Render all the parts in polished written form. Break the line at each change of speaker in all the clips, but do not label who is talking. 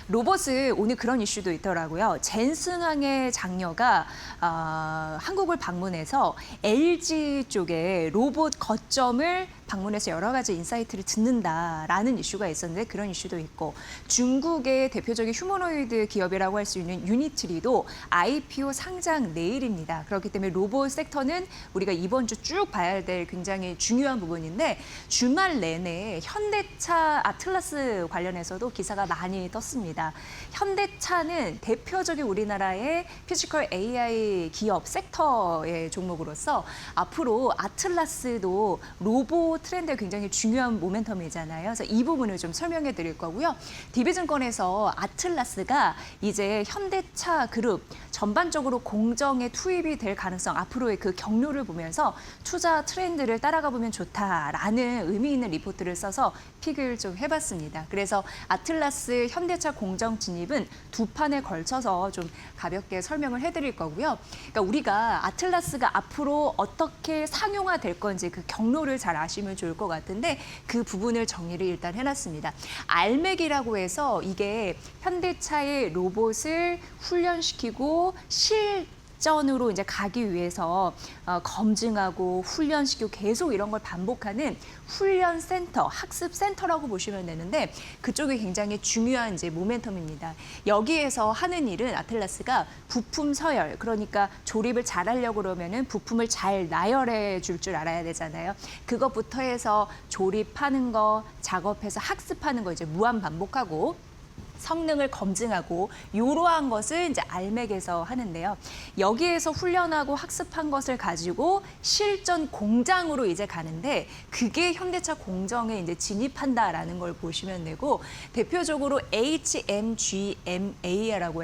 로봇은 오늘 그런 이슈도 있더라고요. 젠승항의 장녀가 한국을 방문해서 LG 쪽에 로봇 거점을 방문해서 여러 가지 인사이트를 듣는다라는 이슈가 있었는데 그런 이슈도 있고 중국의 대표적인 휴머노이드 기업이라고 할 수 있는 유니트리도 IPO 상장 내일입니다. 그렇기 때문에 로봇 섹터는 우리가 이번 주 쭉 봐야 될 굉장히 중요한 부분인데 주말 내내 현대차 아틀라스 관련해서도 기사가 많이 떴습니다. 현대차는 대표적인 우리나라의 피지컬 AI 기업 섹터의 종목으로서 앞으로 아틀라스도 로봇 트렌드에 굉장히 중요한 모멘텀이잖아요. 그래서 이 부분을 좀 설명해 드릴 거고요. DB증권에서 아틀라스가 이제 현대차 그룹 전반적으로 공정에 투입이 될 가능성, 앞으로의 그 경로를 보면서 투자 트렌드를 따라가 보면 좋다라는 의미 있는 리포트를 써서 픽을 좀 해봤습니다. 그래서 아틀라스 현대차 공정 진입은 두 판에 걸쳐서 좀 가볍게 설명을 해드릴 거고요. 그러니까 우리가 아틀라스가 앞으로 어떻게 상용화 될 건지 그 경로를 잘 아시면 좋을 것 같은데 그 부분을 정리를 일단 해놨습니다. 알맥이라고 해서 이게 현대차의 로봇을 훈련시키고 실전으로 이제 가기 위해서 검증하고 훈련시키고 계속 이런 걸 반복하는 훈련 센터, 학습 센터라고 보시면 되는데 그쪽이 굉장히 중요한 이제 모멘텀입니다. 여기에서 하는 일은 아틀라스가 부품 서열, 그러니까 조립을 잘 하려고 그러면은 부품을 잘 나열해 줄 알아야 되잖아요. 그것부터 해서 조립하는 거, 작업해서 학습하는 거 이제 무한 반복하고 성능을 검증하고 이러한 것을 이제 알맥에서 하는데요. 여기에서 훈련하고 학습한 것을 가지고 실전 공장으로 이제 가는데 그게 현대차 공정에 이제 진입한다라는 걸 보시면 되고 대표적으로 HMGMA라고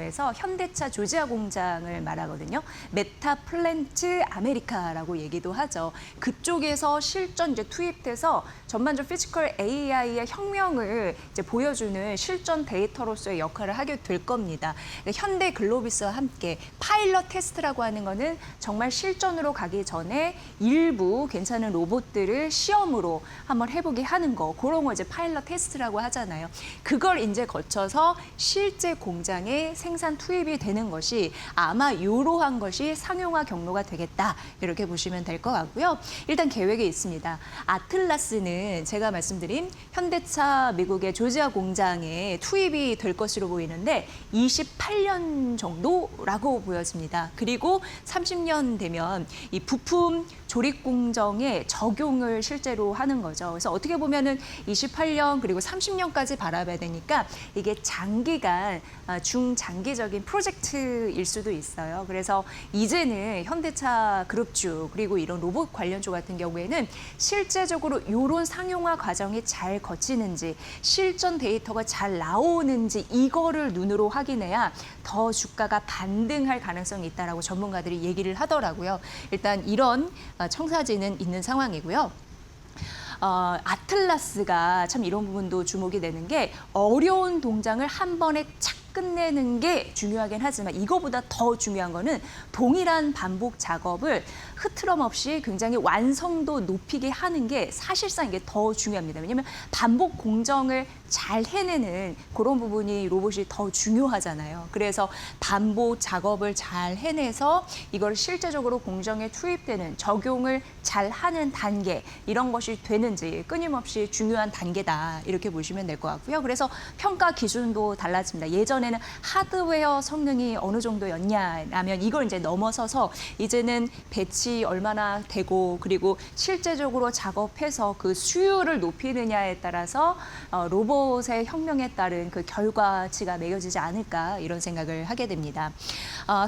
해서 현대차 조지아 공장을 말하거든요. 메타 플랜트 아메리카라고 얘기도 하죠. 그쪽에서 실전 이제 투입돼서 전반적 피지컬 AI의 혁명을 이제 보여주는 실전 데이터로서의 역할을 하게 될 겁니다. 현대 글로비스와 함께 파일럿 테스트라고 하는 거는 정말 실전으로 가기 전에 일부 괜찮은 로봇들을 시험으로 한번 해보게 하는 거, 그런 거 이제 파일럿 테스트라고 하잖아요. 그걸 이제 거쳐서 실제 공장에 생산 투입이 되는 것이 아마 이러한 것이 상용화 경로가 되겠다, 이렇게 보시면 될 것 같고요. 일단 계획에 있습니다. 아틀라스는 제가 말씀드린 현대차 미국의 조지아 공장에 투입이 될 것으로 보이는데 28년 정도라고 보여집니다. 그리고 30년 되면 이 부품 조립 공정에 적용을 실제로 하는 거죠. 그래서 어떻게 보면은 28년 그리고 30년까지 바라봐야 되니까 이게 장기간 중장기적인 프로젝트일 수도 있어요. 그래서 이제는 현대차 그룹주 그리고 이런 로봇 관련주 같은 경우에는 실제적으로 이런 상용화 과정이 잘 거치는지 실전 데이터가 잘 나오는지 이거를 눈으로 확인해야 더 주가가 반등할 가능성이 있다라고 전문가들이 얘기를 하더라고요. 일단 이런 청사진은 있는 상황이고요. 아틀라스가 참 이런 부분도 주목이 되는 게 어려운 동작을 한 번에 착 끝내는 게 중요하긴 하지만 이거보다 더 중요한 거는 동일한 반복 작업을 흐트럼 없이 굉장히 완성도 높이게 하는 게 사실상 이게 더 중요합니다. 왜냐하면 반복 공정을 잘 해내는 그런 부분이 로봇이 더 중요하잖아요. 그래서 반복 작업을 잘 해내서 이걸 실제적으로 공정에 투입되는 적용을 잘 하는 단계 이런 것이 되는지 끊임없이 중요한 단계다 이렇게 보시면 될 것 같고요. 그래서 평가 기준도 달라집니다. 예전에는 하드웨어 성능이 어느 정도였냐라면 이걸 이제 넘어서서 이제는 배치 얼마나 되고 그리고 실제적으로 작업해서 그 수율을 높이느냐에 따라서 로봇의 혁명에 따른 그 결과치가 매겨지지 않을까 이런 생각을 하게 됩니다.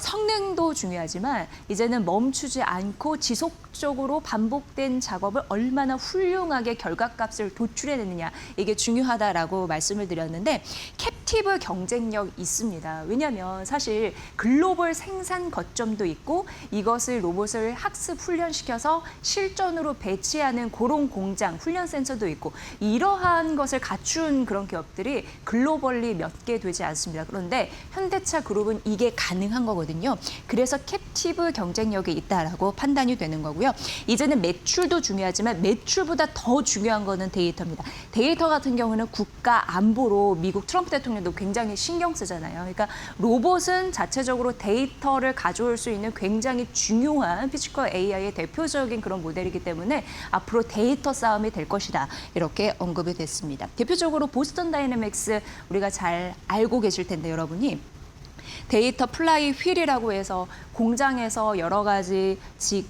성능도 중요하지만 이제는 멈추지 않고 지속적으로 반복된 작업을 얼마나 훌륭하게 결과값을 도출해내느냐 이게 중요하다라고 말씀을 드렸는데 캡티브 경쟁력 있습니다. 왜냐하면 사실 글로벌 생산 거점도 있고 이것을 로봇을 학습 훈련시켜서 실전으로 배치하는 그런 공장, 훈련 센터도 있고 이러한 것을 갖춘 그런 기업들이 글로벌리 몇 개 되지 않습니다. 그런데 현대차 그룹은 이게 가능한 거거든요. 그래서 캡티브 경쟁력이 있다라고 판단이 되는 거고요. 이제는 매출도 중요하지만 매출보다 더 중요한 거는 데이터입니다. 데이터 같은 경우는 국가 안보로 미국 트럼프 대통령 경영력도 굉장히 신경 쓰잖아요. 그러니까 로봇은 자체적으로 데이터를 가져올 수 있는 굉장히 중요한 피지컬 AI의 대표적인 그런 모델이기 때문에 앞으로 데이터 싸움이 될 것이다. 이렇게 언급이 됐습니다. 대표적으로 보스턴 다이내믹스 우리가 잘 알고 계실 텐데 여러분이 데이터 플라이 휠이라고 해서 공장에서 여러 가지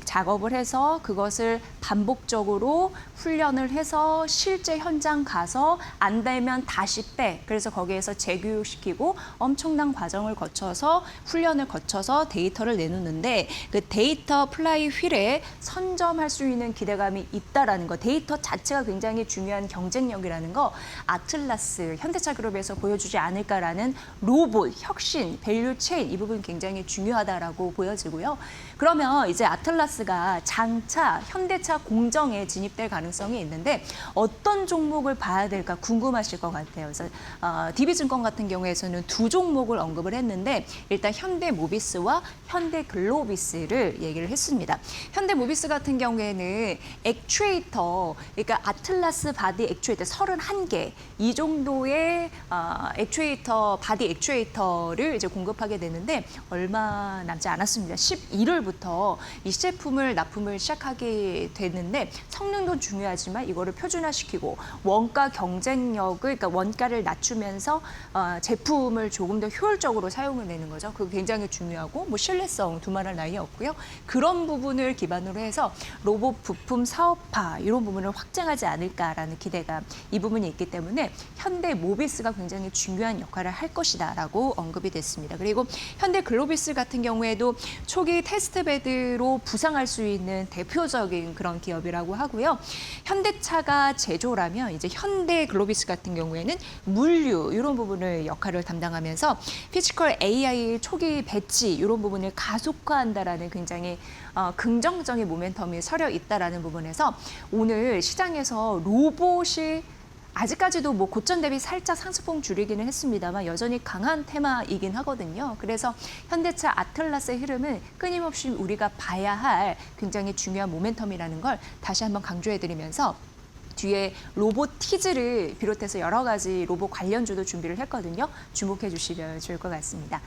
작업을 해서 그것을 반복적으로 훈련을 해서 실제 현장 가서 안 되면 다시 빼. 그래서 거기에서 재교육시키고 엄청난 과정을 거쳐서 훈련을 거쳐서 데이터를 내놓는데 그 데이터 플라이 휠에 선점할 수 있는 기대감이 있다라는 거. 데이터 자체가 굉장히 중요한 경쟁력이라는 거 아틀라스 현대차 그룹에서 보여주지 않을까라는 로봇, 혁신, 밸류 체인 이 부분 굉장히 중요하다라고 보여지고요. 그러면 이제 아틀라스가 장차 현대차 공정에 진입될 가능성이 있는데 어떤 종목을 봐야 될까 궁금하실 것 같아요. 그래서 DB증권 같은 경우에서는 두 종목을 언급을 했는데 일단 현대모비스와 현대글로비스를 얘기를 했습니다. 현대모비스 같은 경우에는 액추에이터, 그러니까 아틀라스 바디 액추에이터 31개 이 정도의 액추에이터, 바디 액추에이터를 이제 공급하게 되는데 얼마 남지 않았습니다. 11월부터 이 제품을 납품을 시작하게 됐는데 성능도 중요하지만 이거를 표준화시키고 원가 경쟁력을 그러니까 원가를 낮추면서 제품을 조금 더 효율적으로 사용을 내는 거죠. 그거 굉장히 중요하고 뭐 신뢰성 두말할 나위 없고요. 그런 부분을 기반으로 해서 로봇 부품 사업화 이런 부분을 확장하지 않을까라는 기대감 이 부분이 있기 때문에 현대모비스가 굉장히 중요한 역할을 할 것이다라고 언급이 됐습니다. 그리고 현대글로비스 같은 경우에도 초기 테스트베드로 부상할 수 있는 대표적인 그런 기업이라고 하고요. 현대차가 제조라면 이제 현대글로비스 같은 경우에는 물류 이런 부분을 역할을 담당하면서 피지컬 AI 초기 배치 이런 부분을 가속화한다라는 굉장히 긍정적인 모멘텀이 서려 있다라는 부분에서 오늘 시장에서 로봇이 아직까지도 뭐 고점 대비 살짝 상승폭 줄이기는 했습니다만 여전히 강한 테마이긴 하거든요. 그래서 현대차 아틀라스의 흐름은 끊임없이 우리가 봐야 할 굉장히 중요한 모멘텀이라는 걸 다시 한번 강조해드리면서 뒤에 로보티즈를 비롯해서 여러 가지 로봇 관련주도 준비를 했거든요. 주목해 주시면 좋을 것 같습니다.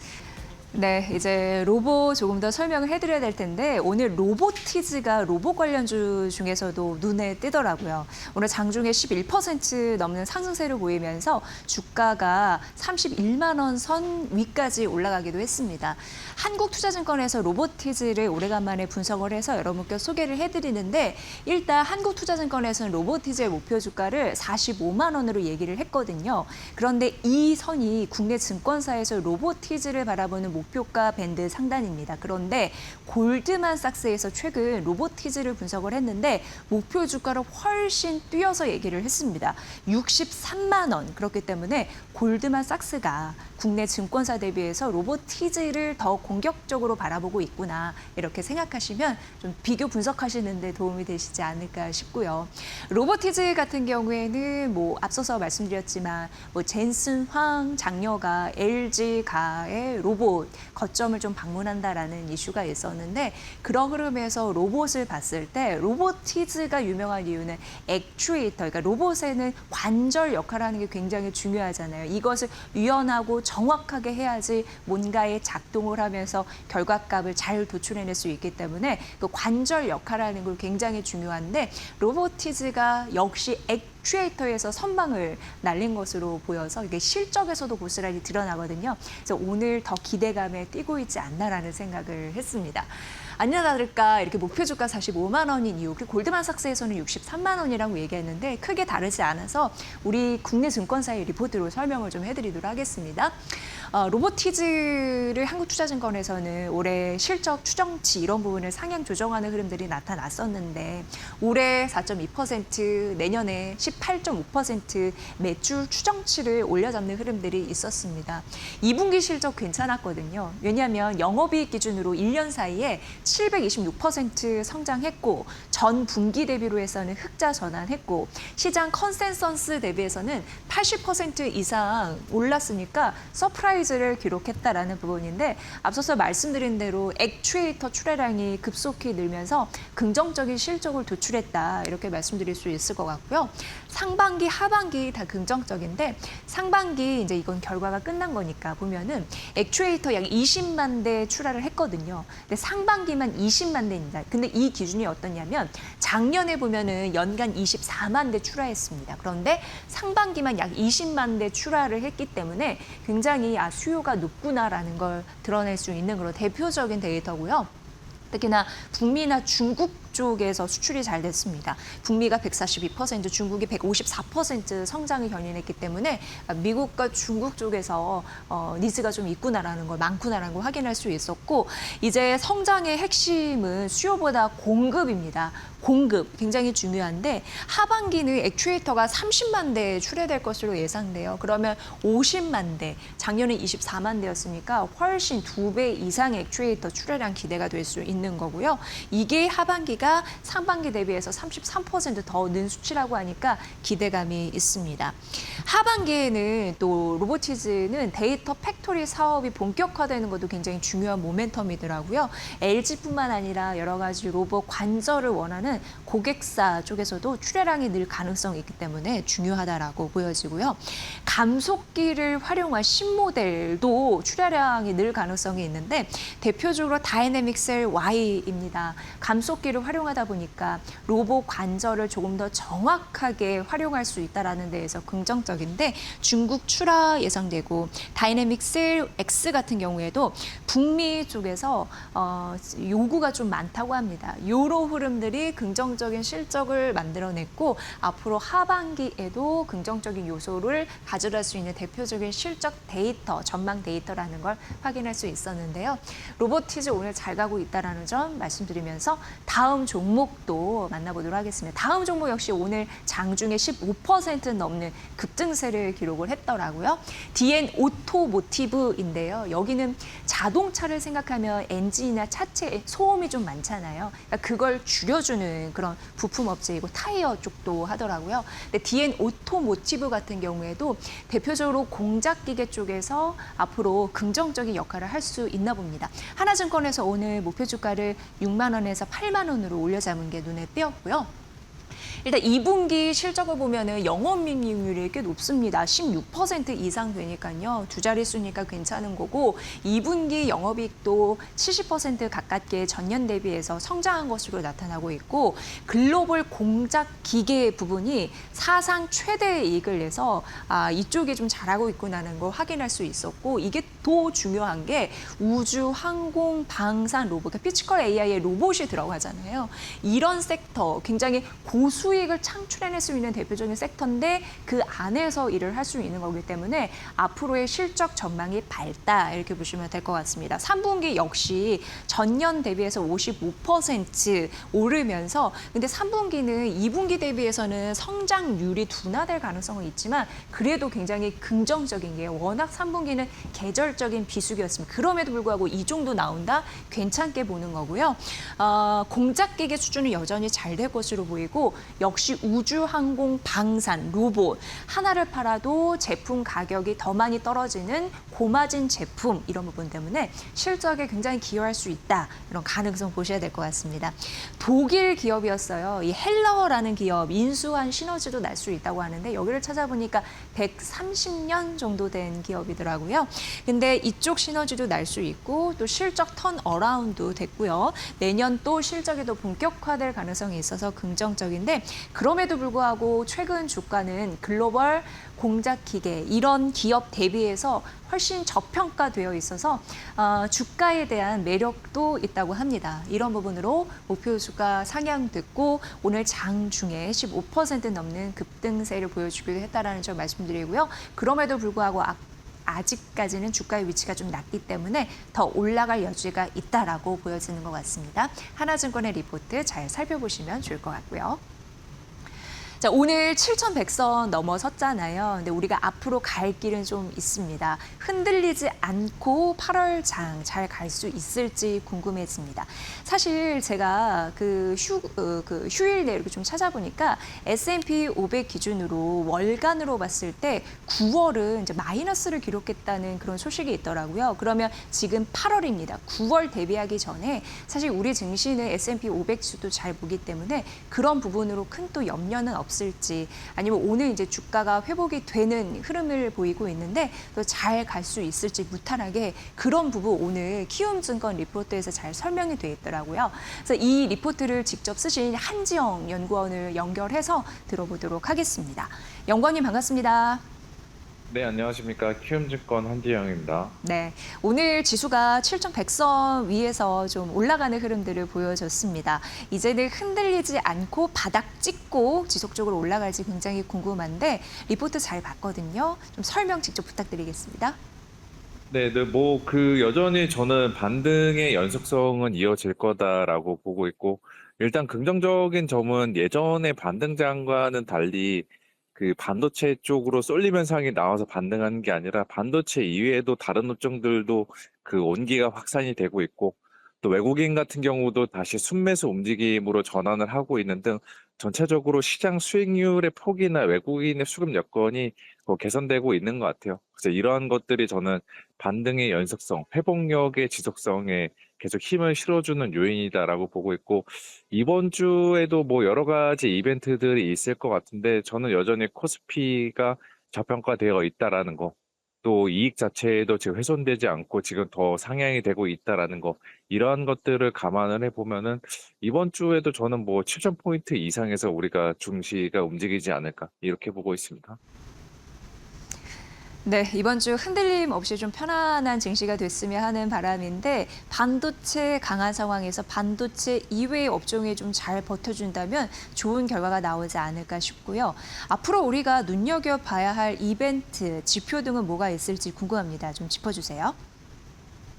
네, 이제 로봇 조금 더 설명을 해드려야 될 텐데 오늘 로보티즈가 로봇 관련주 중에서도 눈에 띄더라고요. 오늘 장중에 11% 넘는 상승세를 보이면서 주가가 31만 원 선 위까지 올라가기도 했습니다. 한국투자증권에서 로보티즈를 오래간만에 분석을 해서 여러분께 소개를 해드리는데 일단 한국투자증권에서는 로보티즈의 목표 주가를 45만 원으로 얘기를 했거든요. 그런데 이 선이 국내 증권사에서 로보티즈를 바라보는 목표가 밴드 상단입니다. 그런데 골드만삭스에서 최근 로보티즈를 분석을 했는데 목표 주가를 훨씬 뛰어서 얘기를 했습니다. 63만 원. 그렇기 때문에 골드만삭스가 국내 증권사 대비해서 로보티즈를 더 공격적으로 바라보고 있구나 이렇게 생각하시면 좀 비교 분석하시는 데 도움이 되시지 않을까 싶고요. 로보티즈 같은 경우에는 뭐 앞서서 말씀드렸지만 뭐 젠슨 황 장녀가 LG가의 로봇 거점을 좀 방문한다라는 이슈가 있었는데 그런 흐름에서 로봇을 봤을 때 로보티즈가 유명한 이유는 액추에이터, 그러니까 로봇에는 관절 역할을 하는 게 굉장히 중요하잖아요. 이것을 유연하고 정확하게 해야지 뭔가에 작동을 하면서 결과값을 잘 도출해낼 수 있기 때문에 그 관절 역할을 하는 걸 굉장히 중요한데 로보티즈가 역시 액추에이터에서 선방을 날린 것으로 보여서 이게 실적에서도 고스란히 드러나거든요. 그래서 오늘 더 기대감에 뛰고 있지 않나라는 생각을 했습니다. 아니나 다를까 이렇게 목표 주가 45만 원인 이유, 그리고 골드만삭스에서는 63만 원이라고 얘기했는데 크게 다르지 않아서 우리 국내 증권사의 리포트로 설명을 좀 해드리도록 하겠습니다. 로보티즈를 한국투자증권에서는 올해 실적 추정치 이런 부분을 상향 조정하는 흐름들이 나타났었는데 올해 4.2%, 내년에 18.5% 매출 추정치를 올려잡는 흐름들이 있었습니다. 2분기 실적 괜찮았거든요. 왜냐하면 영업이익 기준으로 1년 사이에 726% 성장했고 전 분기 대비로 해서는 흑자 전환했고 시장 컨센서스 대비해서는 80% 이상 올랐으니까 서프라이즈 서프라이즈를 기록했다라는 부분인데 앞서서 말씀드린 대로 액추에이터 출하량이 급속히 늘면서 긍정적인 실적을 도출했다 이렇게 말씀드릴 수 있을 것 같고요. 상반기, 하반기 다 긍정적인데 상반기 이제 이건 결과가 끝난 거니까 보면은 액추에이터 약 20만 대 출하를 했거든요. 근데 상반기만 20만 대입니다. 근데 이 기준이 어떠냐면 작년에 보면은 연간 24만 대 출하했습니다. 그런데 상반기만 약 20만 대 출하를 했기 때문에 굉장히 수요가 높구나라는 걸 드러낼 수 있는 그런 대표적인 데이터고요. 특히나 북미나 중국 쪽에서 수출이 잘 됐습니다. 북미가 142%, 중국이 154% 성장을 견인했기 때문에 미국과 중국 쪽에서 니즈가 좀 있구나라는 걸, 많구나라는 걸 확인할 수 있었고 이제 성장의 핵심은 수요보다 공급입니다. 공급 굉장히 중요한데 하반기는 액추에이터가 30만 대 출하될 것으로 예상돼요. 그러면 50만 대, 작년에 24만 대였으니까 훨씬 2배 이상의 액추에이터 출하량 기대가 될 수 있는 거고요. 이게 하반기가 상반기 대비해서 33%더 는 수치라고 하니까 기대감이 있습니다. 하반기에는 또 로보티즈는 데이터 팩토리 사업이 본격화되는 것도 굉장히 중요한 모멘텀이더라고요. LG뿐만 아니라 여러 가지 로봇 관절을 원하는 고객사 쪽에서도 출하량이 늘 가능성이 있기 때문에 중요하다라고 보여지고요. 감속기를 활용한 신모델도 출하량이 늘 가능성이 있는데 대표적으로 다이내믹셀 Y입니다. 감속기를 활용하다 보니까 로봇 관절을 조금 더 정확하게 활용할 수 있다는 데에서 긍정적인데 중국 출하 예상되고 다이내믹셀 X 같은 경우에도 북미 쪽에서 요구가 좀 많다고 합니다. 요로 흐름들이 긍정적인 실적을 만들어냈고 앞으로 하반기에도 긍정적인 요소를 가져갈 수 있는 대표적인 실적 데이터, 전망 데이터라는 걸 확인할 수 있었는데요. 로보티즈 오늘 잘 가고 있다는 점 말씀드리면서 다음 종목도 만나보도록 하겠습니다. 다음 종목 역시 오늘 장중에 15% 넘는 급등세를 기록을 했더라고요. DN 오토모티브인데요. 여기는 자동차를 생각하면 엔진이나 차체 소음이 좀 많잖아요. 그러니까 그걸 줄여주는 그런 부품 업체이고 타이어 쪽도 하더라고요. 근데 DN 오토모티브 같은 경우에도 대표적으로 공작기계 쪽에서 앞으로 긍정적인 역할을 할 수 있나 봅니다. 하나증권에서 오늘 목표 주가를 6만 원에서 8만 원으로 올려 잡은 게 눈에 띄었고요. 일단 2분기 실적을 보면은 영업이익률이 꽤 높습니다. 16% 이상 되니까요. 두 자릿수니까 괜찮은 거고 2분기 영업이익도 70% 가깝게 전년 대비해서 성장한 것으로 나타나고 있고 글로벌 공작 기계 부분이 사상 최대 이익을 내서 이쪽이 좀 잘하고 있구나는 걸 확인할 수 있었고 이게 더 중요한 게 우주, 항공, 방산 로봇, 그러니까 피지컬 AI에 로봇이 들어가잖아요. 이런 섹터 굉장히 고수익을 창출해낼 수 있는 대표적인 섹터인데 그 안에서 일을 할 수 있는 거기 때문에 앞으로의 실적 전망이 밝다 이렇게 보시면 될 것 같습니다. 3분기 역시 전년 대비해서 55% 오르면서 근데 3분기는 2분기 대비해서는 성장률이 둔화될 가능성은 있지만 그래도 굉장히 긍정적인 게 워낙 3분기는 계절적인 비수기였습니다. 그럼에도 불구하고 이 정도 나온다? 괜찮게 보는 거고요. 공작기계 수준은 여전히 잘 될 것으로 보이고 역시 우주, 항공, 방산, 로봇 하나를 팔아도 제품 가격이 더 많이 떨어지는 고마진 제품 이런 부분 때문에 실적에 굉장히 기여할 수 있다. 이런 가능성 보셔야 될 것 같습니다. 독일 기업이었어요. 이 헬러라는 기업 인수한 시너지도 날 수 있다고 하는데 여기를 찾아보니까 130년 정도 된 기업이더라고요. 근데 이쪽 시너지도 날 수 있고 또 실적 턴 어라운드 됐고요. 내년 또 실적이 더 본격화될 가능성이 있어서 긍정적인데 그럼에도 불구하고 최근 주가는 글로벌 공작기계 이런 기업 대비해서 훨씬 저평가되어 있어서 주가에 대한 매력도 있다고 합니다. 이런 부분으로 목표 주가 상향됐고 오늘 장중에 15% 넘는 급등세를 보여주기도 했다는 점 말씀드리고요. 그럼에도 불구하고 아직까지는 주가의 위치가 좀 낮기 때문에 더 올라갈 여지가 있다라고 보여지는 것 같습니다. 하나증권의 리포트 잘 살펴보시면 좋을 것 같고요. 자, 오늘 7,100선 넘어섰잖아요. 근데 우리가 앞으로 갈 길은 좀 있습니다. 흔들리지 않고 8월 장 잘 갈 수 있을지 궁금해집니다. 사실 제가 그 휴일 내 이렇게 좀 찾아보니까 S&P 500 기준으로 월간으로 봤을 때 9월은 이제 마이너스를 기록했다는 그런 소식이 있더라고요. 그러면 지금 8월입니다. 9월 대비하기 전에 사실 우리 증시는 S&P 500 지수도 잘 보기 때문에 그런 부분으로 큰 또 염려는 없을지, 아니면 오늘 이제 주가가 회복이 되는 흐름을 보이고 있는데 또 잘 갈 수 있을지 무탈하게 그런 부분 오늘 키움증권 리포트에서 잘 설명이 돼 있더라고요. 그래서 이 리포트를 직접 쓰신 한지영 연구원을 연결해서 들어보도록 하겠습니다. 연구원님 반갑습니다.
네, 안녕하십니까. 키움증권 한지영입니다.
네, 오늘 지수가 7,100선 위에서 좀 올라가는 흐름들을 보여줬습니다. 이제는 흔들리지 않고 바닥 찍고 지속적으로 올라갈지 굉장히 궁금한데 리포트 잘 봤거든요. 좀 설명 직접 부탁드리겠습니다.
네, 여전히 저는 반등의 연속성은 이어질 거다라고 보고 있고, 일단 긍정적인 점은 예전의 반등장과는 달리 그 반도체 쪽으로 쏠림 현상이 나와서 반등하는 게 아니라 반도체 이외에도 다른 업종들도 그 온기가 확산이 되고 있고, 또 외국인 같은 경우도 다시 순매수 움직임으로 전환을 하고 있는 등 전체적으로 시장 수익률의 폭이나 외국인의 수급 여건이 개선되고 있는 것 같아요. 그래서 이러한 것들이 저는 반등의 연속성, 회복력의 지속성에 계속 힘을 실어주는 요인이다라고 보고 있고, 이번 주에도 뭐 여러 가지 이벤트들이 있을 것 같은데 저는 여전히 코스피가 저평가되어 있다라는 거, 또 이익 자체도 지금 훼손되지 않고 지금 더 상향이 되고 있다라는 거, 이러한 것들을 감안을 해보면은 이번 주에도 저는 뭐 7,000포인트 이상에서 우리가 증시가 움직이지 않을까 이렇게 보고 있습니다.
네, 이번 주 흔들림 없이 좀 편안한 증시가 됐으면 하는 바람인데 반도체 강한 상황에서 반도체 이외의 업종에 좀 잘 버텨준다면 좋은 결과가 나오지 않을까 싶고요. 앞으로 우리가 눈여겨봐야 할 이벤트, 지표 등은 뭐가 있을지 궁금합니다. 좀 짚어주세요.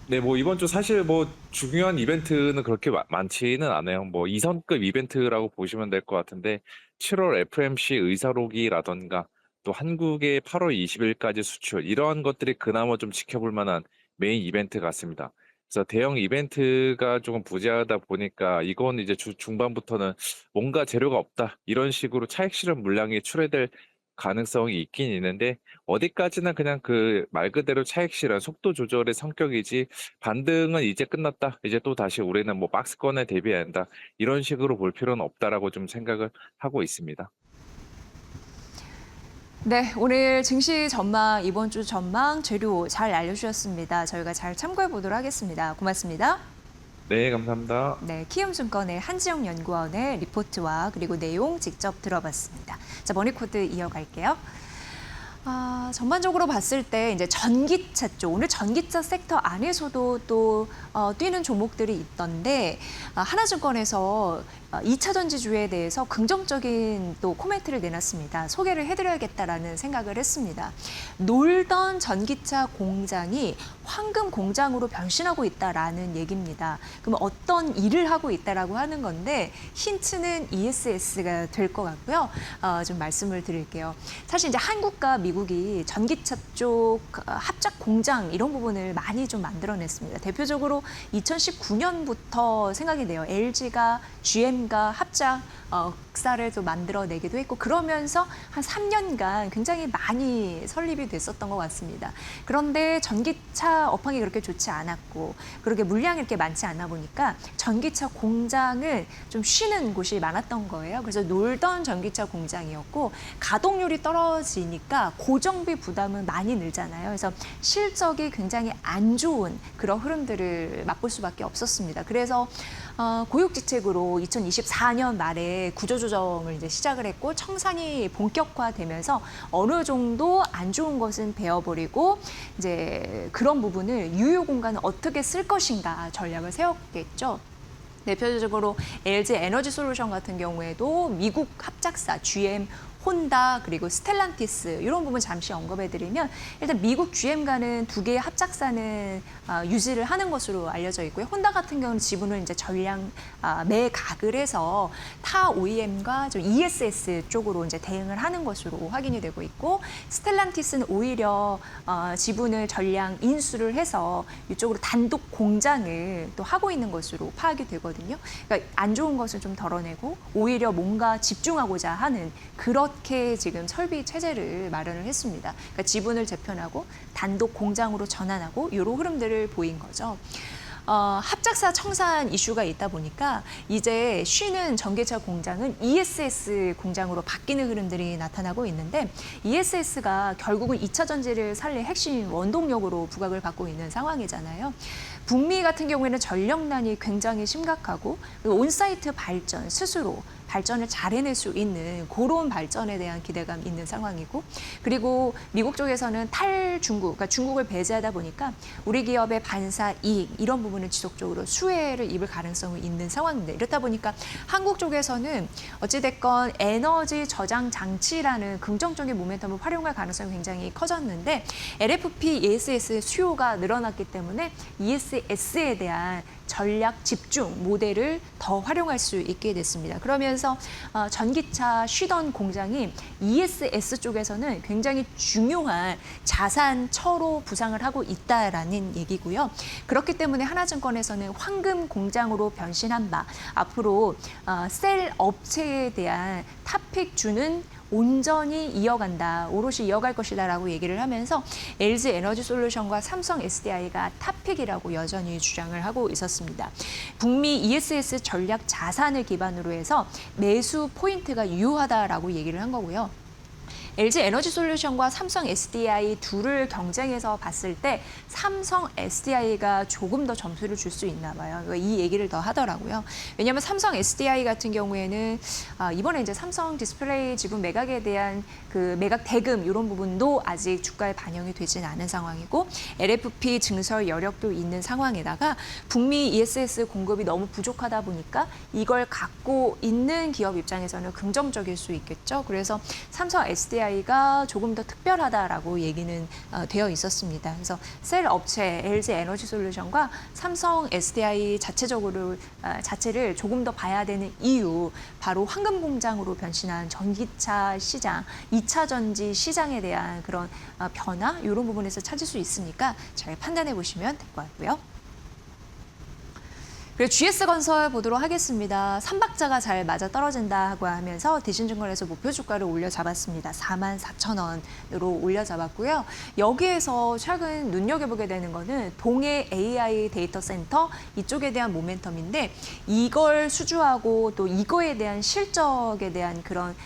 네, 뭐 이번 주 사실 뭐 중요한 이벤트는 그렇게 많지는 않아요. 뭐 2선급 이벤트라고 보시면 될 것 같은데 7월 FMC 의사록이라던가 또 한국의 8월 20일까지 수출, 이러한 것들이 그나마 좀 지켜볼 만한 메인 이벤트 같습니다. 그래서 대형 이벤트가 조금 부재하다 보니까 이건 이제 주 중반부터는 뭔가 재료가 없다, 이런 식으로 차익 실현 물량이 출회될 가능성이 있긴 있는데, 어디까지나 그냥 그 말 그대로 차익 실현, 속도 조절의 성격이지 반등은 이제 끝났다, 이제 또 다시 우리는 뭐 박스권에 대비해야 한다, 이런 식으로 볼 필요는 없다라고 좀 생각을 하고 있습니다.
네, 오늘 증시 전망, 이번 주 전망, 재료 잘 알려주셨습니다. 저희가 잘 참고해 보도록 하겠습니다. 고맙습니다.
네, 감사합니다.
네, 키움증권의 한지영 연구원의 리포트와 그리고 내용 직접 들어봤습니다. 자, 머니코드 이어갈게요. 전반적으로 봤을 때 이제 전기차 쪽, 오늘 전기차 섹터 안에서도 또 뛰는 종목들이 있던데 하나증권에서 2차 전지주에 대해서 긍정적인 또 코멘트를 내놨습니다. 소개를 해드려야겠다라는 생각을 했습니다. 놀던 전기차 공장이 황금 공장으로 변신하고 있다라는 얘기입니다. 그럼 어떤 일을 하고 있다라고 하는 건데 힌트는 ESS가 될 것 같고요. 좀 말씀을 드릴게요. 사실 이제 한국과 미국이 전기차 쪽 합작 공장 이런 부분을 많이 좀 만들어냈습니다. 대표적으로 2019년부터 생각이 돼요. LG가 GM과 합작 흑사를 좀 만들어내기도 했고, 그러면서 한 3년간 굉장히 많이 설립이 됐었던 것 같습니다. 그런데 전기차 업황이 그렇게 좋지 않았고 그렇게 물량이 이렇게 많지 않아 보니까 전기차 공장을 좀 쉬는 곳이 많았던 거예요. 그래서 놀던 전기차 공장이었고 가동률이 떨어지니까 고정비 부담은 많이 늘잖아요. 그래서 실적이 굉장히 안 좋은 그런 흐름들을 맛볼 수밖에 없었습니다. 그래서 고육지책으로 2024년 말에 구조조정을 이제 시작을 했고 청산이 본격화되면서 어느 정도 안 좋은 것은 베어버리고 이제 그런 부분을 유효 공간을 어떻게 쓸 것인가 전략을 세웠겠죠. 대표적으로 LG 에너지 솔루션 같은 경우에도 미국 합작사 GM 혼다 그리고 스텔란티스 이런 부분 잠시 언급해드리면 일단 미국 GM과는 두 개의 합작사는 유지를 하는 것으로 알려져 있고요. 혼다 같은 경우는 지분을 이제 전량 매각을 해서 타 OEM과 좀 ESS 쪽으로 이제 대응을 하는 것으로 확인이 되고 있고 스텔란티스는 오히려 지분을 전량 인수를 해서 이쪽으로 단독 공장을 또 하고 있는 것으로 파악이 되거든요. 그러니까 안 좋은 것을 좀 덜어내고 오히려 뭔가 집중하고자 하는 그렇게 지금 설비 체제를 마련을 했습니다. 그러니까 지분을 재편하고 단독 공장으로 전환하고 이런 흐름들을 보인 거죠. 합작사 청산 이슈가 있다 보니까 이제 쉬는 전기차 공장은 ESS 공장으로 바뀌는 흐름들이 나타나고 있는데 ESS가 결국은 2차 전지를 살릴 핵심 원동력으로 부각을 받고 있는 상황이잖아요. 북미 같은 경우에는 전력난이 굉장히 심각하고 온사이트 발전 스스로 발전을 잘 해낼 수 있는 그런 발전에 대한 기대감이 있는 상황이고 그리고 미국 쪽에서는 탈중국, 그러니까 중국을 배제하다 보니까 우리 기업의 반사 이익 이런 부분은 지속적으로 수혜를 입을 가능성이 있는 상황인데 이렇다 보니까 한국 쪽에서는 어찌됐건 에너지 저장 장치라는 긍정적인 모멘텀을 활용할 가능성이 굉장히 커졌는데 LFP, ESS 수요가 늘어났기 때문에 ESS에 대한 전략 집중 모델을 더 활용할 수 있게 됐습니다. 그러면서 전기차 쉬던 공장이 ESS 쪽에서는 굉장히 중요한 자산처로 부상을 하고 있다라는 얘기고요. 그렇기 때문에 하나증권에서는 황금 공장으로 변신한 바 앞으로 셀 업체에 대한 탑픽 주는 온전히 이어간다, 오롯이 이어갈 것이다라고 얘기를 하면서 LG 에너지 솔루션과 삼성 SDI가 탑픽이라고 여전히 주장을 하고 있었습니다. 북미 ESS 전략 자산을 기반으로 해서 매수 포인트가 유효하다라고 얘기를 한 거고요. LG 에너지 솔루션과 삼성 SDI 둘을 경쟁해서 봤을 때 삼성 SDI가 조금 더 점수를 줄 수 있나 봐요. 이 얘기를 더 하더라고요. 왜냐하면 삼성 SDI 같은 경우에는 이번에 이제 삼성 디스플레이 지분 매각에 대한 그 매각 대금 이런 부분도 아직 주가에 반영이 되진 않은 상황이고 LFP 증설 여력도 있는 상황에다가 북미 ESS 공급이 너무 부족하다 보니까 이걸 갖고 있는 기업 입장에서는 긍정적일 수 있겠죠. 그래서 삼성 SDI가 조금 더 특별하다라고 얘기는 되어 있었습니다. 그래서 셀 업체 LG 에너지 솔루션과 삼성 SDI 자체를 조금 더 봐야 되는 이유 바로 황금 공장으로 변신한 전기차 시장, 2차 전지 시장에 대한 그런 변화 이런 부분에서 찾을 수 있으니까 잘 판단해 보시면 될 것 같고요. 그리고 GS건설 보도록 하겠습니다. 삼박자가 잘 맞아 떨어진다고 하면서 대신증권에서 목표 주가를 올려 잡았습니다. 44,000원으로 올려 잡았고요. 여기에서 최근 눈여겨보게 되는 거는 동해 AI 데이터 센터 이쪽에 대한 모멘텀인데 이걸 수주하고 또 이거에 대한 실적에 대한 그런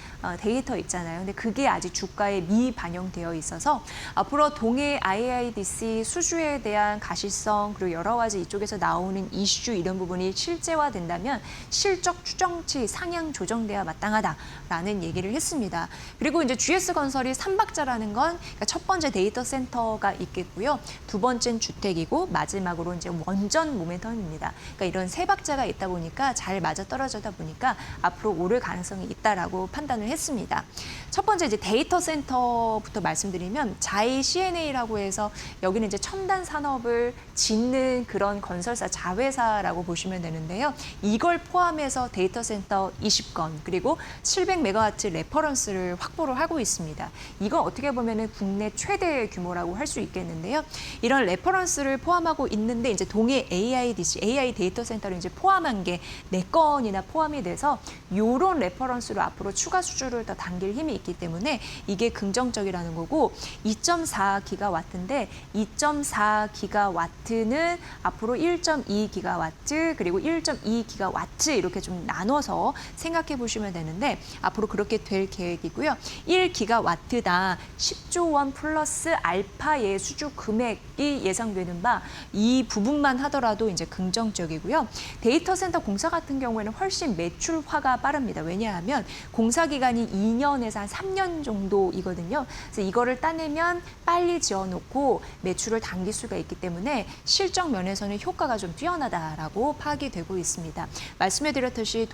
데이터 있잖아요. 근데 그게 아직 주가에 미반영되어 있어서 앞으로 동해 IIDC 수주에 대한 가시성 그리고 여러 가지 이쪽에서 나오는 이슈 이런 부분이 실제화된다면 실적 추정치 상향 조정돼야 마땅하다라는 얘기를 했습니다. 그리고 이제 GS건설이 삼박자라는 건 그러니까 첫 번째 데이터 센터가 있겠고요. 두 번째는 주택이고 마지막으로 이제 원전 모멘텀입니다. 그러니까 이런 세 박자가 있다 보니까 잘 맞아 떨어지다 보니까 앞으로 오를 가능성이 있다라고 판단을 했습니다. 첫 번째 이제 데이터 센터부터 말씀드리면 자이 CNA라고 해서 여기는 이제 첨단 산업을 짓는 그런 건설사 자회사라고 보시면 되는데요. 이걸 포함해서 데이터 센터 20건 그리고 700메가와트 레퍼런스를 확보를 하고 있습니다. 이건 어떻게 보면은 국내 최대 규모라고 할 수 있겠는데요. 이런 레퍼런스를 포함하고 있는데 이제 동해 AIDC, AI 데이터 센터를 이제 포함한 게 4건이나 포함이 돼서 요런 레퍼런스로 앞으로 추가 수주를 더 당길 힘이 있기 때문에 이게 긍정적이라는 거고 2.4기가와트인데 2.4기가와트는 앞으로 1.2기가와트 그리고 1.2기가와트 이렇게 좀 나눠서 생각해 보시면 되는데 앞으로 그렇게 될 계획이고요. 1기가와트당 10조 원 플러스 알파의 수주 금액이 예상되는 바 이 부분만 하더라도 이제 긍정적이고요. 데이터 센터 공사 같은 경우에는 훨씬 매출화가 빠릅니다. 왜냐하면 공사 기간이 기간이 2년에서 한 3년 정도이거든요. 그래서 이거를 따내면 빨리 지어놓고 매출을 당길 수가 있기 때문에 실적 면에서는 효과가 좀 뛰어나다라고 파악이 되고 있습니다. 말씀해드렸듯이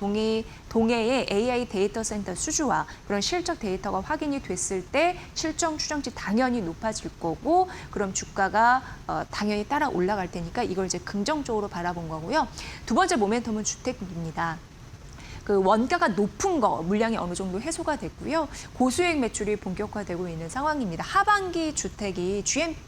동해의 AI 데이터 센터 수주와 그런 실적 데이터가 확인이 됐을 때 실적 추정치 당연히 높아질 거고 그럼 주가가 당연히 따라 올라갈 테니까 이걸 이제 긍정적으로 바라본 거고요. 두 번째 모멘텀은 주택입니다. 그 원가가 높은 거 물량이 어느 정도 해소가 됐고요. 고수익 매출이 본격화되고 있는 상황입니다. 하반기 주택이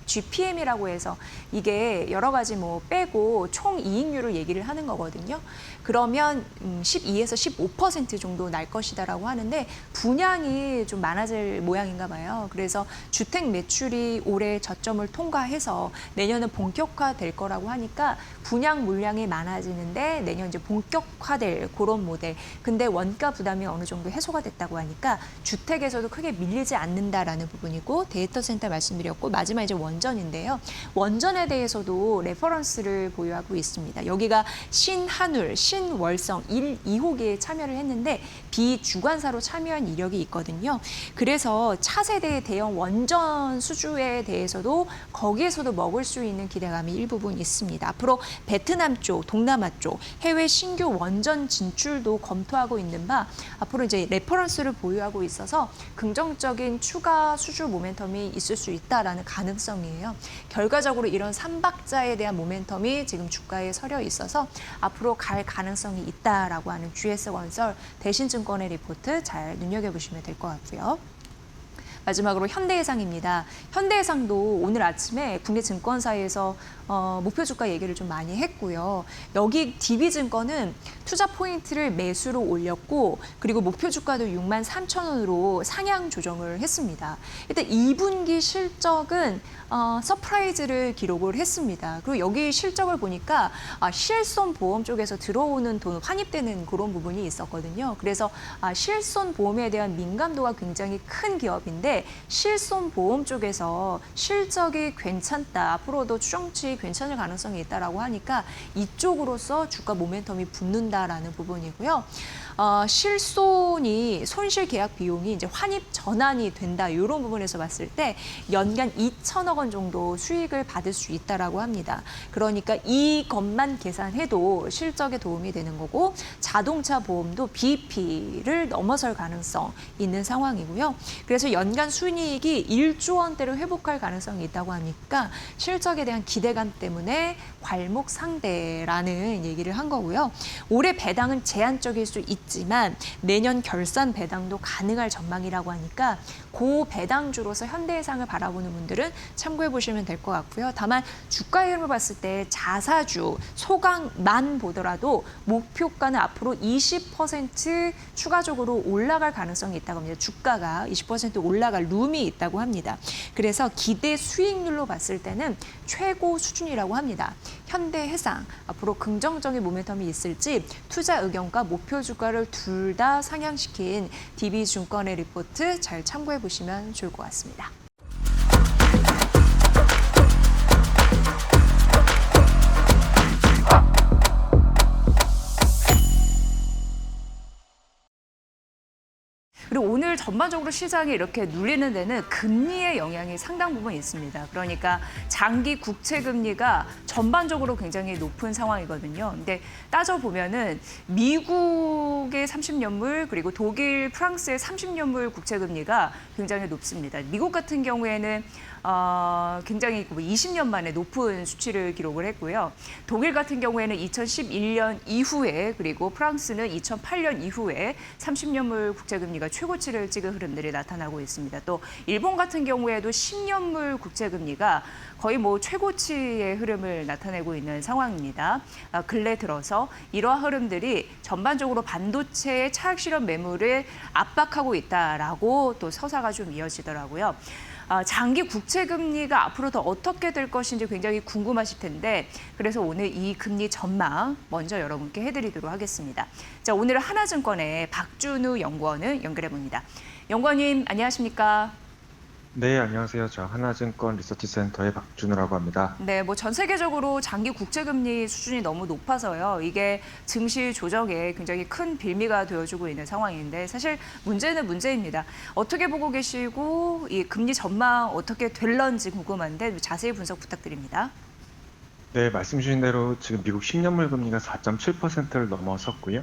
GPM이라고 해서 이게 여러 가지 뭐 빼고 총 이익률을 얘기를 하는 거거든요. 그러면 12에서 15% 정도 날 것이다라고 하는데 분양이 좀 많아질 모양인가 봐요. 그래서 주택 매출이 올해 저점을 통과해서 내년은 본격화될 거라고 하니까 분양 물량이 많아지는데 내년 이제 본격화될 그런 모델. 근데 원가 부담이 어느 정도 해소가 됐다고 하니까 주택에서도 크게 밀리지 않는다라는 부분이고 데이터 센터 말씀드렸고 마지막 이제 원전인데요. 원전에 대해서도 레퍼런스를 보유하고 있습니다. 여기가 신한울, 신월성 1, 2호기에 참여를 했는데 비주관사로 참여한 이력이 있거든요. 그래서 차세대 대형 원전 수주에 대해서도 거기에서도 먹을 수 있는 기대감이 일부분 있습니다. 앞으로 베트남 쪽, 동남아 쪽 해외 신규 원전 진출도 검토하고 있는 바 앞으로 이제 레퍼런스를 보유하고 있어서 긍정적인 추가 수주 모멘텀이 있을 수 있다라는 가능성이에요. 결과적으로 이런 삼박자에 대한 모멘텀이 지금 주가에 서려 있어서 앞으로 갈 가능성이 있다라고 하는 GS건설 대신증권의 리포트 잘 눈여겨보시면 될 것 같고요. 마지막으로 현대해상입니다. 현대해상도 오늘 아침에 국내 증권사에서 목표 주가 얘기를 좀 많이 했고요. 여기 DB증권은 투자 포인트를 매수로 올렸고 그리고 목표 주가도 63,000원으로 상향 조정을 했습니다. 일단 2분기 실적은 서프라이즈를 기록을 했습니다. 그리고 여기 실적을 보니까 실손 보험 쪽에서 들어오는 돈 환입되는 그런 부분이 있었거든요. 그래서 실손 보험에 대한 민감도가 굉장히 큰 기업인데 실손 보험 쪽에서 실적이 괜찮다. 앞으로도 추정치 괜찮을 가능성이 있다라고 하니까 이쪽으로서 주가 모멘텀이 붙는다라는 부분이고요. 실손이 손실 계약 비용이 이제 환입 전환이 된다. 이런 부분에서 봤을 때 연간 2천억 원 정도 수익을 받을 수 있다라고 합니다. 그러니까 이것만 계산해도 실적에 도움이 되는 거고 자동차 보험도 BEP를 넘어설 가능성 있는 상황이고요. 그래서 연간 순이익이 1조 원대로 회복할 가능성이 있다고 하니까 실적에 대한 기대감 때문에 괄목상대라는 얘기를 한 거고요. 올해 배당은 제한적일 수 있지만 내년 결산 배당도 가능할 전망이라고 하니까 고 배당주로서 현대해상을 바라보는 분들은 참고해 보시면 될 것 같고요. 다만 주가 흐름을 봤을 때 자사주 소강만 보더라도 목표가는 앞으로 20% 추가적으로 올라갈 가능성이 있다고 합니다. 주가가 20% 올라갈 룸이 있다고 합니다. 그래서 기대 수익률로 봤을 때는 최고 수준이라고 합니다. 현대해상 앞으로 긍정적인 모멘텀이 있을지 투자 의견과 목표 주가를 둘 다 상향시킨 DB증권의 리포트 잘 참고해 보시면 좋을 것 같습니다. 그리고 오늘 전반적으로 시장이 이렇게 눌리는 데는 금리의 영향이 상당 부분 있습니다. 그러니까 장기 국채 금리가 전반적으로 굉장히 높은 상황이거든요. 근데 따져보면은 미국의 30년물 그리고 독일, 프랑스의 30년물 국채 금리가 굉장히 높습니다. 미국 같은 경우에는 굉장히 20년 만에 높은 수치를 기록을 했고요. 독일 같은 경우에는 2011년 이후에 그리고 프랑스는 2008년 이후에 30년물 국채금리가 최고치를 찍은 흐름들이 나타나고 있습니다. 또 일본 같은 경우에도 10년물 국채금리가 거의 뭐 최고치의 흐름을 나타내고 있는 상황입니다. 근래 들어서 이러한 흐름들이 전반적으로 반도체의 차익 실현 매물을 압박하고 있다라고 또 서사가 좀 이어지더라고요. 장기 국채 금리가 앞으로 더 어떻게 될 것인지 굉장히 궁금하실 텐데 그래서 오늘 이 금리 전망 먼저 여러분께 해드리도록 하겠습니다. 자, 오늘 하나증권의 박준우 연구원을 연결해 봅니다. 연구원님 안녕하십니까?
네, 안녕하세요. 저 하나증권 리서치센터의 박준우라고 합니다.
네, 뭐 전 세계적으로 장기 국채금리 수준이 너무 높아서요. 이게 증시 조정에 굉장히 큰 빌미가 되어주고 있는 상황인데 사실 문제는 문제입니다. 어떻게 보고 계시고 이 금리 전망 어떻게 될런지 궁금한데 자세히 분석 부탁드립니다.
네, 말씀 주신 대로 지금 미국 10년물 금리가 4.7%를 넘어섰고요.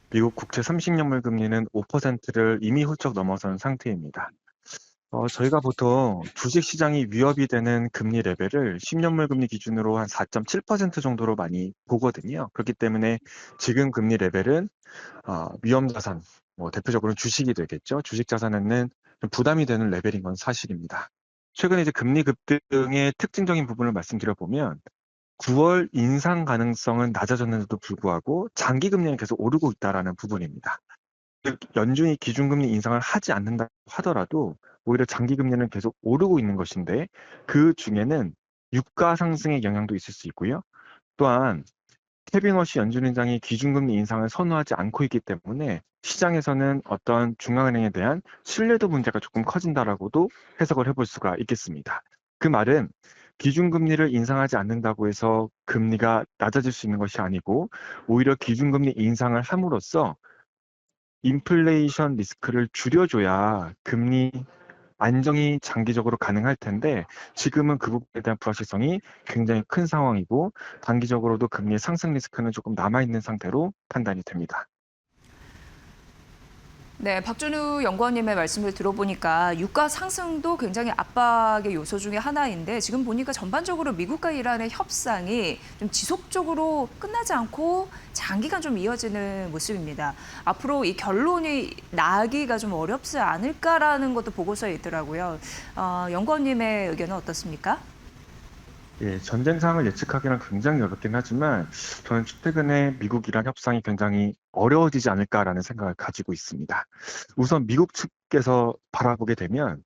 미국 국채 30년물 금리는 5%를 이미 훌쩍 넘어선 상태입니다. 저희가 보통 주식 시장이 위협이 되는 금리 레벨을 10년물 금리 기준으로 한 4.7% 정도로 많이 보거든요. 그렇기 때문에 지금 금리 레벨은 위험 자산, 뭐 대표적으로 주식이 되겠죠. 주식 자산에는 좀 부담이 되는 레벨인 건 사실입니다. 최근에 이제 금리 급등의 특징적인 부분을 말씀드려 보면 9월 인상 가능성은 낮아졌는데도 불구하고 장기 금리는 계속 오르고 있다라는 부분입니다. 즉 연준이 기준금리 인상을 하지 않는다 하더라도 오히려 장기 금리는 계속 오르고 있는 것인데 그 중에는 유가 상승의 영향도 있을 수 있고요. 또한 케빈 워시 연준위원장이 기준금리 인상을 선호하지 않고 있기 때문에 시장에서는 어떤 중앙은행에 대한 신뢰도 문제가 조금 커진다라고도 해석을 해볼 수가 있겠습니다. 그 말은 기준금리를 인상하지 않는다고 해서 금리가 낮아질 수 있는 것이 아니고 오히려 기준금리 인상을 함으로써 인플레이션 리스크를 줄여줘야 금리 안정이 장기적으로 가능할 텐데 지금은 그 부분에 대한 불확실성이 굉장히 큰 상황이고 단기적으로도 금리의 상승 리스크는 조금 남아있는 상태로 판단이 됩니다.
네, 박준우 연구원님의 말씀을 들어보니까 유가 상승도 굉장히 압박의 요소 중에 하나인데 지금 보니까 전반적으로 미국과 이란의 협상이 좀 지속적으로 끝나지 않고 장기간 좀 이어지는 모습입니다. 앞으로 이 결론이 나기가 좀 어렵지 않을까라는 것도 보고서에 있더라고요. 연구원님의 의견은 어떻습니까?
예, 전쟁 상황을 예측하기는 굉장히 어렵긴 하지만 저는 최근에 미국 이란 협상이 굉장히 어려워지지 않을까라는 생각을 가지고 있습니다. 우선 미국 측에서 바라보게 되면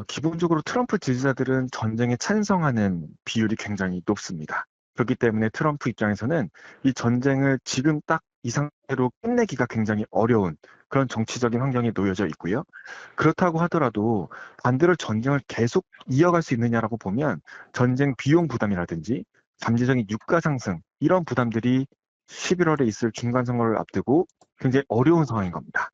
기본적으로 트럼프 지지자들은 전쟁에 찬성하는 비율이 굉장히 높습니다. 그렇기 때문에 트럼프 입장에서는 이 전쟁을 지금 딱 이 상태로 끝내기가 굉장히 어려운 그런 정치적인 환경에 놓여져 있고요. 그렇다고 하더라도 반대로 전쟁을 계속 이어갈 수 있느냐라고 보면 전쟁 비용 부담이라든지 잠재적인 유가 상승 이런 부담들이 11월에 있을 중간 선거를 앞두고 굉장히 어려운 상황인 겁니다.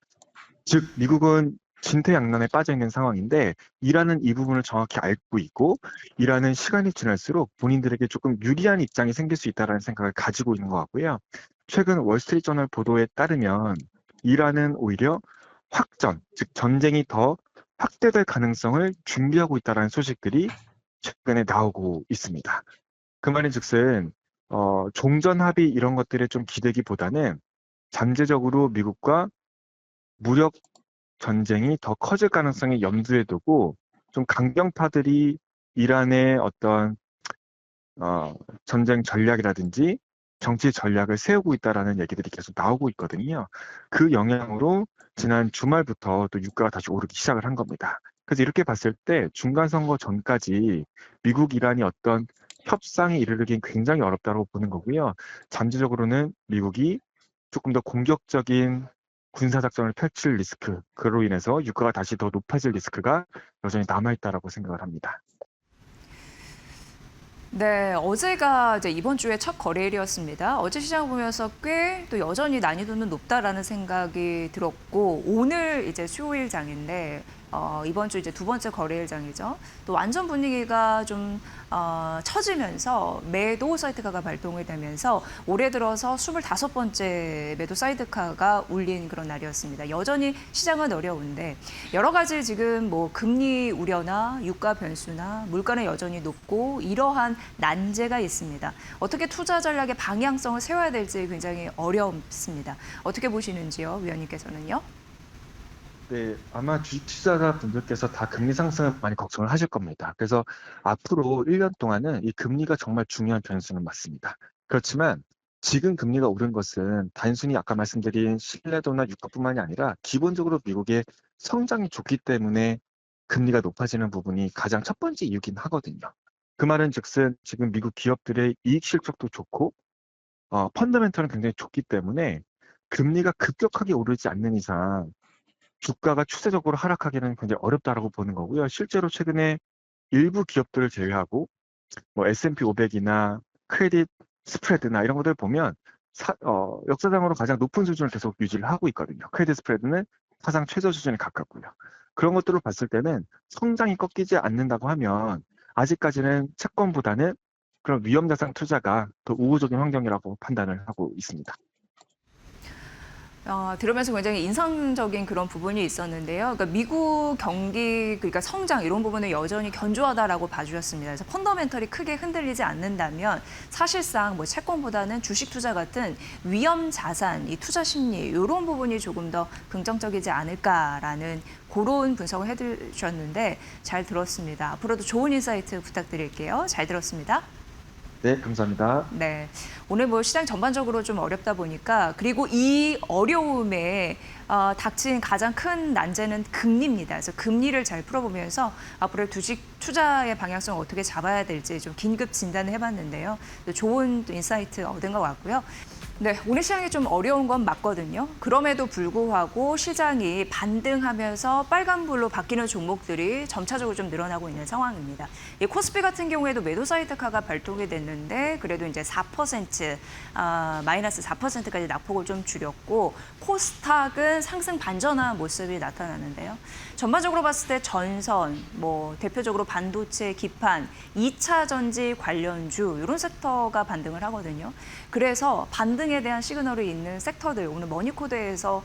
즉 미국은 진퇴양난에 빠져 있는 상황인데 이란은 이 부분을 정확히 알고 있고 이란은 시간이 지날수록 본인들에게 조금 유리한 입장이 생길 수 있다는 생각을 가지고 있는 것 같고요. 최근 월스트리트저널 보도에 따르면 이란은 오히려 확전, 즉 전쟁이 더 확대될 가능성을 준비하고 있다는 소식들이 최근에 나오고 있습니다. 그 말인즉슨 종전 합의 이런 것들에 좀 기대기보다는 잠재적으로 미국과 무력 전쟁이 더 커질 가능성을 염두에 두고 좀 강경파들이 이란의 어떤 어, 전쟁 전략이라든지 정치 전략을 세우고 있다라는 얘기들이 계속 나오고 있거든요. 그 영향으로 지난 주말부터 또 유가가 다시 오르기 시작을 한 겁니다. 그래서 이렇게 봤을 때 중간 선거 전까지 미국 이란이 어떤 협상에 이르르긴 굉장히 어렵다고 보는 거고요. 잠재적으로는 미국이 조금 더 공격적인 군사작전을 펼칠 리스크, 그로 인해서 유가가 다시 더 높아질 리스크가 여전히 남아있다라고 생각을 합니다.
네, 어제가 이제 이번 주의 첫 거래일이었습니다. 어제 시장 보면서 꽤 또 여전히 난이도는 높다라는 생각이 들었고, 오늘 이제 수요일 장인데, 이번 주 이제 두 번째 거래일 장이죠. 또 완전 분위기가 좀 처지면서 매도 사이드카가 발동이 되면서 올해 들어서 25번째 매도 사이드카가 울린 그런 날이었습니다. 여전히 시장은 어려운데 여러 가지 지금 뭐 금리 우려나 유가 변수나 물가는 여전히 높고 이러한 난제가 있습니다. 어떻게 투자 전략의 방향성을 세워야 될지 굉장히 어렵습니다. 어떻게 보시는지요, 위원님께서는요?
네, 아마 주식 투자자분들께서 다 금리 상승을 많이 걱정을 하실 겁니다. 그래서 앞으로 1년 동안은 이 금리가 정말 중요한 변수는 맞습니다. 그렇지만 지금 금리가 오른 것은 단순히 아까 말씀드린 신뢰도나 유가뿐만이 아니라 기본적으로 미국의 성장이 좋기 때문에 금리가 높아지는 부분이 가장 첫 번째 이유긴 하거든요. 그 말은 즉슨 지금 미국 기업들의 이익 실적도 좋고 펀더멘털은 굉장히 좋기 때문에 금리가 급격하게 오르지 않는 이상 주가가 추세적으로 하락하기는 굉장히 어렵다라고 보는 거고요. 실제로 최근에 일부 기업들을 제외하고 뭐 S&P 500이나 크레딧 스프레드나 이런 것들 보면 역사상으로 가장 높은 수준을 계속 유지를 하고 있거든요. 크레딧 스프레드는 사상 최저 수준에 가깝고요. 그런 것들을 봤을 때는 성장이 꺾이지 않는다고 하면 아직까지는 채권보다는 그런 위험자산 투자가 더 우호적인 환경이라고 판단을 하고 있습니다.
들으면서 굉장히 인상적인 그런 부분이 있었는데요. 그러니까 미국 경기, 그러니까 성장 이런 부분은 여전히 견조하다라고 봐주셨습니다. 그래서 펀더멘털이 크게 흔들리지 않는다면 사실상 뭐 채권보다는 주식 투자 같은 위험 자산, 이 투자 심리 이런 부분이 조금 더 긍정적이지 않을까라는 그런 분석을 해주셨는데 잘 들었습니다. 앞으로도 좋은 인사이트 부탁드릴게요. 잘 들었습니다.
네, 감사합니다.
네, 오늘 뭐 시장 전반적으로 좀 어렵다 보니까 그리고 이 어려움에 닥친 가장 큰 난제는 금리입니다. 그래서 금리를 잘 풀어보면서 앞으로 주식 투자의 방향성을 어떻게 잡아야 될지 좀 긴급 진단을 해봤는데요. 좋은 또 인사이트 얻은 것 같고요. 네, 오늘 시장이 좀 어려운 건 맞거든요. 그럼에도 불구하고 시장이 반등하면서 빨간불로 바뀌는 종목들이 점차적으로 좀 늘어나고 있는 상황입니다. 이 코스피 같은 경우에도 매도 사이드카가 발동이 됐는데 그래도 이제 4%, 마이너스 4%까지 낙폭을 좀 줄였고 코스닥은 상승 반전한 모습이 나타나는데요. 전반적으로 봤을 때 전선, 뭐 대표적으로 반도체, 기판, 2차 전지 관련주 이런 섹터가 반등을 하거든요. 그래서 반등에 대한 시그널이 있는 섹터들 오늘 머니코드에서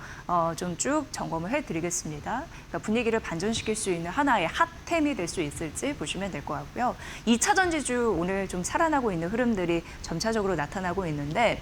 좀 쭉 점검을 해드리겠습니다. 그러니까 분위기를 반전시킬 수 있는 하나의 핫템이 될 수 있을지 보시면 될 것 같고요. 2차 전지주 오늘 좀 살아나고 있는 흐름들이 점차적으로 나타나고 있는데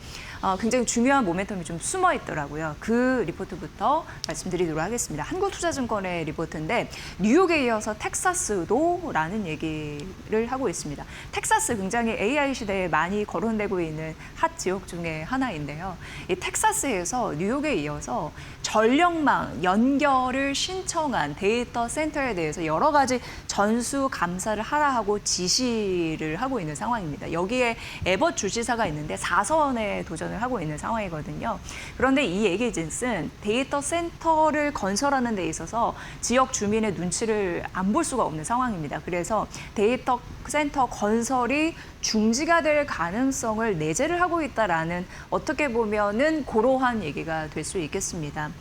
굉장히 중요한 모멘텀이 좀 숨어 있더라고요. 그 리포트부터 말씀드리도록 하겠습니다. 한국투자증권의 리포트인데 뉴욕에 이어서 텍사스도라는 얘기를 하고 있습니다. 텍사스 굉장히 AI 시대에 많이 거론되고 있는 핫 지역 중에 하나인데요. 이 텍사스에서 뉴욕에 이어서 전력망 연결을 신청한 데이터 센터에 대해서 여러 가지 전수 감사를 하라 하고 지시를 하고 있는 상황입니다. 여기에 에벗 주지사가 있는데 4선에 도전을 하고 있는 상황이거든요. 그런데 이 얘기짓은 데이터 센터를 건설하는 데 있어서 지역 주민의 눈치를 안 볼 수가 없는 상황입니다. 그래서 데이터 센터 건설이 중지가 될 가능성을 내재를 하고 있다라는 어떻게 보면은 고러한 얘기가 될 수 있겠습니다.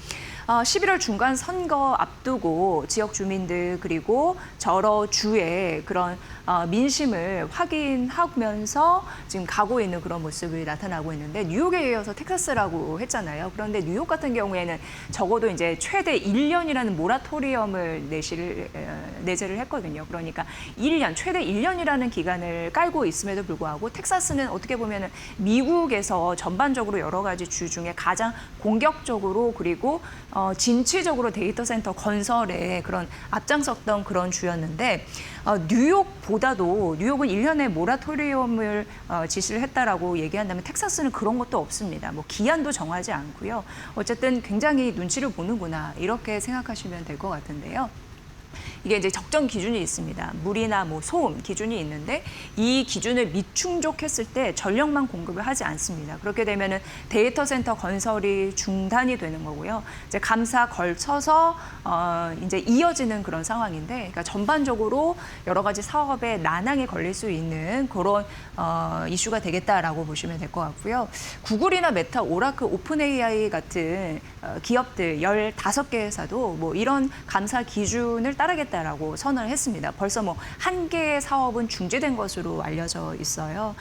11월 중간 선거 앞두고 지역 주민들 그리고 여러 주의 그런 민심을 확인하면서 지금 가고 있는 그런 모습이 나타나고 있는데 뉴욕에 이어서 텍사스라고 했잖아요. 그런데 뉴욕 같은 경우에는 적어도 이제 최대 1년이라는 모라토리엄을 내재를 했거든요. 그러니까 1년, 최대 1년이라는 기간을 깔고 있음에도 불구하고 텍사스는 어떻게 보면은 미국에서 전반적으로 여러 가지 주 중에 가장 공격적으로 그리고 진취적으로 데이터 센터 건설에 그런 앞장섰던 그런 주였는데 뉴욕보다도 뉴욕은 1년의 모라토리엄을 지시를 했다라고 얘기한다면 텍사스는 그런 것도 없습니다. 뭐 기한도 정하지 않고요. 어쨌든 굉장히 눈치를 보는구나 이렇게 생각하시면 될 것 같은데요. 이게 이제 적정 기준이 있습니다. 물이나 뭐 소음 기준이 있는데 이 기준을 미충족했을 때 전력망 공급을 하지 않습니다. 그렇게 되면은 데이터 센터 건설이 중단이 되는 거고요. 이제 감사 걸쳐서 이제 이어지는 그런 상황인데, 그러니까 전반적으로 여러 가지 사업에 난항이 걸릴 수 있는 그런 이슈가 되겠다라고 보시면 될 것 같고요. 구글이나 메타, 오라클, 오픈 AI 같은 기업들 15개 회사도 뭐 이런 감사 기준을 따르겠다라고 선언을 했습니다. 벌써 뭐 한 개의 사업은 중지된 것으로 알려져 있어요.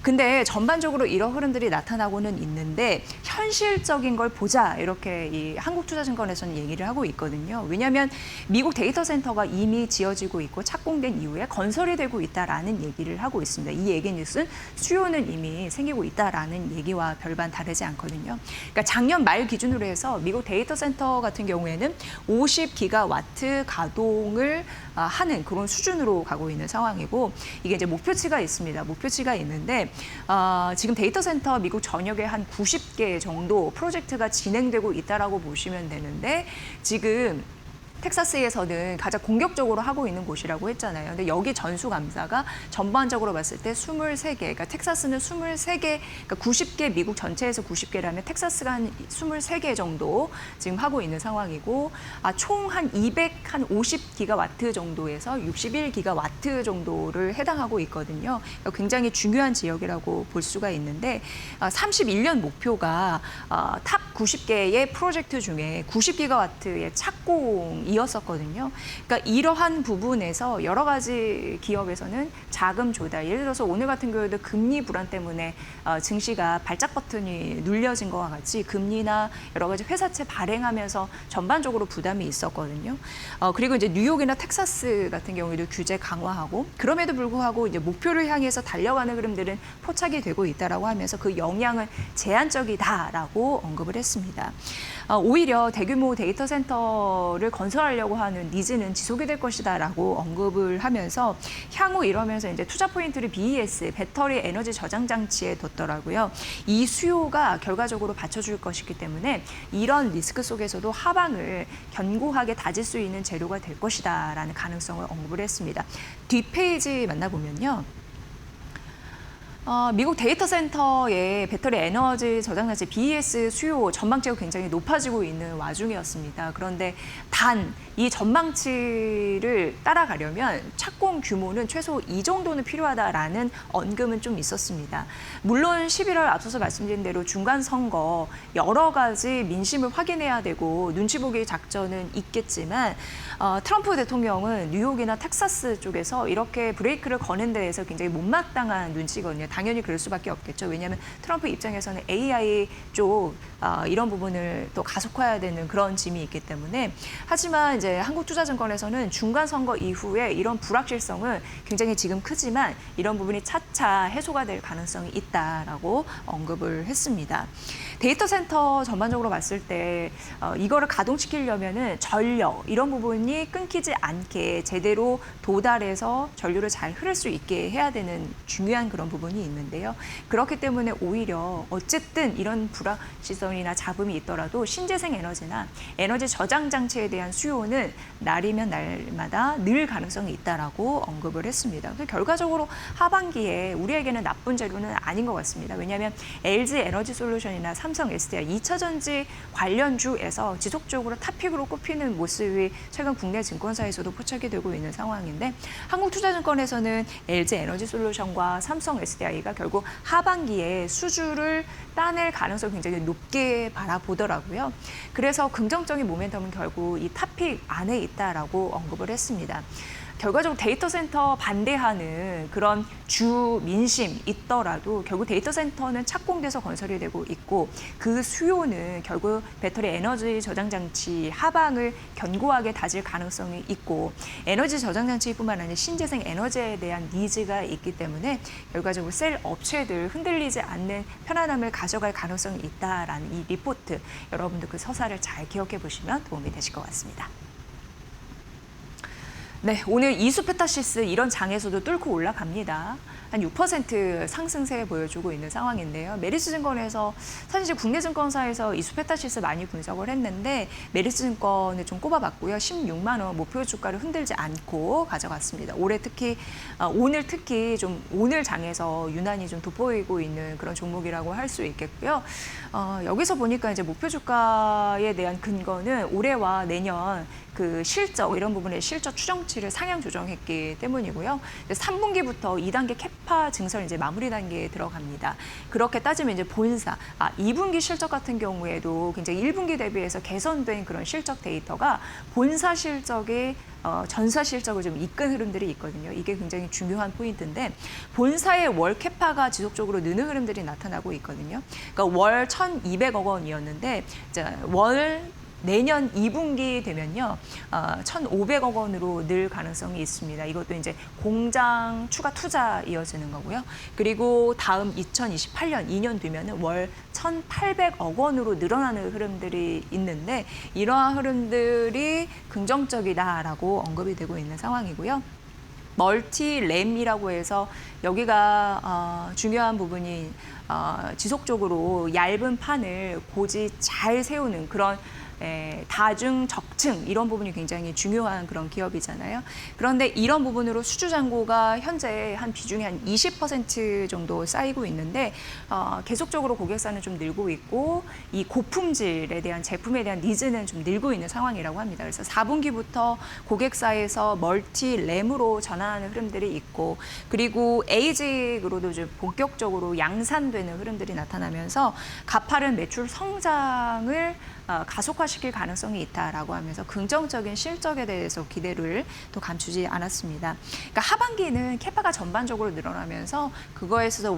근데 전반적으로 이런 흐름들이 나타나고는 있는데 현실적인 걸 보자 이렇게 이 한국투자증권에서는 얘기를 하고 있거든요. 왜냐하면 미국 데이터 센터가 이미 지어지고 있고 착공된 이후에 건설이 되고 있다라는 얘기를 하고 있습니다. 이 얘기 뉴스는 수요는 이미 생기고 있다라는 얘기와 별반 다르지 않거든요. 그러니까 작년 말 기준으로 해서 미국 데이터 센터 같은 경우에는 50기가와트 가동을 하는 그런 수준으로 가고 있는 상황이고, 이게 이제 목표치가 있습니다. 목표치가 있는데 지금 데이터 센터 미국 전역에 한 90개 정도 프로젝트가 진행되고 있다라고 보시면 되는데, 지금 텍사스에서는 가장 공격적으로 하고 있는 곳이라고 했잖아요. 근데 여기 전수감사가 전반적으로 봤을 때 23개, 그러니까 텍사스는 23개, 그러니까 90개, 미국 전체에서 90개라면 텍사스가 한 23개 정도 지금 하고 있는 상황이고, 총 한 250기가와트 정도에서 61기가와트 정도를 해당하고 있거든요. 그러니까 굉장히 중요한 지역이라고 볼 수가 있는데, 31년 목표가 탑 90개의 프로젝트 중에 90기가와트의 착공이었었거든요. 그러니까 이러한 부분에서 여러 가지 기업에서는 자금 조달, 예를 들어서 오늘 같은 경우에도 금리 불안 때문에 증시가 발작 버튼이 눌려진 것과 같이 금리나 여러 가지 회사채 발행하면서 전반적으로 부담이 있었거든요. 그리고 이제 뉴욕이나 텍사스 같은 경우에도 규제 강화하고, 그럼에도 불구하고 이제 목표를 향해서 달려가는 흐름들은 포착이 되고 있다라고 하면서 그 영향은 제한적이다라고 언급을 했습니다. 오히려 대규모 데이터 센터를 건설하려고 하는 니즈는 지속이 될 것이다라고 언급을 하면서 향후 이러면서 이제 투자 포인트를 BES, 배터리 에너지 저장 장치에 뒀더라고요. 이 수요가 결과적으로 받쳐줄 것이기 때문에 이런 리스크 속에서도 하방을 견고하게 다질 수 있는 재료가 될 것이다라는 가능성을 언급을 했습니다. 뒷페이지 만나보면요. 미국 데이터 센터의 배터리 에너지 저장 장치 BES 수요 전망치가 굉장히 높아지고 있는 와중이었습니다. 그런데 단 이 전망치를 따라가려면 착공 규모는 최소 이 정도는 필요하다라는 언급은 좀 있었습니다. 물론 11월 앞서서 말씀드린 대로 중간 선거 여러 가지 민심을 확인해야 되고 눈치 보기 작전은 있겠지만 트럼프 대통령은 뉴욕이나 텍사스 쪽에서 이렇게 브레이크를 거는 데에서 굉장히 못마땅한 눈치거든요. 당연히 그럴 수밖에 없겠죠. 왜냐하면 트럼프 입장에서는 AI 쪽 이런 부분을 또 가속화해야 되는 그런 짐이 있기 때문에. 하지만 이제 한국투자증권에서는 중간 선거 이후에 이런 불확실성은 굉장히 지금 크지만 이런 부분이 차차 해소가 될 가능성이 있다라고 언급을 했습니다. 데이터 센터 전반적으로 봤을 때 이거를 가동시키려면은 전력 이런 부분이 끊기지 않게 제대로 도달해서 전류를 잘 흐를 수 있게 해야 되는 중요한 그런 부분이 있는데요. 그렇기 때문에 오히려 어쨌든 이런 불확실성이나 잡음이 있더라도 신재생 에너지나 에너지 저장 장치에 대한 수요는 날이면 날마다 늘 가능성이 있다라고 언급을 했습니다. 결과적으로 하반기에 우리에게는 나쁜 재료는 아닌 것 같습니다. 왜냐하면 LG 에너지 솔루션이나 삼성 SDI 2차 전지 관련주에서 지속적으로 탑픽으로 꼽히는 모습이 최근 국내 증권사에서도 포착이 되고 있는 상황인데, 한국투자증권에서는 LG 에너지 솔루션과 삼성 SDI가 결국 하반기에 수주를 따낼 가능성을 굉장히 높게 바라보더라고요. 그래서 긍정적인 모멘텀은 결국 이 탑픽 안에 있다라고 언급을 했습니다. 결과적으로 데이터 센터 반대하는 그런 주 민심 있더라도 결국 데이터 센터는 착공돼서 건설이 되고 있고, 그 수요는 결국 배터리 에너지 저장 장치 하방을 견고하게 다질 가능성이 있고, 에너지 저장 장치뿐만 아니라 신재생 에너지에 대한 니즈가 있기 때문에 결과적으로 셀 업체들 흔들리지 않는 편안함을 가져갈 가능성이 있다라는 이 리포트, 여러분들 그 서사를 잘 기억해 보시면 도움이 되실 것 같습니다. 네, 오늘 이수페타시스 이런 장에서도 뚫고 올라갑니다. 한 6% 상승세 보여주고 있는 상황인데요. 메리츠증권에서 사실 이제 국내 증권사에서 이수페타시스 많이 분석을 했는데 메리츠증권을 좀 꼽아봤고요. 16만 원 목표 주가를 흔들지 않고 가져갔습니다. 오늘 특히 좀 오늘 장에서 유난히 좀 돋보이고 있는 그런 종목이라고 할 수 있겠고요. 여기서 보니까 이제 목표 주가에 대한 근거는 올해와 내년 그 실적 이런 부분의 실적 추정치를 상향 조정했기 때문이고요. 3분기부터 2단계 캐파 증설 이제 마무리 단계에 들어갑니다. 그렇게 따지면 이제 본사 2분기 실적 같은 경우에도 굉장히 1분기 대비해서 개선된 그런 실적 데이터가 본사 실적이 전사 실적을 좀 이끈 흐름들이 있거든요. 이게 굉장히 중요한 포인트인데, 본사의 월 캐파가 지속적으로 느는 흐름들이 나타나고 있거든요. 그러니까 월 1,200억 원이었는데 월 내년 2분기 되면요, 1,500억 원으로 늘 가능성이 있습니다. 이것도 이제 공장 추가 투자 이어지는 거고요. 그리고 다음 2028년 2년 뒤면은 월 1,800억 원으로 늘어나는 흐름들이 있는데, 이러한 흐름들이 긍정적이다라고 언급이 되고 있는 상황이고요. 멀티램이라고 해서 여기가 중요한 부분이 지속적으로 얇은 판을 고지 잘 세우는 그런 다중, 적층 이런 부분이 굉장히 중요한 그런 기업이잖아요. 그런데 이런 부분으로 수주 잔고가 현재 한 비중이 한 20% 정도 쌓이고 있는데 계속적으로 고객사는 좀 늘고 있고 이 고품질에 대한 제품에 대한 니즈는 좀 늘고 있는 상황이라고 합니다. 그래서 4분기부터 고객사에서 멀티 램으로 전환하는 흐름들이 있고 그리고 에이직으로도 좀 본격적으로 양산되는 흐름들이 나타나면서 가파른 매출 성장을 가속화시킬 가능성이 있다라고 하면서 긍정적인 실적에 대해서 기대를 또 감추지 않았습니다. 그러니까 하반기는 캐파가 전반적으로 늘어나면서 그거에 있어서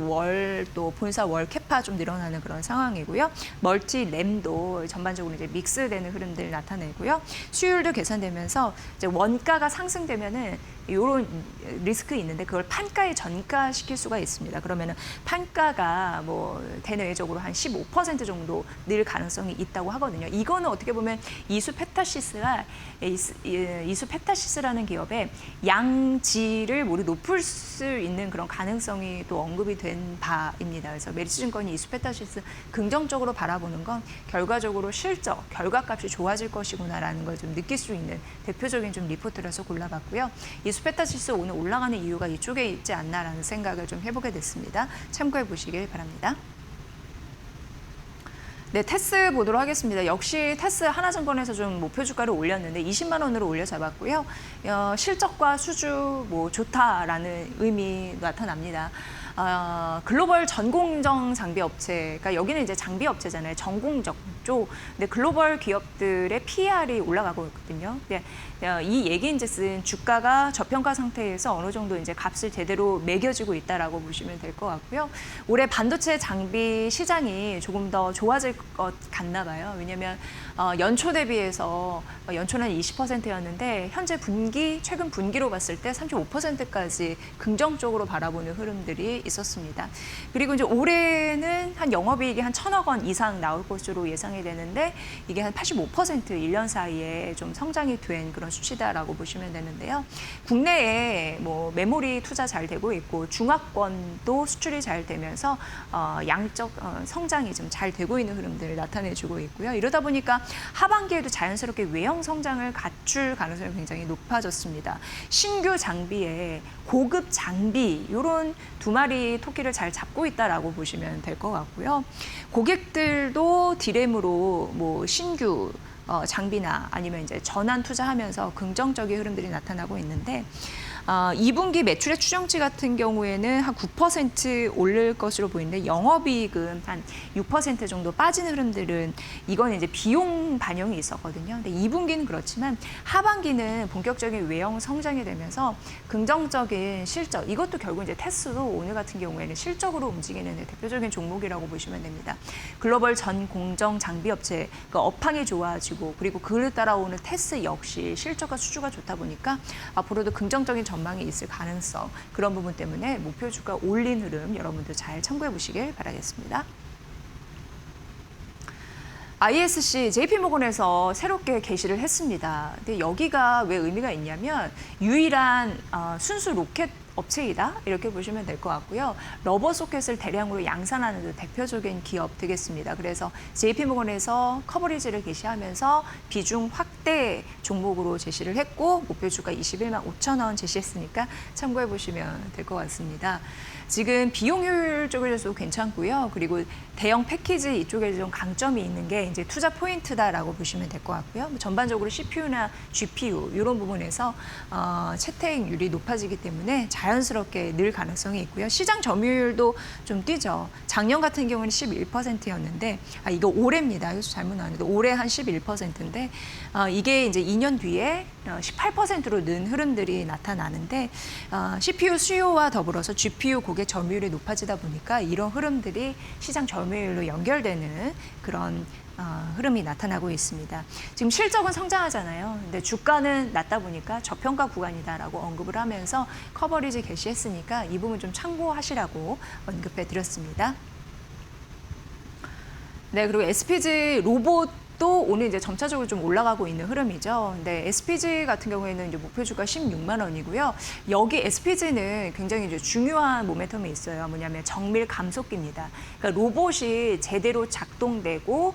또 본사 월 캐파 좀 늘어나는 그런 상황이고요. 멀티 램도 전반적으로 이제 믹스되는 흐름들 나타내고요. 수율도 개선되면서 이제 원가가 상승되면은 이런 리스크 있는데 그걸 판가에 전가시킬 수가 있습니다. 그러면은 판가가 뭐 대내외적으로 한 15% 정도 늘 가능성이 있다고 하거든요. 이거는 어떻게 보면 이수페타시스라는 기업의 양질을 모두 높일 수 있는 그런 가능성이 또 언급이 된 바입니다. 그래서 메리츠증권이 이수페타시스 긍정적으로 바라보는 건 결과적으로 실적, 결과값이 좋아질 것이구나라는 걸 좀 느낄 수 있는 대표적인 좀 리포트라서 골라봤고요. 이수페타시스 오늘 올라가는 이유가 이쪽에 있지 않나라는 생각을 좀 해보게 됐습니다. 참고해 보시길 바랍니다. 네, 테스 보도록 하겠습니다. 역시 테스 하나증권에서 좀 목표 주가를 올렸는데 20만 원으로 올려 잡았고요. 실적과 수주 뭐 좋다라는 의미 나타납니다. 글로벌 전공정 장비 업체, 그러니까 여기는 이제 장비 업체잖아요. 전공정 쪽. 근데 글로벌 기업들의 PER이 올라가고 있거든요. 네, 이 얘기 이제 쓴 주가가 저평가 상태에서 어느 정도 이제 값을 제대로 매겨지고 있다라고 보시면 될 것 같고요. 올해 반도체 장비 시장이 조금 더 좋아질 것 같나 봐요. 왜냐하면 연초 대비해서 연초는 20%였는데 현재 최근 분기로 봤을 때 35%까지 긍정적으로 바라보는 흐름들이 있었습니다. 그리고 이제 올해는 한 영업이익이 한 1,000억 원 이상 나올 것으로 예상이 되는데 이게 한 85% 1년 사이에 좀 성장이 된 그런 수치다라고 보시면 되는데요. 국내에 뭐 메모리 투자 잘 되고 있고 중화권도 수출이 잘 되면서 양적 성장이 좀 잘 되고 있는 흐름들을 나타내주고 있고요. 이러다 보니까 하반기에도 자연스럽게 외형 성장을 갖출 가능성이 굉장히 높아졌습니다. 신규 장비에 고급 장비 이런 두 마리 토끼를 잘 잡고 있다라고 보시면 될 것 같고요. 고객들도 디램으로 뭐 신규 장비나 아니면 이제 전환 투자하면서 긍정적인 흐름들이 나타나고 있는데 2분기 매출의 추정치 같은 경우에는 한 9% 오를 것으로 보이는데 영업이익은 한 6% 정도 빠지는 흐름들은 이건 이제 비용 반영이 있었거든요. 근데 2분기는 그렇지만 하반기는 본격적인 외형 성장이 되면서 긍정적인 실적, 이것도 결국 이제 테스도 오늘 같은 경우에는 실적으로 움직이는 대표적인 종목이라고 보시면 됩니다. 글로벌 전 공정 장비 업체 그 업황이 좋아지고 그리고 그를 따라오는 테스 역시 실적과 수주가 좋다 보니까 앞으로도 긍정적인 전망이 있을 가능성, 그런 부분 때문에 목표 주가 올린 흐름 여러분들 잘 참고해 보시길 바라겠습니다. ISC JP모건에서 새롭게 게시를 했습니다. 근데 여기가 왜 의미가 있냐면 유일한 순수 로켓 업체이다 이렇게 보시면 될 것 같고요. 러버 소켓을 대량으로 양산하는 대표적인 기업 되겠습니다. 그래서 JP모건에서 커버리지를 게시하면서 비중 확대 종목으로 제시를 했고 목표 주가 21만 5천 원 제시했으니까 참고해 보시면 될 것 같습니다. 지금 비용 효율 쪽에서도 괜찮고요. 그리고 대형 패키지 이쪽에 좀 강점이 있는 게 이제 투자 포인트다라고 보시면 될 것 같고요. 전반적으로 CPU나 GPU 이런 부분에서 채택률이 높아지기 때문에 자연스럽게 늘 가능성이 있고요. 시장 점유율도 좀 뛰죠. 작년 같은 경우는 11%였는데 이거 올해입니다. 이거 잘못 나왔는데 올해 한 11%인데 이게 이제 2년 뒤에 18%로 는 흐름들이 나타나는데 CPU 수요와 더불어서 GPU 고객 점유율이 높아지다 보니까 이런 흐름들이 시장 점유율로 연결되는 그런 흐름이 나타나고 있습니다. 지금 실적은 성장하잖아요. 근데 주가는 낮다 보니까 저평가 구간이다라고 언급을 하면서 커버리지 게시했으니까 이 부분 좀 참고하시라고 언급해 드렸습니다. 네, 그리고 SPG 로봇 또 오늘 이제 점차적으로 좀 올라가고 있는 흐름이죠. 근데 SPG 같은 경우에는 이제 목표주가 16만 원이고요. 여기 SPG는 굉장히 이제 중요한 모멘텀이 있어요. 뭐냐면 정밀 감속기입니다. 그러니까 로봇이 제대로 작동되고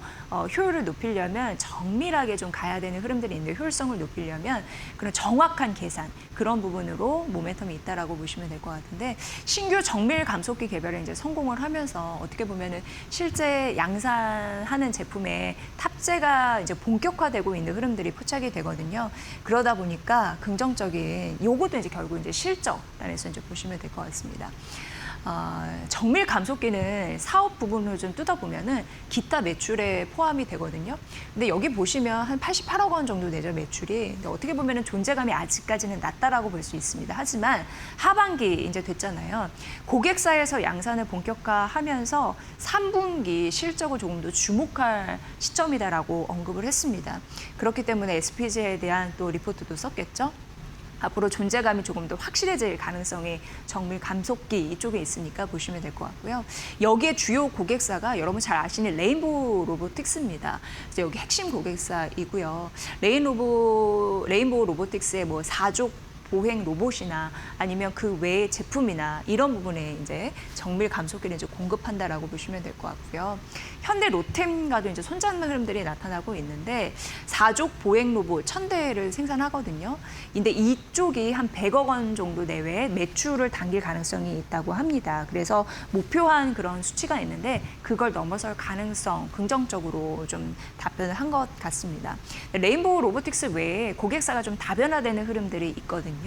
효율을 높이려면 정밀하게 좀 가야 되는 흐름들이 있는데 효율성을 높이려면 그런 정확한 계산 그런 부분으로 모멘텀이 있다라고 보시면 될 것 같은데 신규 정밀 감속기 개발에 이제 성공을 하면서 어떻게 보면은 실제 양산하는 제품의 탑재가 이제 본격화되고 있는 흐름들이 포착이 되거든요. 그러다 보니까 긍정적인 요것도 이제 결국 이제 실적 단에서 이제 보시면 될 것 같습니다. 정밀 감속기는 사업 부분을 좀 뜯어보면은 기타 매출에 포함이 되거든요. 근데 여기 보시면 한 88억 원 정도 되죠, 매출이. 근데 어떻게 보면은 존재감이 아직까지는 낮다라고 볼 수 있습니다. 하지만 하반기 이제 됐잖아요. 고객사에서 양산을 본격화하면서 3분기 실적을 조금 더 주목할 시점이다라고 언급을 했습니다. 그렇기 때문에 SPG에 대한 또 리포트도 썼겠죠. 앞으로 존재감이 조금 더 확실해질 가능성이 정밀 감속기 이쪽에 있으니까 보시면 될 것 같고요. 여기에 주요 고객사가 여러분 잘 아시는 레인보우 로보틱스입니다. 이제 여기 핵심 고객사이고요. 레인보우 로보틱스의 뭐 4족 보행 로봇이나 아니면 그 외의 제품이나 이런 부분에 이제 정밀 감속기를 이제 공급한다라고 보시면 될 것 같고요. 현대 로템과도 이제 손잡는 흐름들이 나타나고 있는데 4족 보행 로봇 1000대를 생산하거든요. 근데 이쪽이 한 100억 원 정도 내외의 매출을 당길 가능성이 있다고 합니다. 그래서 목표한 그런 수치가 있는데 그걸 넘어설 가능성 긍정적으로 좀 답변을 한 것 같습니다. 레인보우 로보틱스 외에 고객사가 좀 다변화되는 흐름들이 있거든요.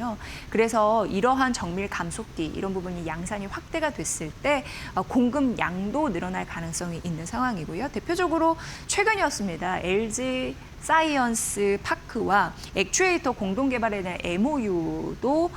그래서 이러한 정밀 감속기 이런 부분이 양산이 확대가 됐을 때 공급 양도 늘어날 가능성이 있는 상황이고요. 대표적으로 최근이었습니다. LG 사이언스 파크와 액추에이터 공동 개발에 대한 MOU도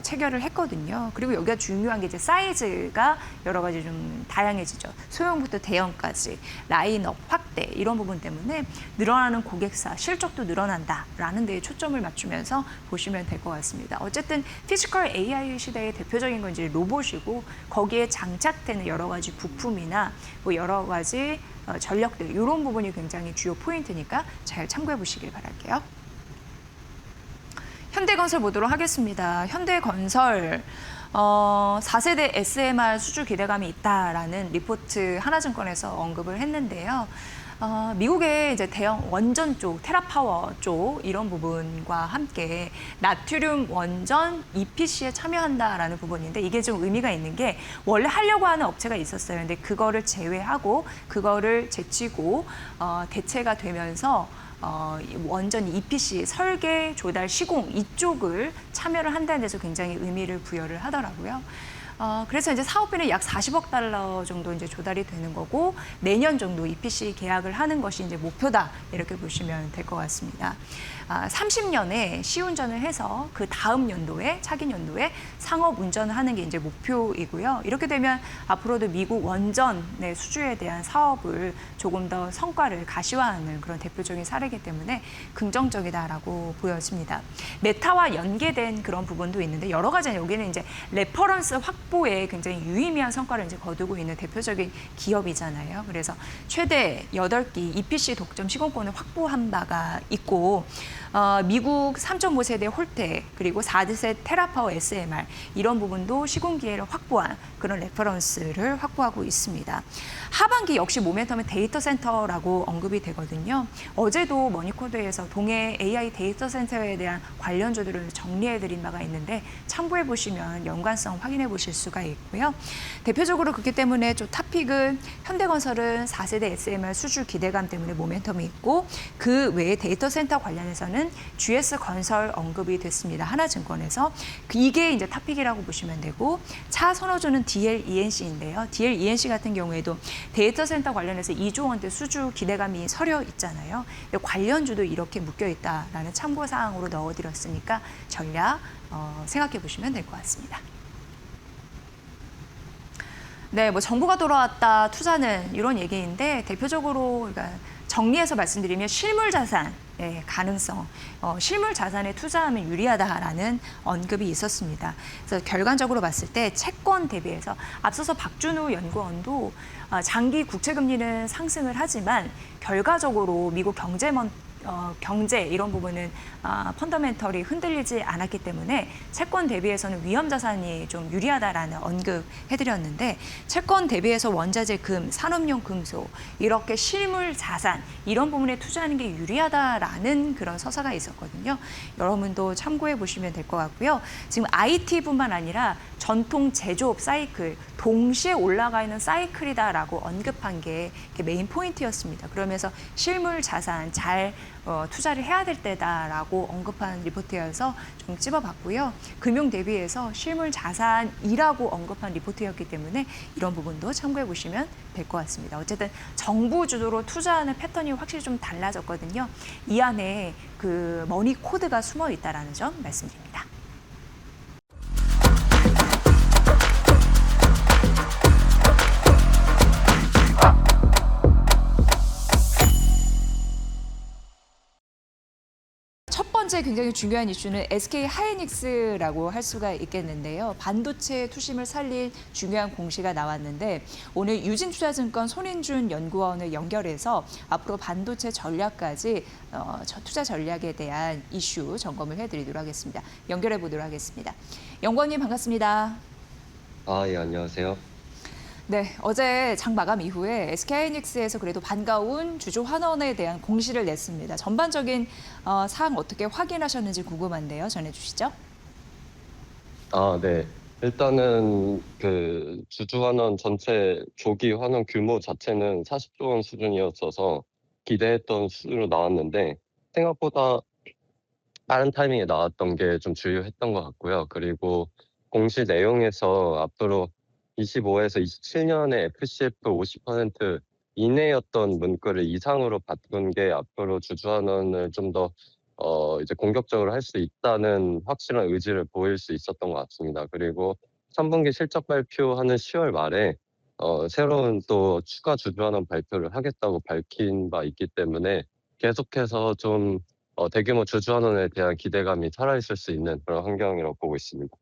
체결을 했거든요. 그리고 여기가 중요한 게 이제 사이즈가 여러 가지 좀 다양해지죠. 소형부터 대형까지 라인업 확대 이런 부분 때문에 늘어나는 고객사 실적도 늘어난다라는 데에 초점을 맞추면서 보시면 될 것 같습니다. 어쨌든 피지컬 AI 시대의 대표적인 건 이제 로봇이고 거기에 장착되는 여러 가지 부품이나 뭐 여러 가지 전력들 이런 부분이 굉장히 주요 포인트니까 잘 참고해 보시길 바랄게요. 현대건설 보도록 하겠습니다. 현대건설 4세대 SMR 수주 기대감이 있다라는 리포트 하나증권에서 언급을 했는데요. 미국의 이제 대형 원전 쪽, 테라파워 쪽 이런 부분과 함께 나트륨 원전 EPC에 참여한다라는 부분인데 이게 좀 의미가 있는 게 원래 하려고 하는 업체가 있었어요. 근데 그거를 제외하고 그거를 제치고 대체가 되면서 원전 EPC 설계, 조달, 시공 이쪽을 참여를 한다는 데서 굉장히 의미를 부여를 하더라고요. 그래서 이제 사업비는 약 40억 달러 정도 이제 조달이 되는 거고 내년 정도 EPC 계약을 하는 것이 이제 목표다 이렇게 보시면 될 것 같습니다. 30년에 시운전을 해서 그 다음 연도에 차기 연도에 상업 운전을 하는 게 이제 목표이고요. 이렇게 되면 앞으로도 미국 원전의 수주에 대한 사업을 조금 더 성과를 가시화하는 그런 대표적인 사례이기 때문에 긍정적이다라고 보여집니다. 메타와 연계된 그런 부분도 있는데 여러 가지 여기는 이제 레퍼런스 확보에 굉장히 유의미한 성과를 이제 거두고 있는 대표적인 기업이잖아요. 그래서 최대 8기 EPC 독점 시공권을 확보한 바가 있고 미국 3.5세대 홀텍 그리고 4세 테라파워 SMR 이런 부분도 시공 기회를 확보한 그런 레퍼런스를 확보하고 있습니다. 하반기 역시 모멘텀은 데이터 센터라고 언급이 되거든요. 어제도 머니코드에서 동해 AI 데이터 센터에 대한 관련주들을 정리해드린 바가 있는데 참고해 보시면 연관성 확인해 보실 수가 있고요. 대표적으로 그렇기 때문에 좀 탑픽은 현대건설은 4세대 SMR 수주 기대감 때문에 모멘텀이 있고 그 외에 데이터 센터 관련해서는 GS건설 언급이 됐습니다. 하나증권에서 이게 이제 탑픽이라고 보시면 되고 차 선호주는 DLENC인데요. DLENC 같은 경우에도 데이터 센터 관련해서 2조 원대 수주 기대감이 서려 있잖아요. 관련주도 이렇게 묶여 있다라는 참고 사항으로 넣어드렸으니까 전략 생각해 보시면 될 것 같습니다. 네, 뭐 정부가 돌아왔다 투자는 이런 얘기인데 대표적으로 그러니까 정리해서 말씀드리면 실물 자산 가능성, 실물 자산에 투자하면 유리하다라는 언급이 있었습니다. 그래서 결과적으로 봤을 때 채권 대비해서 앞서서 박준우 연구원도 장기 국채 금리는 상승을 하지만 결과적으로 미국 경제 이런 부분은 펀더멘털이 흔들리지 않았기 때문에 채권 대비해서는 위험 자산이 좀 유리하다라는 언급해드렸는데 채권 대비해서 원자재 금, 산업용 금속 이렇게 실물 자산 이런 부분에 투자하는 게 유리하다라는 그런 서사가 있었거든요. 여러분도 참고해 보시면 될 것 같고요. 지금 IT뿐만 아니라 전통 제조업 사이클 동시에 올라가 있는 사이클이다라고 언급한 게 메인 포인트였습니다. 그러면서 실물 자산 잘 투자를 해야 될 때다라고 언급한 리포트여서 좀 찝어봤고요. 금융 대비해서 실물 자산이라고 언급한 리포트였기 때문에 이런 부분도 참고해 보시면 될 것 같습니다. 어쨌든 정부 주도로 투자하는 패턴이 확실히 좀 달라졌거든요. 이 안에 그 머니 코드가 숨어 있다라는 점 말씀드립니다. 첫 번째 굉장히 중요한 이슈는 SK 하이닉스라고 할 수가 있겠는데요. 반도체 투심을 살릴 중요한 공시가 나왔는데 오늘 유진투자증권 손인준 연구원을 연결해서 앞으로 반도체 전략까지 투자 전략에 대한 이슈 점검을 해드리도록 하겠습니다. 연결해 보도록 하겠습니다. 연구원님 반갑습니다.
예, 안녕하세요.
네, 어제 장 마감 이후에 SK하이닉스에서 그래도 반가운 주주 환원에 대한 공시를 냈습니다. 전반적인 사항 어떻게 확인하셨는지 궁금한데요. 전해주시죠.
네. 일단은 그 주주 환원 전체 조기 환원 규모 자체는 40조 원 수준이었어서 기대했던 수준으로 나왔는데 생각보다 빠른 타이밍에 나왔던 게 좀 주요했던 것 같고요. 그리고 공시 내용에서 앞으로 25에서 27년에 FCF 50% 이내였던 문구를 이상으로 바꾼 게 앞으로 주주 환원을 좀 더 이제 공격적으로 할 수 있다는 확실한 의지를 보일 수 있었던 것 같습니다. 그리고 3분기 실적 발표하는 10월 말에 새로운 또 추가 주주 환원 발표를 하겠다고 밝힌 바 있기 때문에 계속해서 좀 대규모 주주 환원에 대한 기대감이 살아있을 수 있는 그런 환경이라고 보고 있습니다.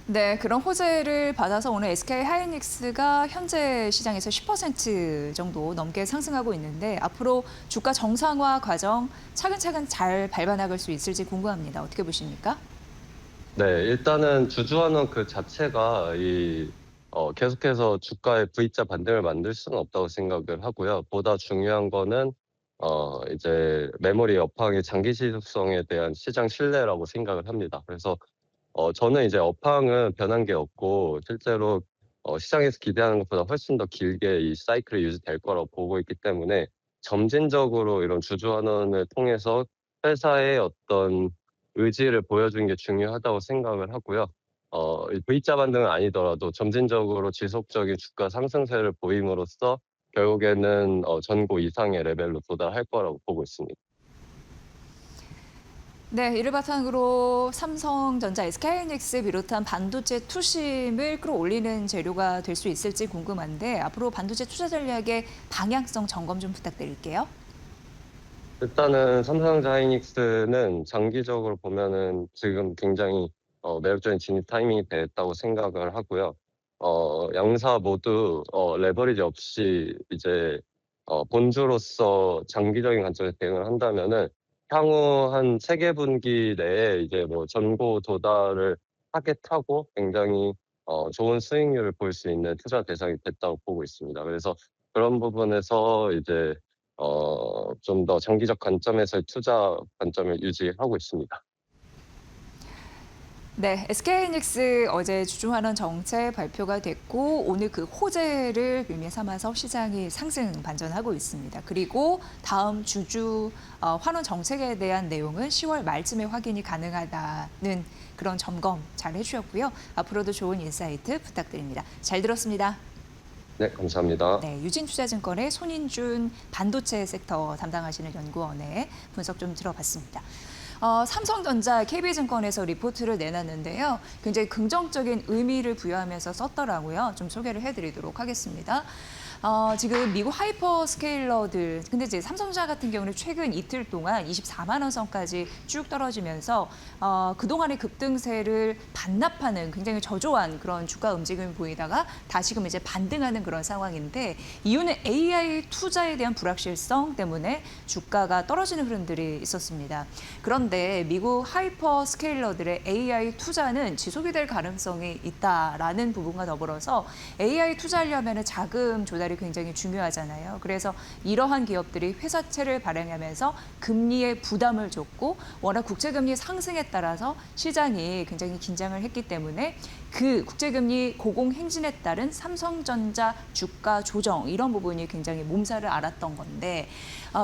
네, 그런 호재를 받아서 오늘 SK하이닉스가 현재 시장에서 10% 정도 넘게 상승하고 있는데 앞으로 주가 정상화 과정 차근차근 잘 밟아나갈 수 있을지 궁금합니다. 어떻게 보십니까?
네, 일단은 주주 환원 그 자체가 계속해서 주가의 V자 반등을 만들 수는 없다고 생각을 하고요. 보다 중요한 거는 이제 메모리 업황의 장기 지속성에 대한 시장 신뢰라고 생각을 합니다. 그래서 저는 이제 업황은 변한 게 없고 실제로 시장에서 기대하는 것보다 훨씬 더 길게 이 사이클이 유지될 거라고 보고 있기 때문에 점진적으로 이런 주주 환원을 통해서 회사의 어떤 의지를 보여주는 게 중요하다고 생각을 하고요. V자 반등은 아니더라도 점진적으로 지속적인 주가 상승세를 보임으로써 결국에는 전고 이상의 레벨로 도달할 거라고 보고 있습니다.
네, 이를 바탕으로 삼성전자, SK하이닉스 비롯한 반도체 투심을 끌어올리는 재료가 될 수 있을지 궁금한데 앞으로 반도체 투자 전략의 방향성 점검 좀 부탁드릴게요.
일단은 삼성전자 하이닉스는 장기적으로 보면은 지금 굉장히 매력적인 진입 타이밍이 됐다고 생각을 하고요. 양사 모두 레버리지 없이 이제 본주로서 장기적인 관점에서 대응을 한다면은 향후 한 3개 분기 내에 이제 뭐 전고 도달을 타겟하고 굉장히 좋은 수익률을 볼 수 있는 투자 대상이 됐다고 보고 있습니다. 그래서 그런 부분에서 이제 좀 더 장기적 관점에서의 투자 관점을 유지하고 있습니다.
네, SK하이닉스 어제 주주 환원 정책 발표가 됐고 오늘 그 호재를 의미 삼아서 시장이 상승 반전하고 있습니다. 그리고 다음 주주 환원 정책에 대한 내용은 10월 말쯤에 확인이 가능하다는 그런 점검 잘 해주셨고요. 앞으로도 좋은 인사이트 부탁드립니다. 잘 들었습니다.
네, 감사합니다.
네, 유진투자증권의 손인준 반도체 섹터 담당하시는 연구원의 분석 좀 들어봤습니다. 삼성전자, KB증권에서 리포트를 내놨는데요. 굉장히 긍정적인 의미를 부여하면서 썼더라고요. 좀 소개를 해드리도록 하겠습니다. 지금 미국 하이퍼스케일러들, 근데 이제 삼성전자 같은 경우는 최근 이틀 동안 24만 원 선까지 쭉 떨어지면서 그동안의 급등세를 반납하는 굉장히 저조한 그런 주가 움직임을 보이다가 다시금 이제 반등하는 그런 상황인데 이유는 AI 투자에 대한 불확실성 때문에 주가가 떨어지는 흐름들이 있었습니다. 그런데 미국 하이퍼스케일러들의 AI 투자는 지속이 될 가능성이 있다라는 부분과 더불어서 AI 투자하려면 자금 조달이 굉장히 중요하잖아요. 그래서 이러한 기업들이 회사채를 발행하면서 금리에 부담을 줬고 워낙 국제금리 상승에 따라서 시장이 굉장히 긴장을 했기 때문에 그 국제금리 고공행진에 따른 삼성전자 주가 조정 이런 부분이 굉장히 몸살을 앓았던 건데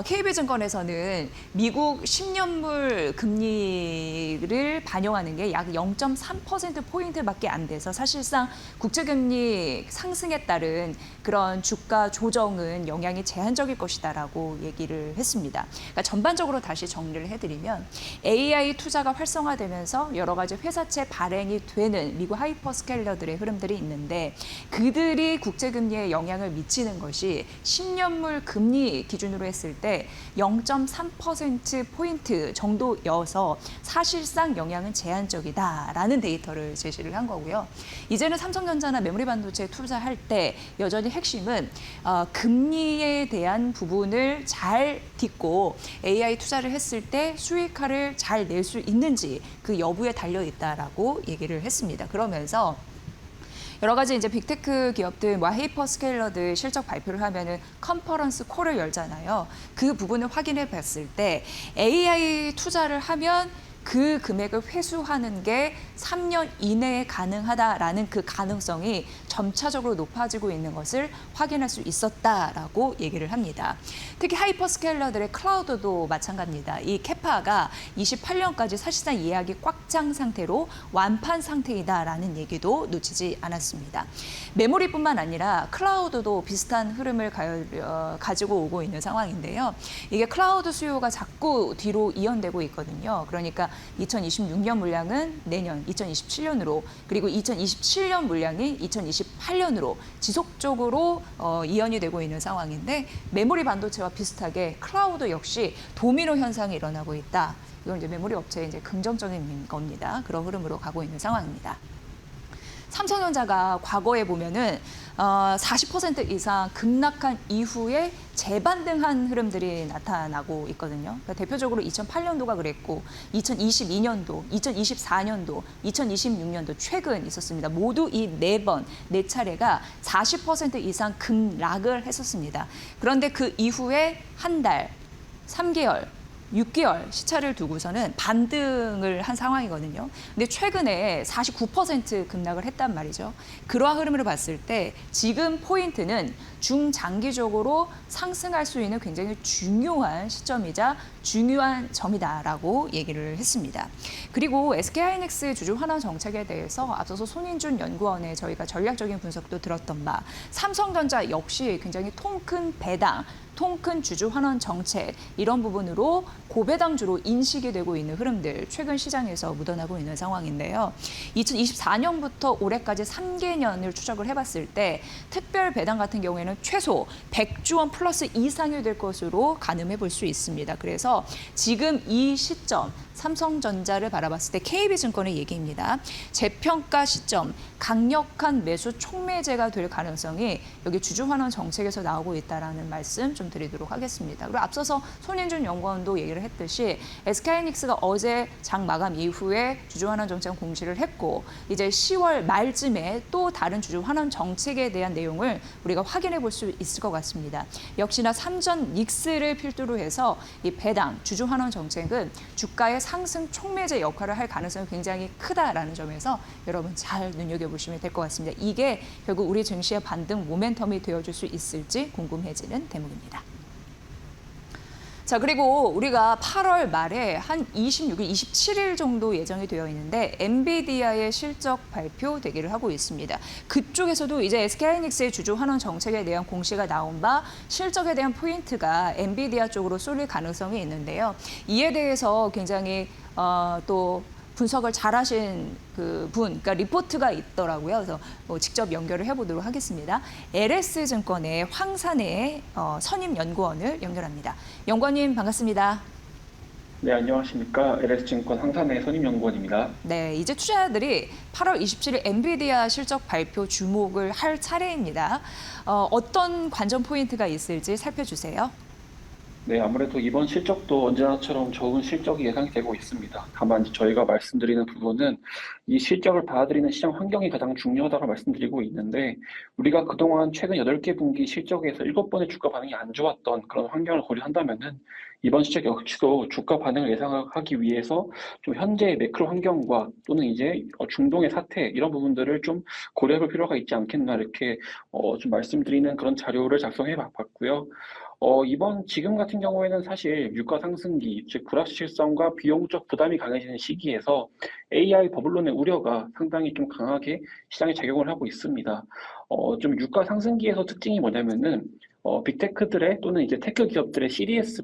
KB증권에서는 미국 10년물 금리를 반영하는 게 약 0.3%포인트밖에 안 돼서 사실상 국제금리 상승에 따른 그런 주가 조정은 영향이 제한적일 것이다라고 얘기를 했습니다. 그러니까 전반적으로 다시 정리를 해드리면 AI 투자가 활성화되면서 여러 가지 회사채 발행이 되는 미국 하이퍼스케일러들의 흐름들이 있는데 그들이 국제금리에 영향을 미치는 것이 10년물 금리 기준으로 했을 때 0.3%포인트 정도여서 사실상 영향은 제한적이다라는 데이터를 제시를 한 거고요. 이제는 삼성전자나 메모리 반도체 투자할 때 여전히 핵심은 금리에 대한 부분을 잘 딛고 AI 투자를 했을 때 수익화를 잘 낼 수 있는지 그 여부에 달려 있다라고 얘기를 했습니다. 그러면서 여러 가지 이제 빅테크 기업들, 하이퍼스케일러들 실적 발표를 하면은 컨퍼런스 콜을 열잖아요. 그 부분을 확인해 봤을 때 AI 투자를 하면 그 금액을 회수하는 게 3년 이내에 가능하다라는 그 가능성이 점차적으로 높아지고 있는 것을 확인할 수 있었다라고 얘기를 합니다. 특히 하이퍼스케일러들의 클라우드도 마찬가지입니다. 이 캐파가 28년까지 사실상 예약이 꽉 찬 상태로 완판 상태이다라는 얘기도 놓치지 않았습니다. 메모리뿐만 아니라 클라우드도 비슷한 흐름을 가지고 오고 있는 상황인데요. 이게 클라우드 수요가 자꾸 뒤로 이연되고 있거든요. 그러니까 2026년 물량은 내년 2027년으로 그리고 2027년 물량이 2028년으로 지속적으로 이연이 되고 있는 상황인데 메모리 반도체와 비슷하게 클라우드 역시 도미노 현상이 일어나고 있다. 이건 이제 메모리 업체의 이제 긍정적인 겁니다. 그런 흐름으로 가고 있는 상황입니다. 삼성전자가 과거에 보면은 40% 이상 급락한 이후에 재반등한 흐름들이 나타나고 있거든요. 그러니까 대표적으로 2008년도가 그랬고 2022년도, 2024년도, 2026년도 최근 있었습니다. 모두 이 네 차례가 40% 이상 급락을 했었습니다. 그런데 그 이후에 한 달, 3개월, 6개월 시차를 두고서는 반등을 한 상황이거든요. 근데 최근에 49% 급락을 했단 말이죠. 그러한 흐름으로 봤을 때 지금 포인트는 중장기적으로 상승할 수 있는 굉장히 중요한 시점이자 중요한 점이다라고 얘기를 했습니다. 그리고 SK하이닉스 주주 환원 정책에 대해서 앞서서 손인준 연구원의 저희가 전략적인 분석도 들었던 바 삼성전자 역시 굉장히 통큰 배당, 통큰 주주 환원 정책 이런 부분으로 고배당주로 인식이 되고 있는 흐름들 최근 시장에서 묻어나고 있는 상황인데요. 2024년부터 올해까지 3개년을 추적을 해봤을 때 특별 배당 같은 경우에는 최소 100조 원 플러스 이상이 될 것으로 가늠해 볼 수 있습니다. 그래서 지금 이 시점 삼성전자를 바라봤을 때 KB증권의 얘기입니다. 재평가 시점, 강력한 매수 촉매제가 될 가능성이 여기 주주환원 정책에서 나오고 있다는 말씀 좀 드리도록 하겠습니다. 그리고 앞서서 손인준 연구원도 얘기를 했듯이 SK하이닉스가 어제 장 마감 이후에 주주환원 정책 공시를 했고 이제 10월 말쯤에 또 다른 주주환원 정책에 대한 내용을 우리가 확인해 볼 수 있을 것 같습니다. 역시나 삼전 닉스를 필두로 해서 이 배당, 주주환원 정책은 주가의 상승 촉매제 역할을 할 가능성이 굉장히 크다라는 점에서 여러분 잘 눈여겨보시면 될 것 같습니다. 이게 결국 우리 증시의 반등 모멘텀이 되어줄 수 있을지 궁금해지는 대목입니다. 자, 그리고 우리가 8월 말에 한 26일, 27일 정도 예정이 되어 있는데 엔비디아의 실적 발표되기를 하고 있습니다. 그쪽에서도 이제 SK하이닉스의 주주 환원 정책에 대한 공시가 나온 바 실적에 대한 포인트가 엔비디아 쪽으로 쏠릴 가능성이 있는데요. 이에 대해서 굉장히 또 분석을 잘하신 그러니까 리포트가 있더라고요. 그래서 직접 연결을 해보도록 하겠습니다. LS증권의 황산혜 선임연구원을 연결합니다. 연구원님 반갑습니다.
네, 안녕하십니까. LS증권 황산혜 선임연구원입니다.
네, 이제 투자자들이 8월 27일 엔비디아 실적 발표 주목을 할 차례입니다. 어떤 관전 포인트가 있을지 살펴주세요.
네, 아무래도 이번 실적도 언제나처럼 좋은 실적이 예상이 되고 있습니다. 다만 저희가 말씀드리는 부분은 이 실적을 받아들이는 시장 환경이 가장 중요하다고 말씀드리고 있는데, 우리가 그동안 최근 8개 분기 실적에서 7번의 주가 반응이 안 좋았던 그런 환경을 고려한다면은 이번 실적 역시도 주가 반응을 예상하기 위해서 좀 현재의 매크로 환경과 또는 이제 중동의 사태 이런 부분들을 좀 고려해 볼 필요가 있지 않겠나 이렇게 좀 말씀드리는 그런 자료를 작성해 봤고요. 지금 같은 경우에는 사실 유가 상승기, 즉 불확실성과 비용적 부담이 강해지는 시기에서 AI 버블론의 우려가 상당히 좀 강하게 시장에 작용을 하고 있습니다. 좀 유가 상승기에서 특징이 뭐냐면은 빅테크들의 또는 이제 테크 기업들의 CDS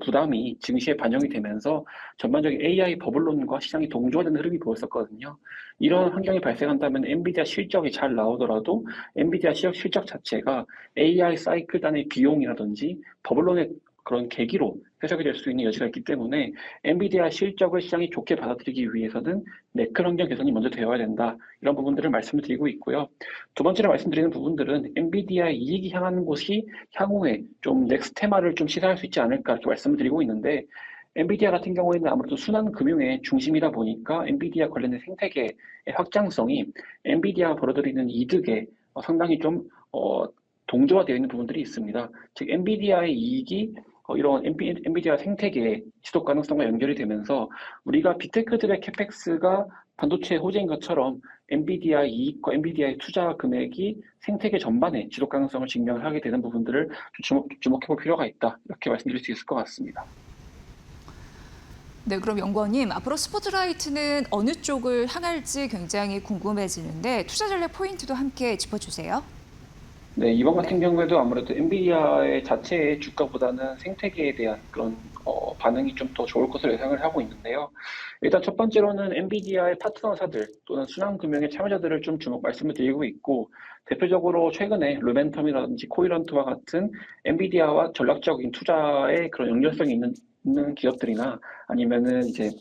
부담이 증시에 반영이 되면서 전반적인 AI 버블론과 시장이 동조화되는 흐름이 보였었거든요. 이런 환경이 발생한다면 엔비디아 실적이 잘 나오더라도 엔비디아 실적 자체가 AI 사이클 단의 비용이라든지 버블론의 그런 계기로 해석이 될 수 있는 여지가 있기 때문에 엔비디아 실적을 시장이 좋게 받아들이기 위해서는 매크로 환경 개선이 먼저 되어야 된다. 이런 부분들을 말씀을 드리고 있고요. 두 번째로 말씀드리는 부분들은 엔비디아의 이익이 향하는 곳이 향후에 좀 넥스트 테마를 좀 시사할 수 있지 않을까 이렇게 말씀을 드리고 있는데, 엔비디아 같은 경우에는 아무래도 순환 금융의 중심이다 보니까 엔비디아 관련된 생태계의 확장성이 엔비디아가 벌어들이는 이득에 상당히 좀 동조화되어 있는 부분들이 있습니다. 즉 엔비디아의 이익이 이런 엔비디아 생태계의 지속 가능성과 연결이 되면서 우리가 빅테크들의 캐펙스가 반도체 호재인 것처럼 엔비디아 이익과 엔비디아의 투자 금액이 생태계 전반에 지속 가능성을 증명을 하게 되는 부분들을 주목해 볼 필요가 있다. 이렇게 말씀드릴 수 있을 것 같습니다.
네, 그럼 연구원님, 앞으로 스포트라이트는 어느 쪽을 향할지 굉장히 궁금해지는데 투자 전략 포인트도 함께 짚어주세요.
네, 이번 같은 경우에도 아무래도 엔비디아의 자체의 주가보다는 생태계에 대한 그런 반응이 좀 더 좋을 것으로 예상을 하고 있는데요. 일단 첫 번째로는 엔비디아의 파트너사들 또는 순환금융의 참여자들을 좀 말씀을 드리고 있고, 대표적으로 최근에 루멘텀이라든지 코이런트와 같은 엔비디아와 전략적인 투자의 그런 연결성이 있는 기업들이나 아니면은 이제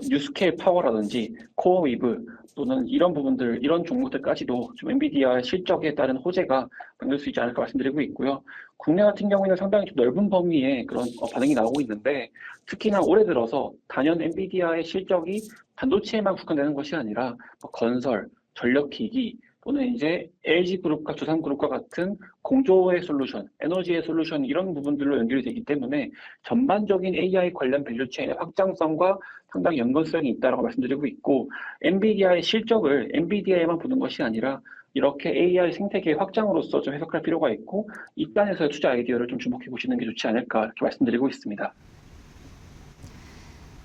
뉴스케일 파워라든지 코어위브 또는 이런 부분들, 이런 종목들까지도 좀 엔비디아 실적에 따른 호재가 만들 수 있지 않을까 말씀드리고 있고요. 국내 같은 경우에는 상당히 좀 넓은 범위의 그런 반응이 나오고 있는데, 특히나 올해 들어서 단연 엔비디아의 실적이 반도체에만 국한되는 것이 아니라 건설, 전력기기 또는 이제 LG그룹과 두산그룹과 같은 공조의 솔루션, 에너지의 솔루션 이런 부분들로 연결이 되기 때문에 전반적인 AI 관련 밸류체인의 확장성과 상당히 연관성이 있다고 말씀드리고 있고, 엔비디아의 실적을 엔비디아에만 보는 것이 아니라 이렇게 AI 생태계의 확장으로서 좀 해석할 필요가 있고, 이 단에서의 투자 아이디어를 좀 주목해 보시는 게 좋지 않을까 이렇게 말씀드리고 있습니다.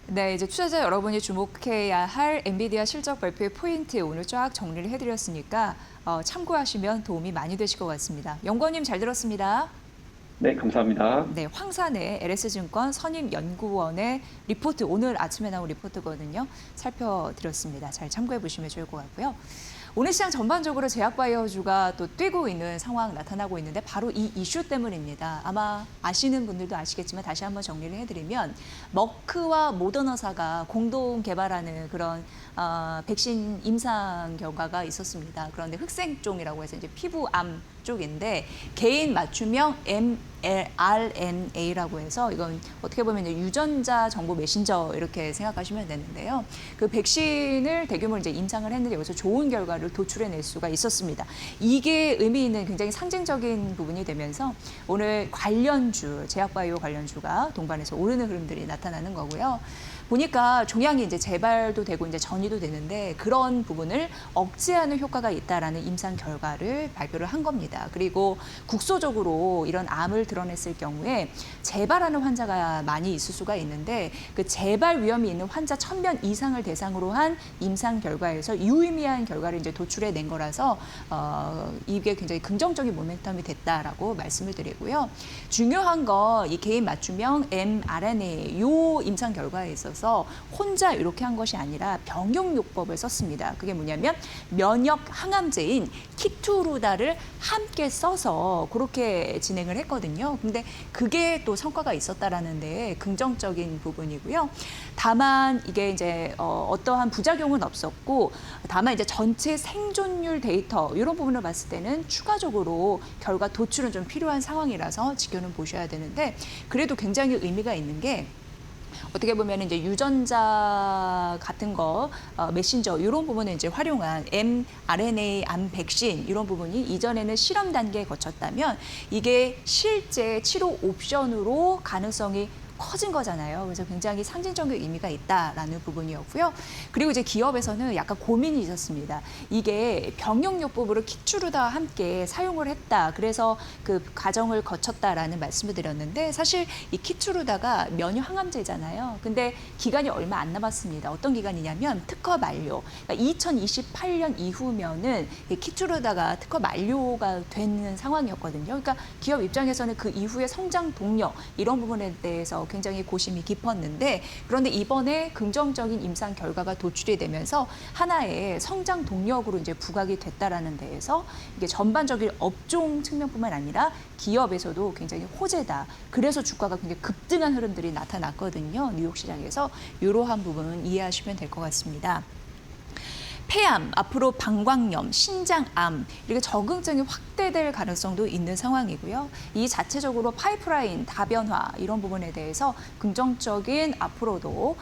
네, 이제 투자자 여러분이 주목해야 할 엔비디아 실적 발표의 포인트 오늘 쫙 정리를 해드렸으니까 참고하시면 도움이 많이 되실 것 같습니다. 연구원님 잘 들었습니다.
네, 감사합니다.
네, 황산혜 LS증권 선임연구원의 리포트, 오늘 아침에 나온 리포트거든요. 살펴드렸습니다. 잘 참고해 보시면 좋을 것 같고요. 오늘 시장 전반적으로 제약바이오주가 또 뛰고 있는 상황 나타나고 있는데 바로 이 이슈 때문입니다. 아마 아시는 분들도 아시겠지만 다시 한번 정리를 해드리면 머크와 모더나사가 공동 개발하는 그런 백신 임상 결과가 있었습니다. 그런데 흑생종이라고 해서 이제 피부암 쪽인데 개인 맞춤형 mRNA라고 해서 이건 어떻게 보면 이제 유전자 정보 메신저 이렇게 생각하시면 되는데요. 그 백신을 대규모로 이제 임상을 했는데 여기서 좋은 결과를 도출해낼 수가 있었습니다. 이게 의미 있는 굉장히 상징적인 부분이 되면서 오늘 관련주, 제약바이오 관련주가 동반해서 오르는 흐름들이 나타나는 거고요. 보니까 종양이 이제 재발도 되고 이제 전이도 되는데 그런 부분을 억제하는 효과가 있다라는 임상 결과를 발표를 한 겁니다. 있습니다. 그리고 국소적으로 이런 암을 드러냈을 경우에 재발하는 환자가 많이 있을 수가 있는데 그 재발 위험이 있는 환자 1,000명 이상을 대상으로 한 임상 결과에서 유의미한 결과를 이제 도출해낸 거라서 이게 굉장히 긍정적인 모멘텀이 됐다라고 말씀을 드리고요. 중요한 건 이 개인 맞춤형 mRNA 요 임상 결과에 있어서 혼자 이렇게 한 것이 아니라 병용요법을 썼습니다. 그게 뭐냐면 면역 항암제인 키투루다를 함께 써서 그렇게 진행을 했거든요. 근데 그게 또 성과가 있었다라는 데 긍정적인 부분이고요. 다만 이게 이제 어떠한 부작용은 없었고 다만 이제 전체 생존율 데이터 이런 부분을 봤을 때는 추가적으로 결과 도출은 좀 필요한 상황이라서 지켜는 보셔야 되는데 그래도 굉장히 의미가 있는 게 어떻게 보면 이제 유전자 같은 거, 메신저 이런 부분을 이제 활용한 mRNA 암 백신 이런 부분이 이전에는 실험 단계에 거쳤다면 이게 실제 치료 옵션으로 가능성이 커진 거잖아요. 그래서 굉장히 상징적인 의미가 있다라는 부분이었고요. 그리고 이제 기업에서는 약간 고민이 있었습니다. 이게 병용요법으로 키투루다와 함께 사용을 했다. 그래서 그 과정을 거쳤다라는 말씀을 드렸는데 사실 이 키투루다가 면역 항암제잖아요. 근데 기간이 얼마 안 남았습니다. 어떤 기간이냐면 특허 만료. 그러니까 2028년 이후면은 이 키투루다가 특허 만료가 되는 상황이었거든요. 그러니까 기업 입장에서는 그 이후에 성장 동력 이런 부분에 대해서 굉장히 고심이 깊었는데 그런데 이번에 긍정적인 임상 결과가 도출이 되면서 하나의 성장 동력으로 이제 부각이 됐다라는 데에서 이게 전반적인 업종 측면뿐만 아니라 기업에서도 굉장히 호재다. 그래서 주가가 굉장히 급등한 흐름들이 나타났거든요. 뉴욕 시장에서 이러한 부분 이해하시면 될 것 같습니다. 폐암, 앞으로 방광염, 신장암 이렇게 적응증이 확대될 가능성도 있는 상황이고요. 이 자체적으로 파이프라인, 다변화 이런 부분에 대해서 긍정적인 앞으로도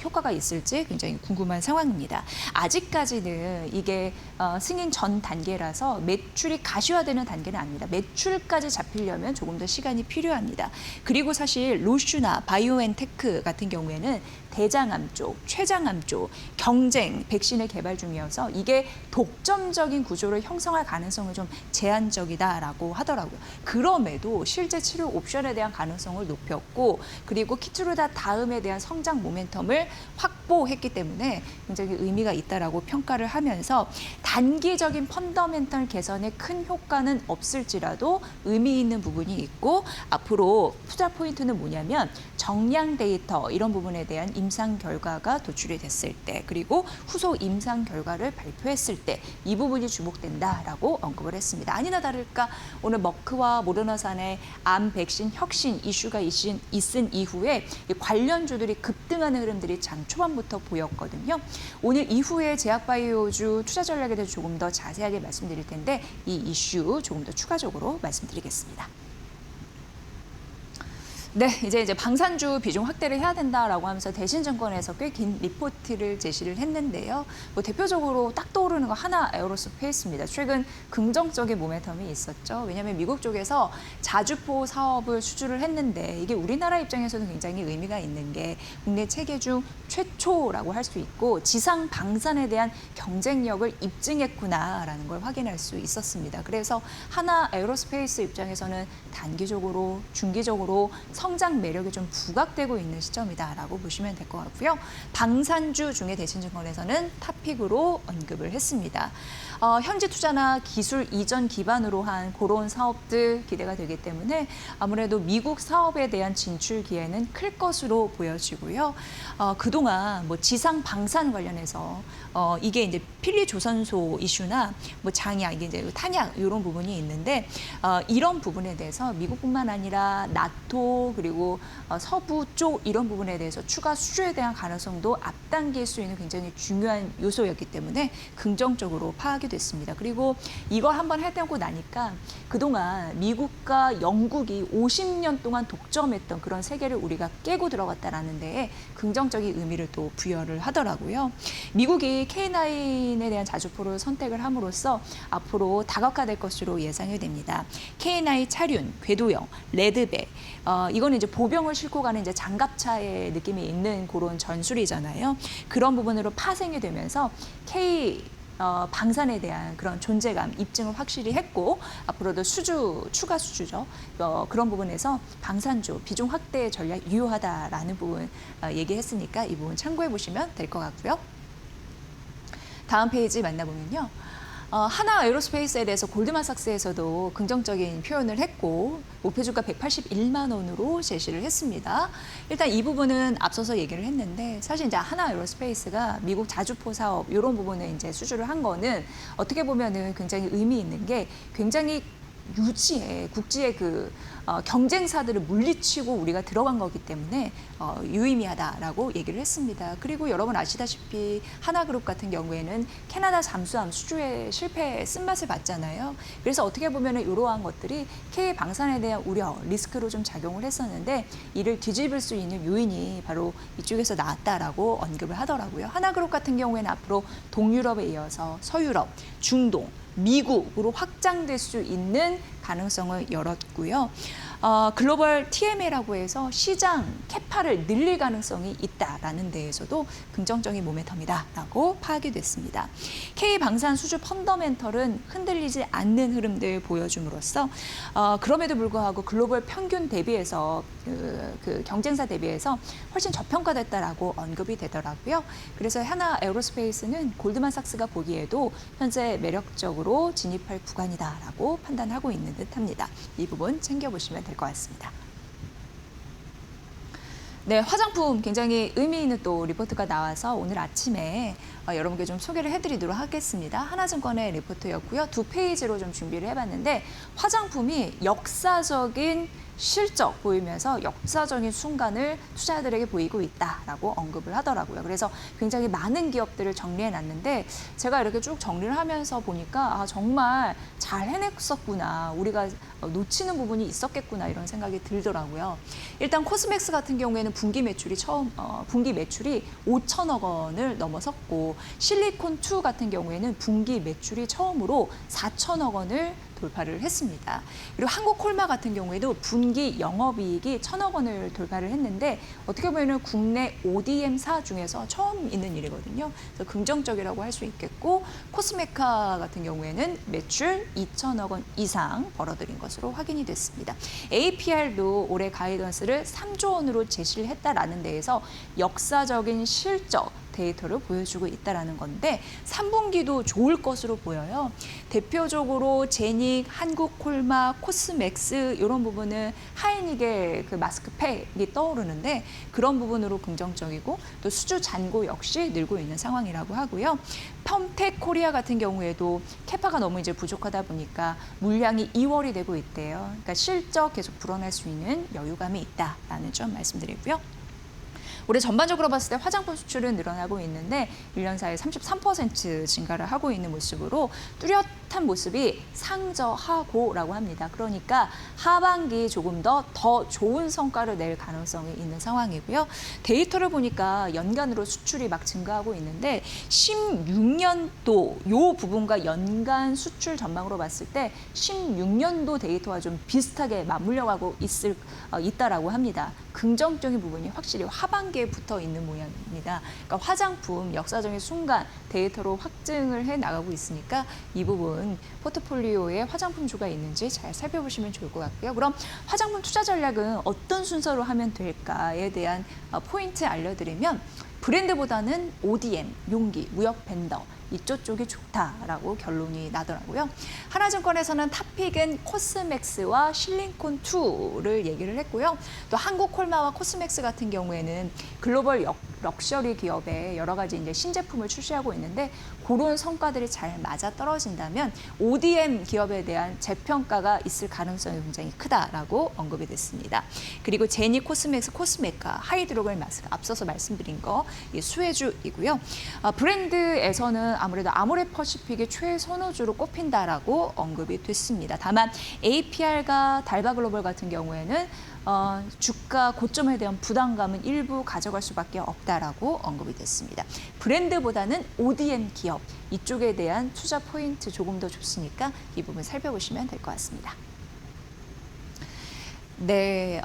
효과가 있을지 굉장히 궁금한 상황입니다. 아직까지는 이게 승인 전 단계라서 매출이 가시화되는 단계는 아닙니다. 매출까지 잡히려면 조금 더 시간이 필요합니다. 그리고 사실 로슈나 바이오엔테크 같은 경우에는 대장암 쪽, 췌장암 쪽 경쟁 백신을 개발 중이어서 이게 독점적인 구조를 형성할 가능성은 좀 제한적이다라고 하더라고요. 그럼에도 실제 치료 옵션에 대한 가능성을 높였고 그리고 키투루다 다음에 대한 성장 모멘텀을 확보했기 때문에 굉장히 의미가 있다라고 평가를 하면서 단기적인 펀더멘털 개선에 큰 효과는 없을지라도 의미 있는 부분이 있고 앞으로 투자 포인트는 뭐냐면 정량 데이터 이런 부분에 대한 임상 결과가 도출이 됐을 때 그리고 후속 임상 결과를 발표했을 때 이 부분이 주목된다라고 언급을 했습니다. 아니나 다를까 오늘 머크와 모더나산의 암 백신 혁신 이슈가 있은 이후에 관련주들이 급등하는 흐름들이 장 초반부터 보였거든요. 오늘 이후에 제약바이오주 투자 전략에 대해서 조금 더 자세하게 말씀드릴 텐데 이 이슈 조금 더 추가적으로 말씀드리겠습니다. 네, 이제 방산주 비중 확대를 해야 된다라고 하면서 대신증권에서 꽤 긴 리포트를 제시를 했는데요. 뭐 대표적으로 딱 떠오르는 거 하나 에어로스페이스입니다. 최근 긍정적인 모멘텀이 있었죠. 왜냐하면 미국 쪽에서 자주포 사업을 수주를 했는데 이게 우리나라 입장에서는 굉장히 의미가 있는 게 국내 체계 중 최초라고 할 수 있고 지상 방산에 대한 경쟁력을 입증했구나라는 걸 확인할 수 있었습니다. 그래서 하나 에어로스페이스 입장에서는 단기적으로, 중기적으로 성장 매력이 좀 부각되고 있는 시점이다라고 보시면 될 것 같고요. 방산주 중에 대신증권에서는 탑픽으로 언급을 했습니다. 현지 투자나 기술 이전 기반으로 한 그런 사업들 기대가 되기 때문에 아무래도 미국 사업에 대한 진출 기회는 클 것으로 보여지고요. 그동안 뭐 지상 방산 관련해서 이게 이제 필리 조선소 이슈나 뭐 장약, 이게 이제 탄약 이런 부분이 있는데 이런 부분에 대해서 미국뿐만 아니라 나토 그리고 서부 쪽 이런 부분에 대해서 추가 수주에 대한 가능성도 앞당길 수 있는 굉장히 중요한 요소였기 때문에 긍정적으로 파악이 됐습니다. 그리고 이걸 한번 해내고 나니까 그동안 미국과 영국이 50년 동안 독점했던 그런 세계를 우리가 깨고 들어갔다라는 데에 긍정적인 의미를 또 부여를 하더라고요. 미국이 K9에 대한 자주포를 선택을 함으로써 앞으로 다각화될 것으로 예상이 됩니다. K9 차륜, 궤도형, 레드백, 이거는 이제 보병을 싣고 가는 이제 장갑차의 느낌이 있는 그런 전술이잖아요. 그런 부분으로 파생이 되면서 K 방산에 대한 그런 존재감 입증을 확실히 했고 앞으로도 추가 수주죠. 그런 부분에서 방산조 비중 확대 전략 유효하다라는 부분 얘기했으니까 이 부분 참고해 보시면 될 것 같고요. 다음 페이지 만나보면요. 하나 에어로스페이스에 대해서 골드만삭스에서도 긍정적인 표현을 했고 목표주가 181만 원으로 제시를 했습니다. 일단 이 부분은 앞서서 얘기를 했는데 사실 이제 하나 에어로스페이스가 미국 자주포 사업 이런 부분을 이제 수주를 한 거는 어떻게 보면은 굉장히 의미 있는 게 굉장히 국지의 경쟁사들을 물리치고 우리가 들어간 거기 때문에 유의미하다라고 얘기를 했습니다. 그리고 여러분 아시다시피 하나그룹 같은 경우에는 캐나다 잠수함 수주에 실패 쓴맛을 봤잖아요. 그래서 어떻게 보면 이러한 것들이 K 방산에 대한 우려, 리스크로 좀 작용을 했었는데 이를 뒤집을 수 있는 요인이 바로 이쪽에서 나왔다라고 언급을 하더라고요. 하나그룹 같은 경우에는 앞으로 동유럽에 이어서 서유럽, 중동, 미국으로 확장될 수 있는 가능성을 열었고요. 글로벌 TMA라고 해서 시장 캐파를 늘릴 가능성이 있다라는 데에서도 긍정적인 모멘텀이다라고 파악이 됐습니다. K 방산 수주 펀더멘털은 흔들리지 않는 흐름들 보여줌으로써 그럼에도 불구하고 글로벌 평균 대비해서 그 경쟁사 대비해서 훨씬 저평가됐다라고 언급이 되더라고요. 그래서 하나 에어로스페이스는 골드만삭스가 보기에도 현재 매력적으로 진입할 구간이다라고 판단하고 있는 듯합니다. 이 부분 챙겨보시면 될 것 같습니다. 네, 화장품 굉장히 의미 있는 또 리포트가 나와서 오늘 아침에 여러분께 좀 소개를 해드리도록 하겠습니다. 하나증권의 리포트였고요. 2페이지로 좀 준비를 해봤는데 화장품이 역사적인 실적 보이면서 역사적인 순간을 투자자들에게 보이고 있다라고 언급을 하더라고요. 그래서 굉장히 많은 기업들을 정리해놨는데 제가 이렇게 쭉 정리를 하면서 보니까 정말 잘 해냈었구나. 우리가 놓치는 부분이 있었겠구나 이런 생각이 들더라고요. 일단 코스맥스 같은 경우에는 분기 매출이 5천억 원을 넘어섰고 실리콘2 같은 경우에는 분기 매출이 처음으로 4천억 원을 돌파를 했습니다. 그리고 한국콜마 같은 경우에도 분기 영업이익이 1,000억 원을 돌파를 했는데 어떻게 보면 국내 ODM사 중에서 처음 있는 일이거든요. 그래서 긍정적이라고 할 수 있겠고 코스메카 같은 경우에는 매출 2,000억 원 이상 벌어들인 것으로 확인이 됐습니다. APR도 올해 가이던스를 3조 원으로 제시를 했다라는 데에서 역사적인 실적 데이터를 보여주고 있다는 건데 3분기도 좋을 것으로 보여요. 대표적으로 제닉, 한국콜마, 코스맥스 이런 부분은 하이닉의 그 마스크팩이 떠오르는데 그런 부분으로 긍정적이고 또 수주 잔고 역시 늘고 있는 상황이라고 하고요. 펌텍 코리아 같은 경우에도 캐파가 너무 이제 부족하다 보니까 물량이 2월이 되고 있대요. 그러니까 실적 계속 불어날 수 있는 여유감이 있다라는 점 말씀드리고요. 올해 전반적으로 봤을 때 화장품 수출은 늘어나고 있는데 1년 사이에 33% 증가를 하고 있는 모습으로 뚜렷한 모습이 상저하고라고 합니다. 그러니까 하반기 조금 더 좋은 성과를 낼 가능성이 있는 상황이고요. 데이터를 보니까 연간으로 수출이 막 증가하고 있는데 16년도 이 부분과 연간 수출 전망으로 봤을 때 16년도 데이터와 좀 비슷하게 맞물려가고 있다라고 합니다. 긍정적인 부분이 확실히 하반기에 붙어 있는 모양입니다. 그러니까 화장품 역사적인 순간 데이터로 확증을 해 나가고 있으니까 이 부분 포트폴리오에 화장품주가 있는지 잘 살펴보시면 좋을 것 같고요. 그럼 화장품 투자 전략은 어떤 순서로 하면 될까에 대한 포인트 알려드리면 브랜드보다는 ODM, 용기, 무역 벤더 이쪽 쪽이 좋다라고 결론이 나더라고요. 하나증권에서는 탑픽은 코스맥스와 실링콘2를 얘기를 했고요. 또 한국콜마와 코스맥스 같은 경우에는 글로벌 럭셔리 기업에 여러 가지 이제 신제품을 출시하고 있는데 그런 성과들이 잘 맞아 떨어진다면 ODM 기업에 대한 재평가가 있을 가능성이 굉장히 크다라고 언급이 됐습니다. 그리고 제니, 코스맥스, 코스메카, 하이드로겔 마스크 앞서서 말씀드린 거 이 수혜주이고요. 브랜드에서는 아무래도 아모레퍼시픽이 최선호주로 꼽힌다라고 언급이 됐습니다. 다만 APR과 달바글로벌 같은 경우에는 주가 고점에 대한 부담감은 일부 가져갈 수밖에 없다라고 언급이 됐습니다. 브랜드보다는 ODM 기업 이쪽에 대한 투자 포인트 조금 더 좋으니까 이 부분 살펴보시면 될 것 같습니다. 네,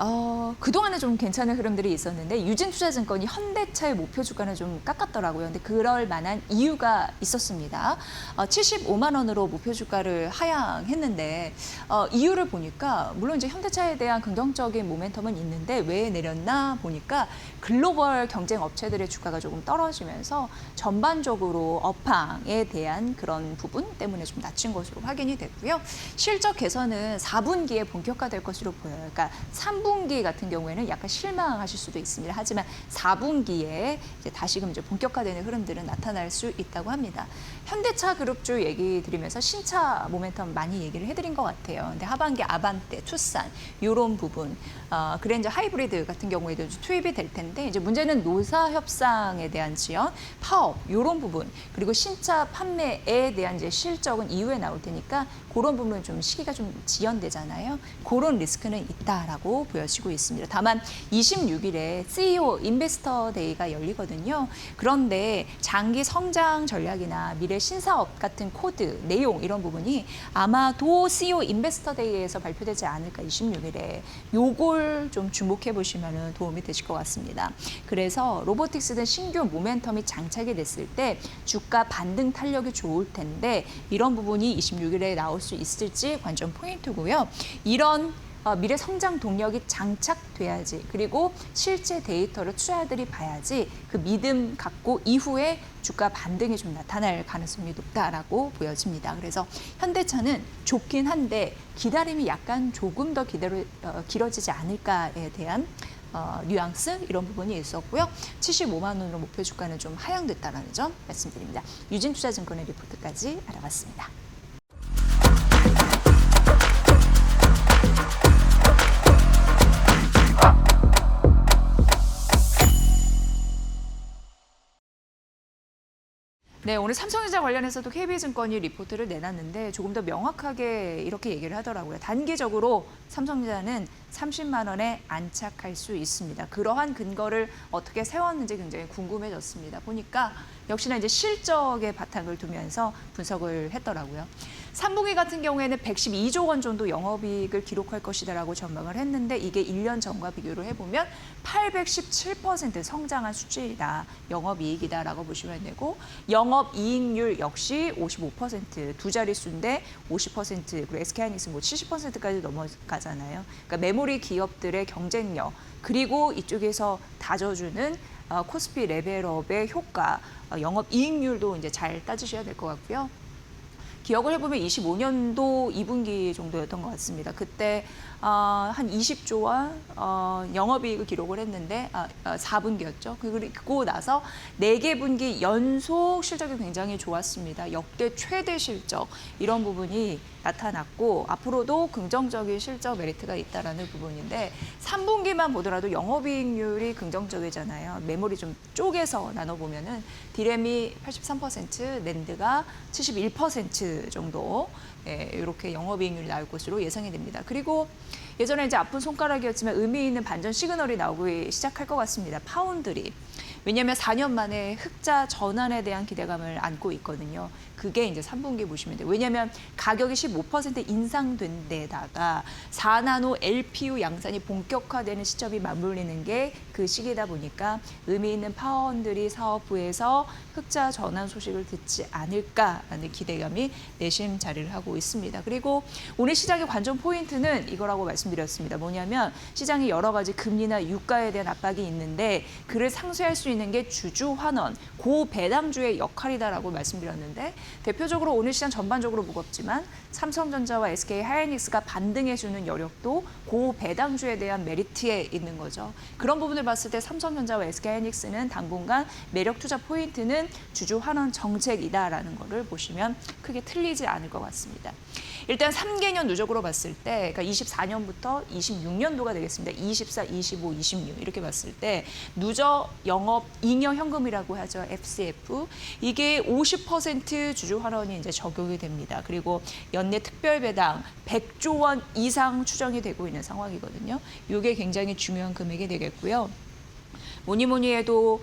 그동안은 좀 괜찮은 흐름들이 있었는데 유진투자증권이 현대차의 목표 주가는 좀 깎았더라고요. 근데 그럴 만한 이유가 있었습니다. 75만 원으로 목표 주가를 하향했는데 이유를 보니까 물론 이제 현대차에 대한 긍정적인 모멘텀은 있는데 왜 내렸나 보니까 글로벌 경쟁 업체들의 주가가 조금 떨어지면서 전반적으로 업황에 대한 그런 부분 때문에 좀 낮춘 것으로 확인이 됐고요. 실적 개선은 4분기에 본격화될 것으로 보여요. 그러니까 3분기 같은 경우에는 약간 실망하실 수도 있습니다. 하지만 4분기에 이제 다시금 이제 본격화되는 흐름들은 나타날 수 있다고 합니다. 현대차 그룹주 얘기 드리면서 신차 모멘텀 많이 얘기를 해드린 것 같아요. 근데 하반기 아반떼, 투싼 이런 부분, 그랜저 하이브리드 같은 경우에도 투입이 될 텐데 이제 문제는 노사 협상에 대한 지연, 파업 이런 부분 그리고 신차 판매에 대한 이제 실적은 이후에 나올 테니까 그런 부분은 좀 시기가 좀 지연되잖아요. 그런 리스크는 있다라고 보여지고 있습니다. 다만 26일에 CEO 인베스터 데이가 열리거든요. 그런데 장기 성장 전략이나 미래 신사업 같은 코드, 내용 이런 부분이 아마도 CEO 인베스터 데이에서 발표되지 않을까 26일에 요걸 좀 주목해 보시면 도움이 되실 것 같습니다. 그래서 로보틱스든 신규 모멘텀이 장착이 됐을 때 주가 반등 탄력이 좋을 텐데 이런 부분이 26일에 나올 수 있을지 관전 포인트고요. 이런 미래 성장 동력이 장착돼야지 그리고 실제 데이터를 투자자들이 봐야지 그 믿음 갖고 이후에 주가 반등이 좀 나타날 가능성이 높다라고 보여집니다. 그래서 현대차는 좋긴 한데 기다림이 약간 조금 더 길어지지 않을까에 대한 뉘앙스 이런 부분이 있었고요. 75만 원으로 목표 주가는 좀 하향됐다는 점 말씀드립니다. 유진투자증권의 리포트까지 알아봤습니다. 네, 오늘 삼성전자 관련해서도 KB증권이 리포트를 내놨는데 조금 더 명확하게 이렇게 얘기를 하더라고요. 단기적으로 삼성전자는 30만 원에 안착할 수 있습니다. 그러한 근거를 어떻게 세웠는지 굉장히 궁금해졌습니다. 보니까 역시나 이제 실적의 바탕을 두면서 분석을 했더라고요. 3분기 같은 경우에는 112조 원 정도 영업이익을 기록할 것이다라고 전망을 했는데 이게 1년 전과 비교를 해보면 817% 성장한 수치이다. 영업이익이다라고 보시면 되고 영업이익률 역시 55%, 두 자릿수인데 50% 그리고 SK하이닉스 뭐 70%까지 넘어가잖아요. 그러니까 메모리 기업들의 경쟁력 그리고 이쪽에서 다져주는 코스피 레벨업의 효과, 영업이익률도 이제 잘 따지셔야 될 것 같고요. 기억을 해보면 25년도 2분기 정도였던 것 같습니다. 그때 한 20조 원 영업이익을 기록을 했는데 4분기였죠. 그리고 나서 4개 분기 연속 실적이 굉장히 좋았습니다. 역대 최대 실적 이런 부분이 나타났고 앞으로도 긍정적인 실적 메리트가 있다라는 부분인데 3분기만 보더라도 영업이익률이 긍정적이잖아요. 메모리 좀 쪼개서 나눠보면은 디램이 83%, 낸드가 71% 정도 이렇게 영업이익률이 나올 것으로 예상이 됩니다. 그리고 예전에 이제 아픈 손가락이었지만 의미 있는 반전 시그널이 나오기 시작할 것 같습니다. 파운드리. 왜냐하면 4년 만에 흑자 전환에 대한 기대감을 안고 있거든요. 그게 이제 3분기 보시면 돼요. 왜냐하면 가격이 15% 인상된 데다가 4나노 LPU 양산이 본격화되는 시점이 맞물리는 게 그 시기다 보니까 의미 있는 파운드리 사업부에서 흑자 전환 소식을 듣지 않을까라는 기대감이 내심 자리를 하고 있습니다. 그리고 오늘 시장의 관전 포인트는 이거라고 말씀드렸습니다. 뭐냐면 시장이 여러 가지 금리나 유가에 대한 압박이 있는데 그를 상쇄할 수 있는 게 주주 환원, 고배당주의 역할이다라고 말씀드렸는데 대표적으로 오늘 시장 전반적으로 무겁지만 삼성전자와 SK하이닉스가 반등해주는 여력도 고배당주에 대한 메리트에 있는 거죠. 그런 부분을 봤을 때 삼성전자와 SK하이닉스는 당분간 매력 투자 포인트는 주주 환원 정책이다라는 거를 보시면 크게 틀리지 않을 것 같습니다. 일단 3개년 누적으로 봤을 때, 그러니까 24년부터 26년도가 되겠습니다. 24, 25, 26 이렇게 봤을 때 누적 영업 잉여 현금이라고 하죠. FCF. 이게 50% 주주 환원이 이제 적용이 됩니다. 그리고 연내 특별 배당 100조 원 이상 추정이 되고 있는 상황이거든요. 이게 굉장히 중요한 금액이 되겠고요. 뭐니 뭐니 해도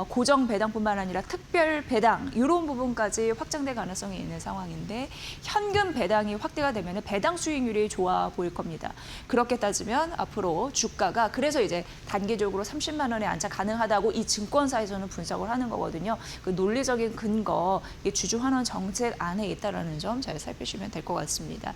고정 배당뿐만 아니라 특별 배당 이런 부분까지 확장될 가능성이 있는 상황인데 현금 배당이 확대가 되면 배당 수익률이 좋아 보일 겁니다. 그렇게 따지면 앞으로 주가가 그래서 이제 단기적으로 30만 원에 안착 가능하다고 이 증권사에서는 분석을 하는 거거든요. 그 논리적인 근거, 이게 주주환원 정책 안에 있다라는 점 잘 살피시면 될 것 같습니다.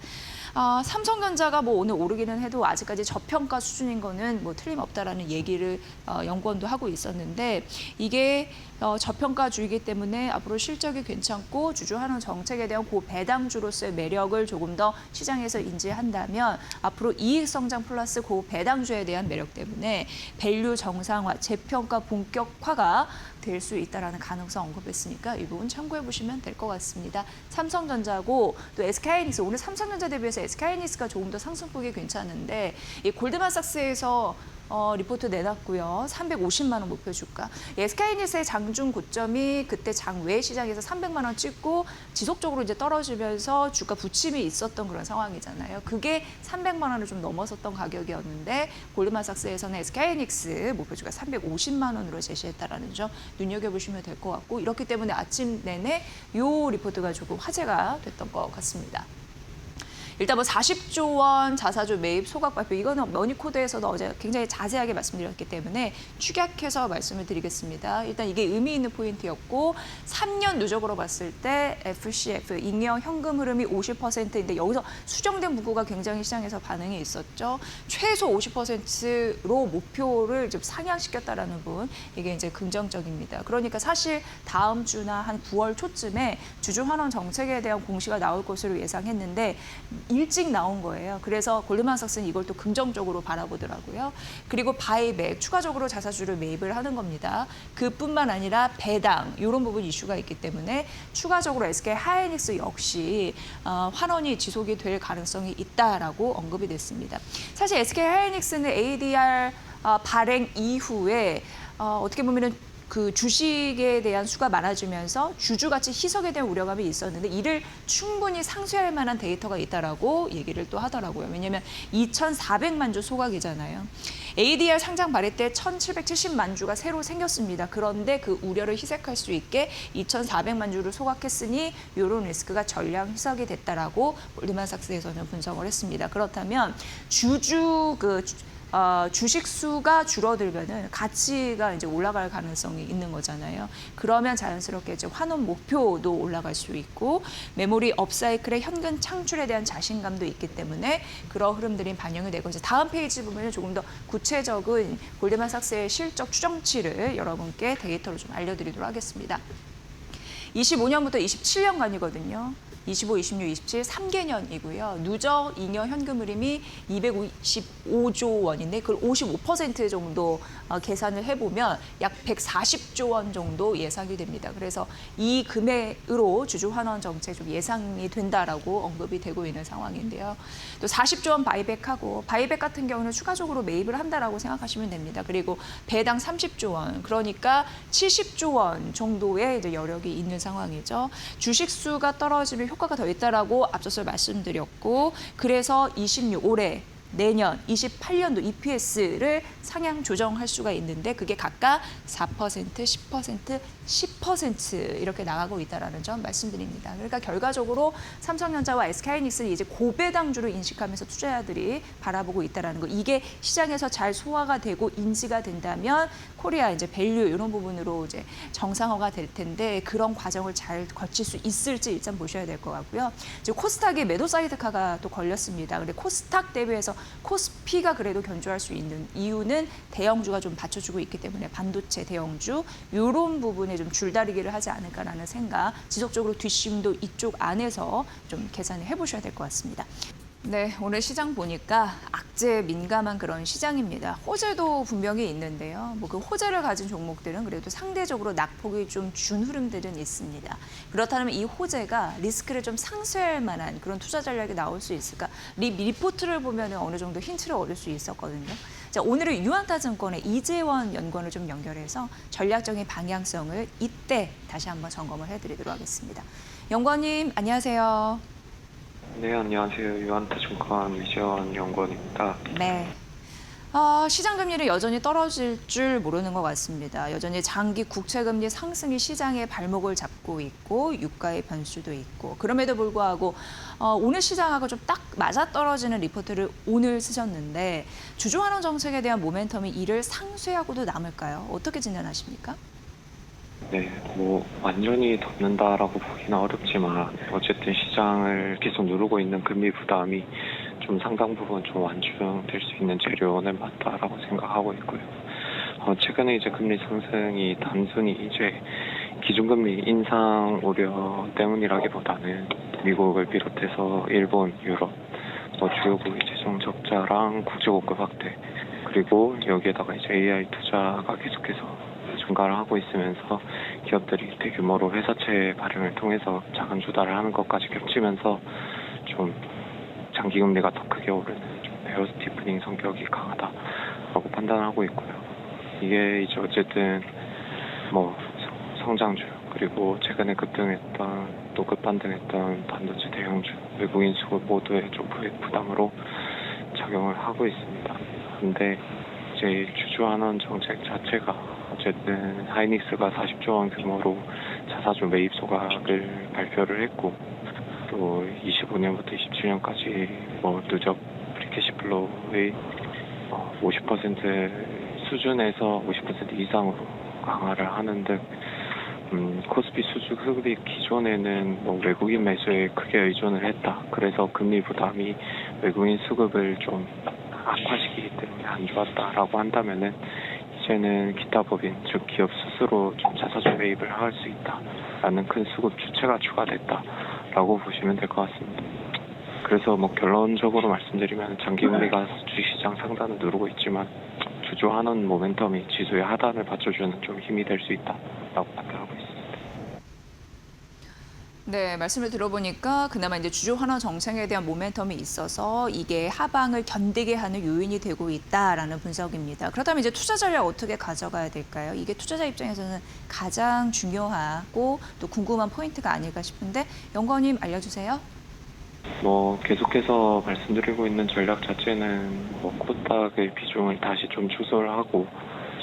삼성전자가 뭐 오늘 오르기는 해도 아직까지 저평가 수준인 거는 뭐 틀림없다라는 얘기를 연구원도 하고 있었는데 이게 저평가주이기 때문에 앞으로 실적이 괜찮고 주주환원 정책에 대한 고배당주로서의 매력을 조금 더 시장에서 인지한다면 앞으로 이익 성장 플러스 고배당주에 대한 매력 때문에 밸류 정상화, 재평가 본격화가 될 수 있다라는 가능성 언급했으니까 이 부분 참고해 보시면 될 것 같습니다. 삼성전자고 또 SK하이닉스 오늘 삼성전자 대비해서 SK하이닉스가 조금 더 상승폭이 괜찮은데 이 골드만삭스에서 리포트 내놨고요. 350만 원 목표 주가. SK하이닉스의 장중 고점이 그때 장외 시장에서 300만 원 찍고 지속적으로 이제 떨어지면서 주가 부침이 있었던 그런 상황이잖아요. 그게 300만 원을 좀 넘어섰던 가격이었는데 골드만삭스에서는 SK하이닉스 목표 주가 350만 원으로 제시했다라는 점 눈여겨보시면 될 것 같고 이렇기 때문에 아침 내내 이 리포트가 조금 화제가 됐던 것 같습니다. 일단 뭐 40조 원 자사주 매입 소각 발표 이거는 머니코드에서도 어제 굉장히 자세하게 말씀드렸기 때문에 축약해서 말씀을 드리겠습니다. 일단 이게 의미 있는 포인트였고 3년 누적으로 봤을 때 FCF 잉여 현금 흐름이 50%인데 여기서 수정된 문구가 굉장히 시장에서 반응이 있었죠. 최소 50%로 목표를 좀 상향시켰다라는 부분 이게 이제 긍정적입니다. 그러니까 사실 다음 주나 한 9월 초쯤에 주주환원 정책에 대한 공시가 나올 것으로 예상했는데 일찍 나온 거예요. 그래서 골드만삭스는 이걸 또 긍정적으로 바라보더라고요. 그리고 바이백, 추가적으로 자사주를 매입을 하는 겁니다. 그뿐만 아니라 배당, 이런 부분 이슈가 있기 때문에 추가적으로 SK하이닉스 역시 환원이 지속이 될 가능성이 있다라고 언급이 됐습니다. 사실 SK하이닉스는 ADR 발행 이후에 어떻게 보면은 그 주식에 대한 수가 많아지면서 주주가치 희석에 대한 우려감이 있었는데 이를 충분히 상쇄할 만한 데이터가 있다라고 얘기를 또 하더라고요. 왜냐하면 2,400만 주 소각이잖아요. ADR 상장 발행 때 1,770만 주가 새로 생겼습니다. 그런데 그 우려를 희색할 수 있게 2,400만 주를 소각했으니 이런 리스크가 전량 희석이 됐다라고 골드만삭스에서는 분석을 했습니다. 그렇다면 주식 수가 줄어들면은 가치가 이제 올라갈 가능성이 있는 거잖아요. 그러면 자연스럽게 이제 환원 목표도 올라갈 수 있고 메모리 업사이클의 현금 창출에 대한 자신감도 있기 때문에 그런 흐름들이 반영이 되고 이제 다음 페이지 보면 조금 더 구체적인 골드만삭스의 실적 추정치를 여러분께 데이터로 좀 알려드리도록 하겠습니다. 25년부터 27년간이거든요. 25, 26, 27, 3개년이고요. 누적 잉여 현금 흐름이 255조 원인데 그걸 55% 정도 계산을 해보면 약 140조 원 정도 예상이 됩니다. 그래서 이 금액으로 주주환원 정책 좀 예상이 된다라고 언급이 되고 있는 상황인데요. 또 40조 원 바이백하고 바이백 같은 경우는 추가적으로 매입을 한다라고 생각하시면 됩니다. 그리고 배당 30조 원, 그러니까 70조 원 정도의 이제 여력이 있는 상황이죠. 주식 수가 떨어지면 효과가 더 있다라고 앞서서 말씀드렸고 그래서 26 올해 내년 28년도 EPS를 상향 조정할 수가 있는데 그게 각각 4%, 10%, 10% 이렇게 나가고 있다는 점 말씀드립니다. 그러니까 결과적으로 삼성전자와 SK하이닉스는 이제 고배당주로 인식하면서 투자자들이 바라보고 있다는 거. 이게 시장에서 잘 소화가 되고 인지가 된다면 코리아 이제 밸류 이런 부분으로 이제 정상화가 될 텐데 그런 과정을 잘 거칠 수 있을지 일단 보셔야 될 것 같고요. 이제 코스닥에 매도 사이드카가 또 걸렸습니다. 근데 코스닥 대비해서 코스피가 그래도 견조할 수 있는 이유는 대형주가 좀 받쳐주고 있기 때문에 반도체 대형주 이런 부분에 좀 줄다리기를 하지 않을까라는 생각, 지속적으로 뒷심도 이쪽 안에서 좀 계산을 해보셔야 될 것 같습니다. 네, 오늘 시장 보니까 악재에 민감한 그런 시장입니다. 호재도 분명히 있는데요. 뭐 그 호재를 가진 종목들은 그래도 상대적으로 낙폭이 좀 준 흐름들은 있습니다. 그렇다면 이 호재가 리스크를 좀 상쇄할 만한 그런 투자 전략이 나올 수 있을까? 리포트를 보면 어느 정도 힌트를 얻을 수 있었거든요. 자, 오늘은 유한타증권의 이재원 연구원을 좀 연결해서 전략적인 방향성을 이때 다시 한번 점검을 해드리도록 하겠습니다. 연구원님, 안녕하세요.
네, 안녕하세요. 유한타증권 이재원 연구원입니다.
네. 시장 금리는 여전히 떨어질 줄 모르는 것 같습니다. 여전히 장기 국채 금리 상승이 시장의 발목을 잡고 있고 유가의 변수도 있고 그럼에도 불구하고 오늘 시장하고 좀 딱 맞아떨어지는 리포트를 오늘 쓰셨는데 주주환원 정책에 대한 모멘텀이 이를 상쇄하고도 남을까요? 어떻게 진단하십니까?
네, 뭐 완전히 덮는다라고 보기는 어렵지만 어쨌든 시장을 계속 누르고 있는 금리 부담이 좀 상당 부분 좀 완충될 수 있는 재료는 맞다라고 생각하고 있고요. 최근에 이제 금리 상승이 단순히 이제 기준금리 인상 우려 때문이라기보다는 미국을 비롯해서 일본, 유럽, 주요국 재정 적자랑 국제 공급 확대 그리고 여기에다가 이제 AI 투자가 계속해서 증가를 하고 있으면서 기업들이 대규모로 회사채 발행을 통해서 자금 조달을 하는 것까지 겹치면서 좀 장기 금리가 더 크게 오르는 좀 베어 스티프닝 성격이 강하다라고 판단하고 있고요. 이게 이제 어쨌든 뭐 성장주 그리고 최근에 급등했던 또 급반등했던 반도체 대형주 외국인 수급 모두의 좀 부담으로 작용을 하고 있습니다. 근데 이제 주주환원 정책 자체가 어쨌든 하이닉스가 40조 원 규모로 자사주 매입 소각을 발표를 했고 또 25년부터 27년까지 뭐 누적 프리캐시플로우의 50% 수준에서 50% 이상으로 강화를 하는 등 코스피 수급이 기존에는 뭐 외국인 매수에 크게 의존을 했다. 그래서 금리 부담이 외국인 수급을 좀 악화시키기 때문에 안 좋았다라고 한다면은 이제는 기타 법인 즉 기업 스스로 좀 자사주 매입을 할 수 있다라는 큰 수급 주체가 추가됐다라고 보시면 될 것 같습니다. 그래서 뭐 결론적으로 말씀드리면 장기 금리가 주식시장 상단을 누르고 있지만 주주환원 모멘텀이 지수의 하단을 받쳐주는 좀 힘이 될 수 있다라고 판단하고 있습니다.
네, 말씀을 들어보니까 그나마 이제 주주환원 정책에 대한 모멘텀이 있어서 이게 하방을 견디게 하는 요인이 되고 있다라는 분석입니다. 그렇다면 이제 투자 전략 어떻게 가져가야 될까요? 이게 투자자 입장에서는 가장 중요하고 또 궁금한 포인트가 아닐까 싶은데 연구원님 알려주세요.
뭐 계속해서 말씀드리고 있는 전략 자체는 뭐 코스닥의 비중을 다시 좀 축소를 하고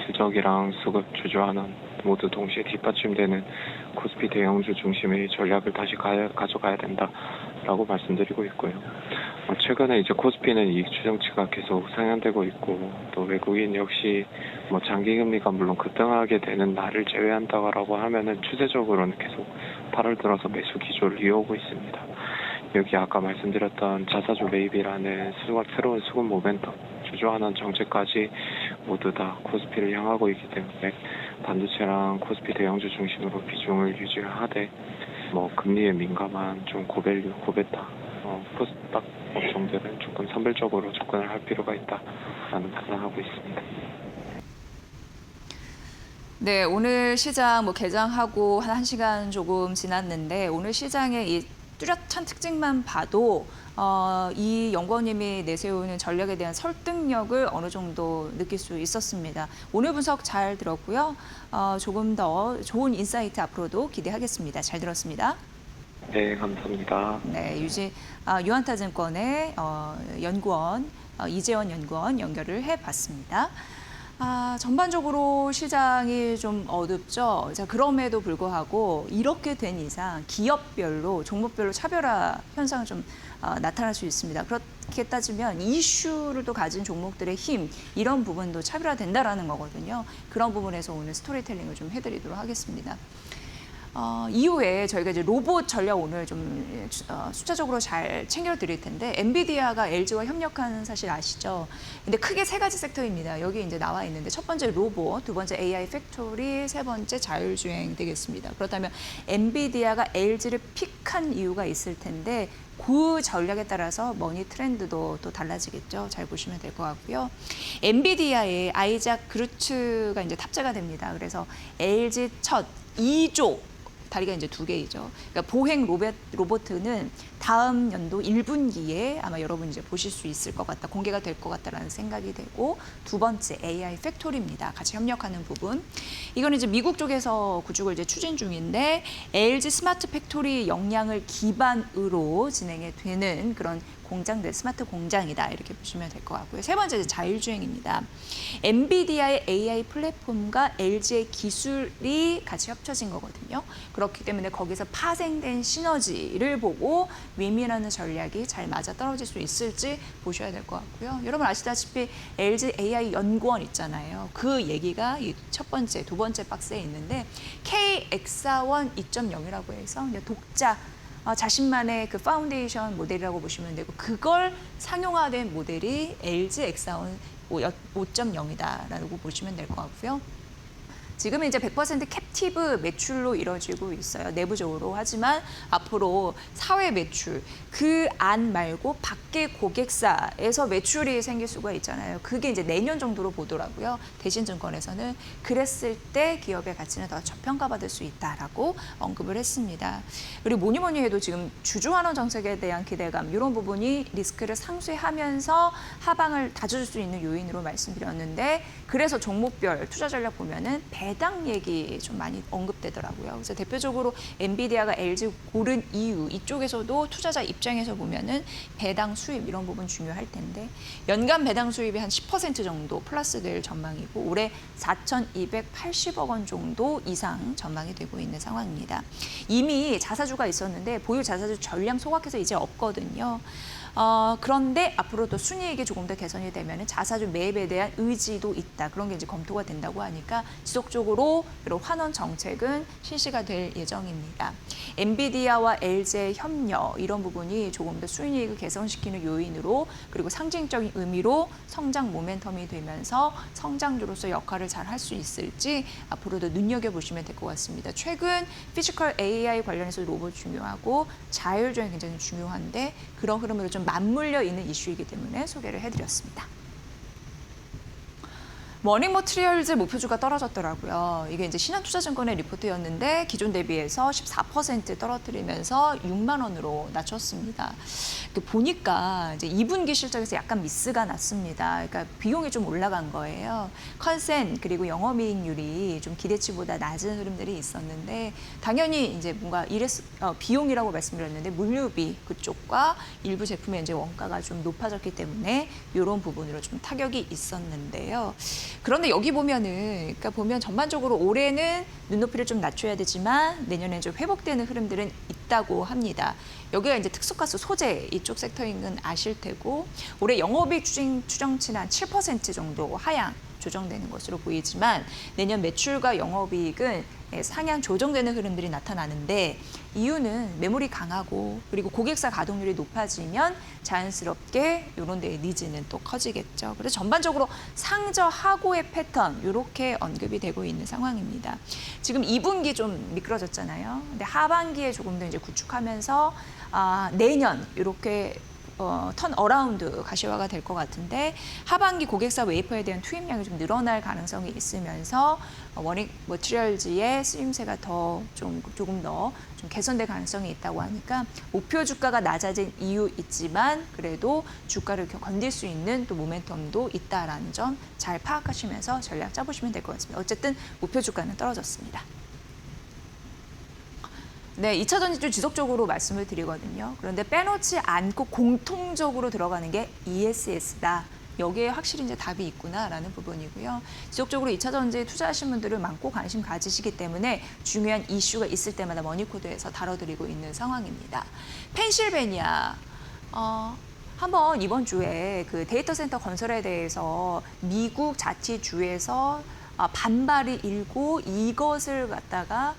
실적이랑 수급 주주환원 모두 동시에 뒷받침되는 코스피 대형주 중심의 전략을 다시 가져가야 된다라고 말씀드리고 있고요. 최근에 이제 코스피는 이익 추정치가 계속 상향되고 있고 또 외국인 역시 뭐 장기 금리가 물론 급등하게 되는 날을 제외한다고 하면은 추세적으로는 계속 8월 들어서 매수 기조를 이어오고 있습니다. 여기 아까 말씀드렸던 자사주 매입이라는 새로운 수급 모멘텀, 주주환원 정책까지 모두 다 코스피를 향하고 있기 때문에 반도체랑 코스피 대형주 중심으로 비중을 유지하되 뭐 금리에 민감한 좀 고밸류, 고베타, 코스닥 업종들은 조금 선별적으로 접근을 할 필요가 있다라는 판단하고 있습니다.
네, 오늘 시장 뭐 개장하고 한 1시간 조금 지났는데 오늘 시장의 이 뚜렷한 특징만 봐도 이 연구원님이 내세우는 전략에 대한 설득력을 어느 정도 느낄 수 있었습니다. 오늘 분석 잘 들었고요. 조금 더 좋은 인사이트 앞으로도 기대하겠습니다. 잘 들었습니다.
네, 감사합니다.
네, 유한타증권의 연구원 이재원 연구원 연결을 해봤습니다. 전반적으로 시장이 좀 어둡죠. 자, 그럼에도 불구하고 이렇게 된 이상 기업별로 종목별로 차별화 현상은 좀 나타날 수 있습니다. 그렇게 따지면 이슈를 또 가진 종목들의 힘 이런 부분도 차별화된다라는 거거든요. 그런 부분에서 오늘 스토리텔링을 좀 해드리도록 하겠습니다. 이후에 저희가 이제 로봇 전략 오늘 좀 숫자적으로 잘 챙겨드릴 텐데 엔비디아가 LG와 협력하는 사실 아시죠? 근데 크게 3가지 섹터입니다. 여기 이제 나와 있는데 첫 번째 로봇, 두 번째 AI 팩토리, 세 번째 자율주행 되겠습니다. 그렇다면 엔비디아가 LG를 픽한 이유가 있을 텐데 그 전략에 따라서 머니 트렌드도 또 달라지겠죠. 잘 보시면 될 것 같고요. 엔비디아의 아이작 그루츠가 이제 탑재가 됩니다. 그래서 LG 첫 2조 다리가 이제 2개이죠. 그러니까 보행 로봇은 다음 연도 1분기에 아마 여러분 이제 보실 수 있을 것 같다, 공개가 될 것 같다라는 생각이 되고 두 번째 AI 팩토리입니다. 같이 협력하는 부분. 이거는 이제 미국 쪽에서 구축을 이제 추진 중인데 LG 스마트 팩토리 역량을 기반으로 진행이 되는 그런 공장들 스마트 공장이다 이렇게 보시면 될 것 같고요. 세 번째 자율주행입니다. 엔비디아의 AI 플랫폼과 LG의 기술이 같이 합쳐진 거거든요. 그렇기 때문에 거기서 파생된 시너지를 보고 윈윈하는 전략이 잘 맞아떨어질 수 있을지 보셔야 될 것 같고요. 여러분 아시다시피 LG AI 연구원 있잖아요. 그 얘기가 이 첫 번째, 두 번째 박스에 있는데 KX1 2.0이라고 해서 독자 자신만의 그 파운데이션 모델이라고 보시면 되고 그걸 상용화된 모델이 LG X1 5.0이다라고 보시면 될 것 같고요. 지금은 이제 100% 캡티브 매출로 이루어지고 있어요. 내부적으로. 하지만 앞으로 사회 매출, 그 안 말고 밖에 고객사에서 매출이 생길 수가 있잖아요. 그게 이제 내년 정도로 보더라고요. 대신증권에서는 그랬을 때 기업의 가치는 더 저평가받을 수 있다라고 언급을 했습니다. 그리고 뭐니 해도 지금 주주환원 정책에 대한 기대감 이런 부분이 리스크를 상쇄하면서 하방을 다져줄 수 있는 요인으로 말씀드렸는데 그래서 종목별 투자 전략 보면은 배당 얘기 좀 많이 언급되더라고요. 그래서 대표적으로 엔비디아가 LG 고른 이유 이쪽에서도 투자자 입장에서 보면은 배당 수입 이런 부분 중요할 텐데 연간 배당 수입이 한 10% 정도 플러스 될 전망이고 올해 4,280억 원 정도 이상 전망이 되고 있는 상황입니다. 이미 자사주가 있었는데 보유 자사주 전량 소각해서 이제 없거든요. 그런데 앞으로 또 순이익이 조금 더 개선이 되면 자사주 매입에 대한 의지도 있다. 그런 게 이제 검토가 된다고 하니까 지속적으로 이런 환원 정책은 실시가 될 예정입니다. 엔비디아와 LG의 협력 이런 부분이 조금 더 순이익을 개선시키는 요인으로 그리고 상징적인 의미로 성장 모멘텀이 되면서 성장주로서 역할을 잘 할 수 있을지 앞으로도 눈여겨보시면 될 것 같습니다. 최근 피지컬 AI 관련해서 로봇 중요하고 자율주행 굉장히 중요한데 그런 흐름으로 좀 맞물려 있는 이슈이기 때문에 소개를 해드렸습니다. 머니머트리얼즈 목표주가 떨어졌더라고요. 이게 이제 신한투자증권의 리포트였는데 기존 대비해서 14% 떨어뜨리면서 6만 원으로 낮췄습니다. 보니까 이제 2분기 실적에서 약간 미스가 났습니다. 그러니까 비용이 좀 올라간 거예요. 컨센 그리고 영업이익률이 좀 기대치보다 낮은 흐름들이 있었는데 당연히 이제 뭔가 비용이라고 말씀드렸는데 물류비 그쪽과 일부 제품의 이제 원가가 좀 높아졌기 때문에 이런 부분으로 좀 타격이 있었는데요. 그런데 여기 보면은, 그러니까 보면 전반적으로 올해는 눈높이를 좀 낮춰야 되지만 내년에 좀 회복되는 흐름들은 있다고 합니다. 여기가 이제 특수가스 소재 이쪽 섹터인 건 아실 테고 올해 영업이익 추정치는 한 7% 정도 하향 조정되는 것으로 보이지만 내년 매출과 영업이익은 상향 조정되는 흐름들이 나타나는데 이유는 매물이 강하고 그리고 고객사 가동률이 높아지면 자연스럽게 이런 데의 니즈는 또 커지겠죠. 그래서 전반적으로 상저하고의 패턴 이렇게 언급이 되고 있는 상황입니다. 지금 2분기 좀 미끄러졌잖아요. 근데 하반기에 조금 더 이제 구축하면서 내년 이렇게 턴 어라운드 가시화가 될 것 같은데 하반기 고객사 웨이퍼에 대한 투입량이 좀 늘어날 가능성이 있으면서 워닝 머티리얼즈의 쓰임새가 조금 더 좀 개선될 가능성이 있다고 하니까 목표 주가가 낮아진 이유 있지만 그래도 주가를 건들 수 있는 또 모멘텀도 있다라는 점 잘 파악하시면서 전략 짜보시면 될 것 같습니다. 어쨌든 목표 주가는 떨어졌습니다. 네, 2차 전지주 지속적으로 말씀을 드리거든요. 그런데 빼놓지 않고 공통적으로 들어가는 게 ESS다. 여기에 확실히 이제 답이 있구나라는 부분이고요. 지속적으로 2차 전지에 투자하신 분들은 많고 관심 가지시기 때문에 중요한 이슈가 있을 때마다 머니코드에서 다뤄드리고 있는 상황입니다. 펜실베니아. 한번 이번 주에 그 데이터 센터 건설에 대해서 미국 자치주에서 반발이 일고 이것을 갖다가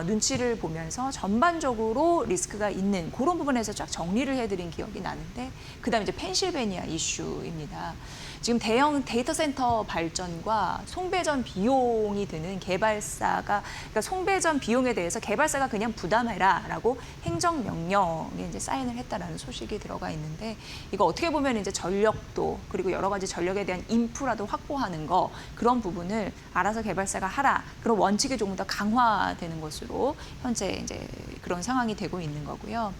눈치를 보면서 전반적으로 리스크가 있는 그런 부분에서 쫙 정리를 해드린 기억이 나는데 그다음에 이제 펜실베니아 이슈입니다. 지금 대형 데이터 센터 발전과 송배전 비용이 드는 개발사가 그러니까 송배전 비용에 대해서 개발사가 그냥 부담해라라고 행정명령에 이제 사인을 했다라는 소식이 들어가 있는데 이거 어떻게 보면 이제 전력도 그리고 여러 가지 전력에 대한 인프라도 확보하는 거 그런 부분을 알아서 개발사가 하라 그런 원칙이 조금 더 강화되는 것으로 현재 이제 그런 상황이 되고 있는 거고요.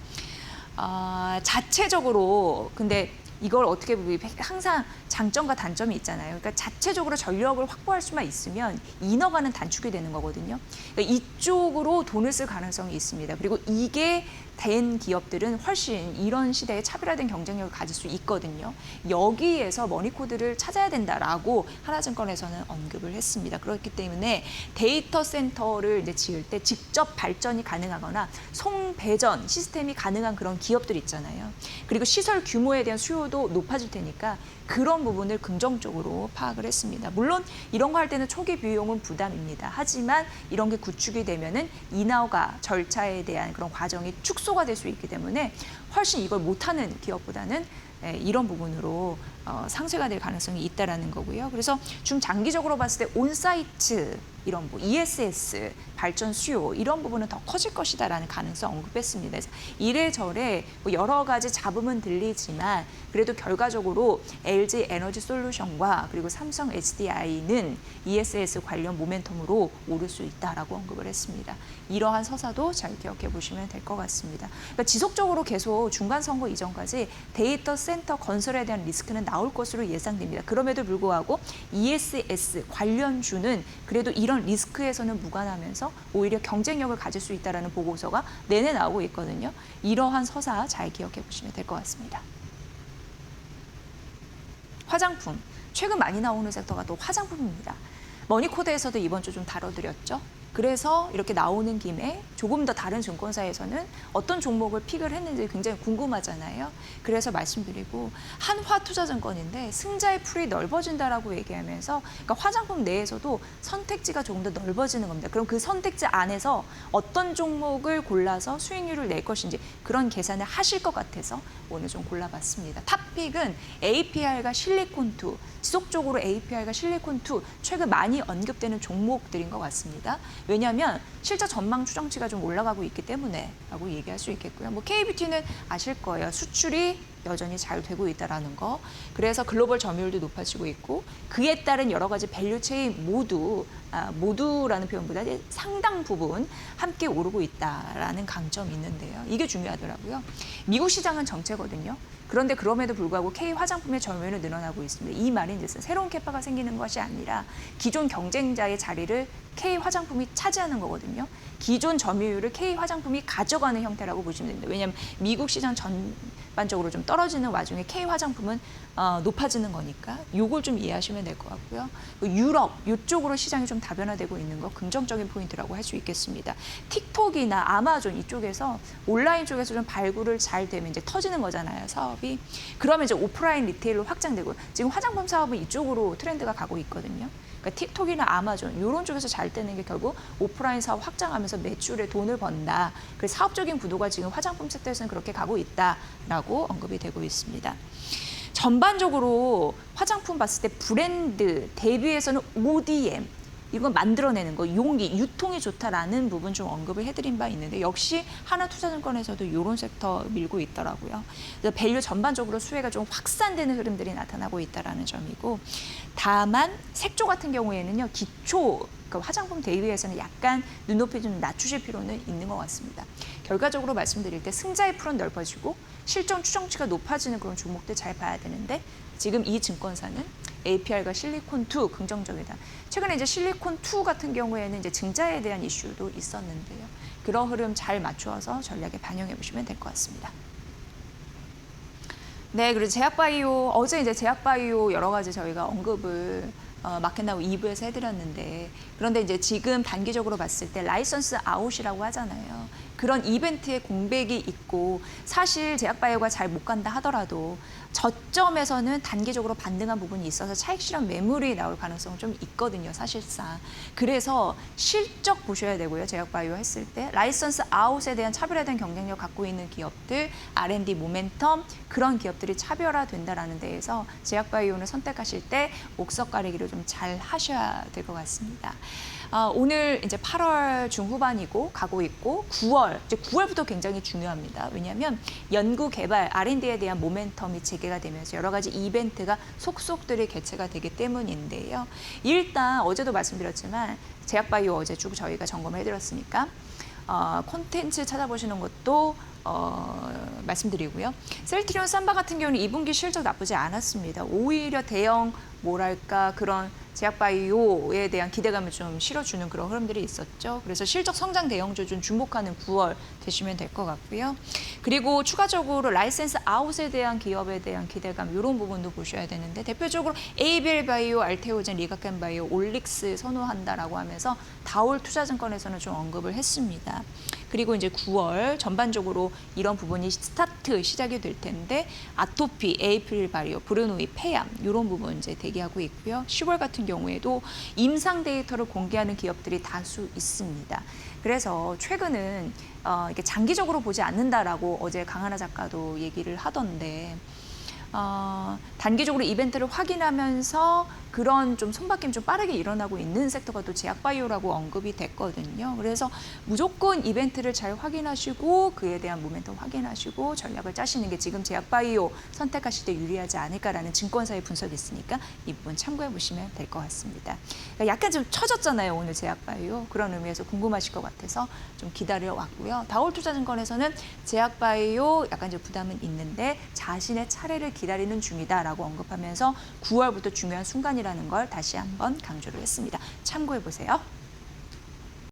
자체적으로 근데 이걸 어떻게 보면 항상 장점과 단점이 있잖아요. 그러니까 자체적으로 전력을 확보할 수만 있으면 인허가는 단축이 되는 거거든요. 그러니까 이쪽으로 돈을 쓸 가능성이 있습니다. 그리고 이게 된 기업들은 훨씬 이런 시대에 차별화된 경쟁력을 가질 수 있거든요. 여기에서 머니코드를 찾아야 된다라고 하나증권에서는 언급을 했습니다. 그렇기 때문에 데이터 센터를 이제 지을 때 직접 발전이 가능하거나 송배전 시스템이 가능한 그런 기업들 있잖아요. 그리고 시설 규모에 대한 수요도 높아질 테니까 그런 부분을 긍정적으로 파악을 했습니다. 물론 이런 거 할 때는 초기 비용은 부담입니다. 하지만 이런 게 구축이 되면은 인허가 절차에 대한 그런 과정이 축소가 될 수 있기 때문에 훨씬 이걸 못하는 기업보다는 이런 부분으로 상쇄가 될 가능성이 있다라는 거고요. 그래서 중장기적으로 봤을 때 온사이트 이런 ESS 발전 수요 이런 부분은 더 커질 것이다라는 가능성 언급했습니다. 그래서 이래저래 여러 가지 잡음은 들리지만 그래도 결과적으로 LG 에너지 솔루션과 그리고 삼성 SDI는 ESS 관련 모멘텀으로 오를 수 있다라고 언급을 했습니다. 이러한 서사도 잘 기억해 보시면 될 것 같습니다. 그러니까 지속적으로 계속 중간 선거 이전까지 데이터 센터 건설에 대한 리스크는 나올 것으로 예상됩니다. 그럼에도 불구하고 ESS 관련주는 그래도 이런 리스크에서는 무관하면서 오히려 경쟁력을 가질 수 있다는 보고서가 내내 나오고 있거든요. 이러한 서사 잘 기억해 보시면 될 것 같습니다. 화장품, 최근 많이 나오는 섹터가 또 화장품입니다. 머니코드에서도 이번 주 좀 다뤄드렸죠. 그래서 이렇게 나오는 김에 조금 더 다른 증권사에서는 어떤 종목을 픽을 했는지 굉장히 궁금하잖아요. 그래서 말씀드리고 한화투자증권인데 승자의 풀이 넓어진다라고 얘기하면서 그러니까 화장품 내에서도 선택지가 조금 더 넓어지는 겁니다. 그럼 그 선택지 안에서 어떤 종목을 골라서 수익률을 낼 것인지 그런 계산을 하실 것 같아서 오늘 좀 골라봤습니다. 탑픽은 APR과 실리콘2, 지속적으로 APR과 실리콘2 최근 많이 언급되는 종목들인 것 같습니다. 왜냐하면 실적 전망 추정치가 좀 올라가고 있기 때문에 라고 얘기할 수 있겠고요. KBT는 아실 거예요. 수출이 여전히 잘 되고 있다는 거. 그래서 글로벌 점유율도 높아지고 있고 그에 따른 여러 가지 밸류 체인 모두라는 표현보다 상당 부분 함께 오르고 있다라는 강점이 있는데요. 이게 중요하더라고요. 미국 시장은 정체거든요. 그런데 그럼에도 불구하고 K 화장품의 점유율은 늘어나고 있습니다. 이 말인즉슨 새로운 캐파가 생기는 것이 아니라 기존 경쟁자의 자리를 K 화장품이 차지하는 거거든요. 기존 점유율을 K 화장품이 가져가는 형태라고 보시면 됩니다. 왜냐하면 미국 시장 전반적으로 좀 떨어지는 와중에 K 화장품은 높아지는 거니까 이걸 좀 이해하시면 될 것 같고요. 유럽 이쪽으로 시장이 좀 다변화되고 있는 거 긍정적인 포인트라고 할 수 있겠습니다. 틱톡이나 아마존 이쪽에서 온라인 쪽에서 좀 발굴을 잘 되면 이제 터지는 거잖아요, 사업이. 그러면 이제 오프라인 리테일로 확장되고 지금 화장품 사업은 이쪽으로 트렌드가 가고 있거든요. 그러니까 틱톡이나 아마존 이런 쪽에서 잘 되는 게 결국 오프라인 사업 확장하면서 매출에 돈을 번다. 그래서 사업적인 구도가 지금 화장품 섹터에서는 그렇게 가고 있다라고 언급이 되고 있습니다. 전반적으로 화장품 봤을 때 브랜드 대비해서는 ODM 이건 만들어내는 거, 용기, 유통이 좋다라는 부분 좀 언급을 해드린 바 있는데 역시 하나투자증권에서도 이런 섹터 밀고 있더라고요. 그래서 밸류 전반적으로 수혜가 좀 확산되는 흐름들이 나타나고 있다라는 점이고 다만 색조 같은 경우에는요. 기초 화장품 대비해서는 약간 눈높이 좀 낮추실 필요는 있는 것 같습니다. 결과적으로 말씀드릴 때 승자의 풀은 넓어지고 실적 추정치가 높아지는 그런 종목들 잘 봐야 되는데 지금 이 증권사는 APR과 실리콘2 긍정적이다. 최근에 이제 실리콘2 같은 경우에는 이제 증자에 대한 이슈도 있었는데요. 그런 흐름 잘 맞추어서 전략에 반영해 보시면 될 것 같습니다. 네, 그리고 제약바이오 어제 이제 제약바이오 여러 가지 저희가 언급을 마켓나우 2부에서 해드렸는데 그런데 이제 지금 단기적으로 봤을 때 라이선스 아웃이라고 하잖아요. 그런 이벤트의 공백이 있고 사실 제약바이오가 잘 못 간다 하더라도 저점에서는 단기적으로 반등한 부분이 있어서 차익 실현 매물이 나올 가능성은 좀 있거든요, 사실상. 그래서 실적 보셔야 되고요, 제약바이오 했을 때. 라이선스 아웃에 대한 차별화된 경쟁력 갖고 있는 기업들, R&D 모멘텀, 그런 기업들이 차별화된다라는 데에서 제약바이오를 선택하실 때 옥석 가리기를 좀 잘 하셔야 될 것 같습니다. 오늘 이제 8월 중후반이고 가고 있고 9월, 이제 9월부터 굉장히 중요합니다. 왜냐하면 연구 개발, R&D에 대한 모멘텀이 재개가 되면서 여러 가지 이벤트가 속속들이 개최가 되기 때문인데요. 일단 어제도 말씀드렸지만 제약바이오 어제 쭉 저희가 점검을 해드렸으니까 콘텐츠 찾아보시는 것도 말씀드리고요. 셀트리온 삼바 같은 경우는 2분기 실적 나쁘지 않았습니다. 오히려 대형 뭐랄까 그런 제약바이오에 대한 기대감을 좀 실어주는 그런 흐름들이 있었죠. 그래서 실적 성장 대형주 좀 주목하는 9월 되시면 될 것 같고요. 그리고 추가적으로 라이센스 아웃에 대한 기업에 대한 기대감 이런 부분도 보셔야 되는데 대표적으로 에이벨 바이오, 알테오젠, 리가켄 바이오, 올릭스 선호한다라고 하면서 다올 투자증권에서는 좀 언급을 했습니다. 그리고 이제 9월 전반적으로 이런 부분이 시작이 될 텐데 아토피, 에이프릴 바이오, 브루노이, 폐암 이런 부분 이제 대기하고 있고요. 10월 같은 경우에도 임상 데이터를 공개하는 기업들이 다수 있습니다. 그래서 최근은 이렇게 장기적으로 보지 않는다라고 어제 강하나 작가도 얘기를 하던데 단기적으로 이벤트를 확인하면서 그런 좀 손바뀜 좀 빠르게 일어나고 있는 섹터가 또 제약바이오라고 언급이 됐거든요. 그래서 무조건 이벤트를 잘 확인하시고 그에 대한 모멘텀 확인하시고 전략을 짜시는 게 지금 제약바이오 선택하실 때 유리하지 않을까라는 증권사의 분석이 있으니까 이 부분 참고해 보시면 될 것 같습니다. 그러니까 약간 좀 처졌잖아요, 오늘 제약바이오. 그런 의미에서 궁금하실 것 같아서 좀 기다려 왔고요. 다올투자증권에서는 제약바이오 약간 좀 부담은 있는데 자신의 차례를 기다리는 중이다라고 언급하면서 9월부터 중요한 순간이라는 걸 다시 한번 강조를 했습니다. 참고해 보세요.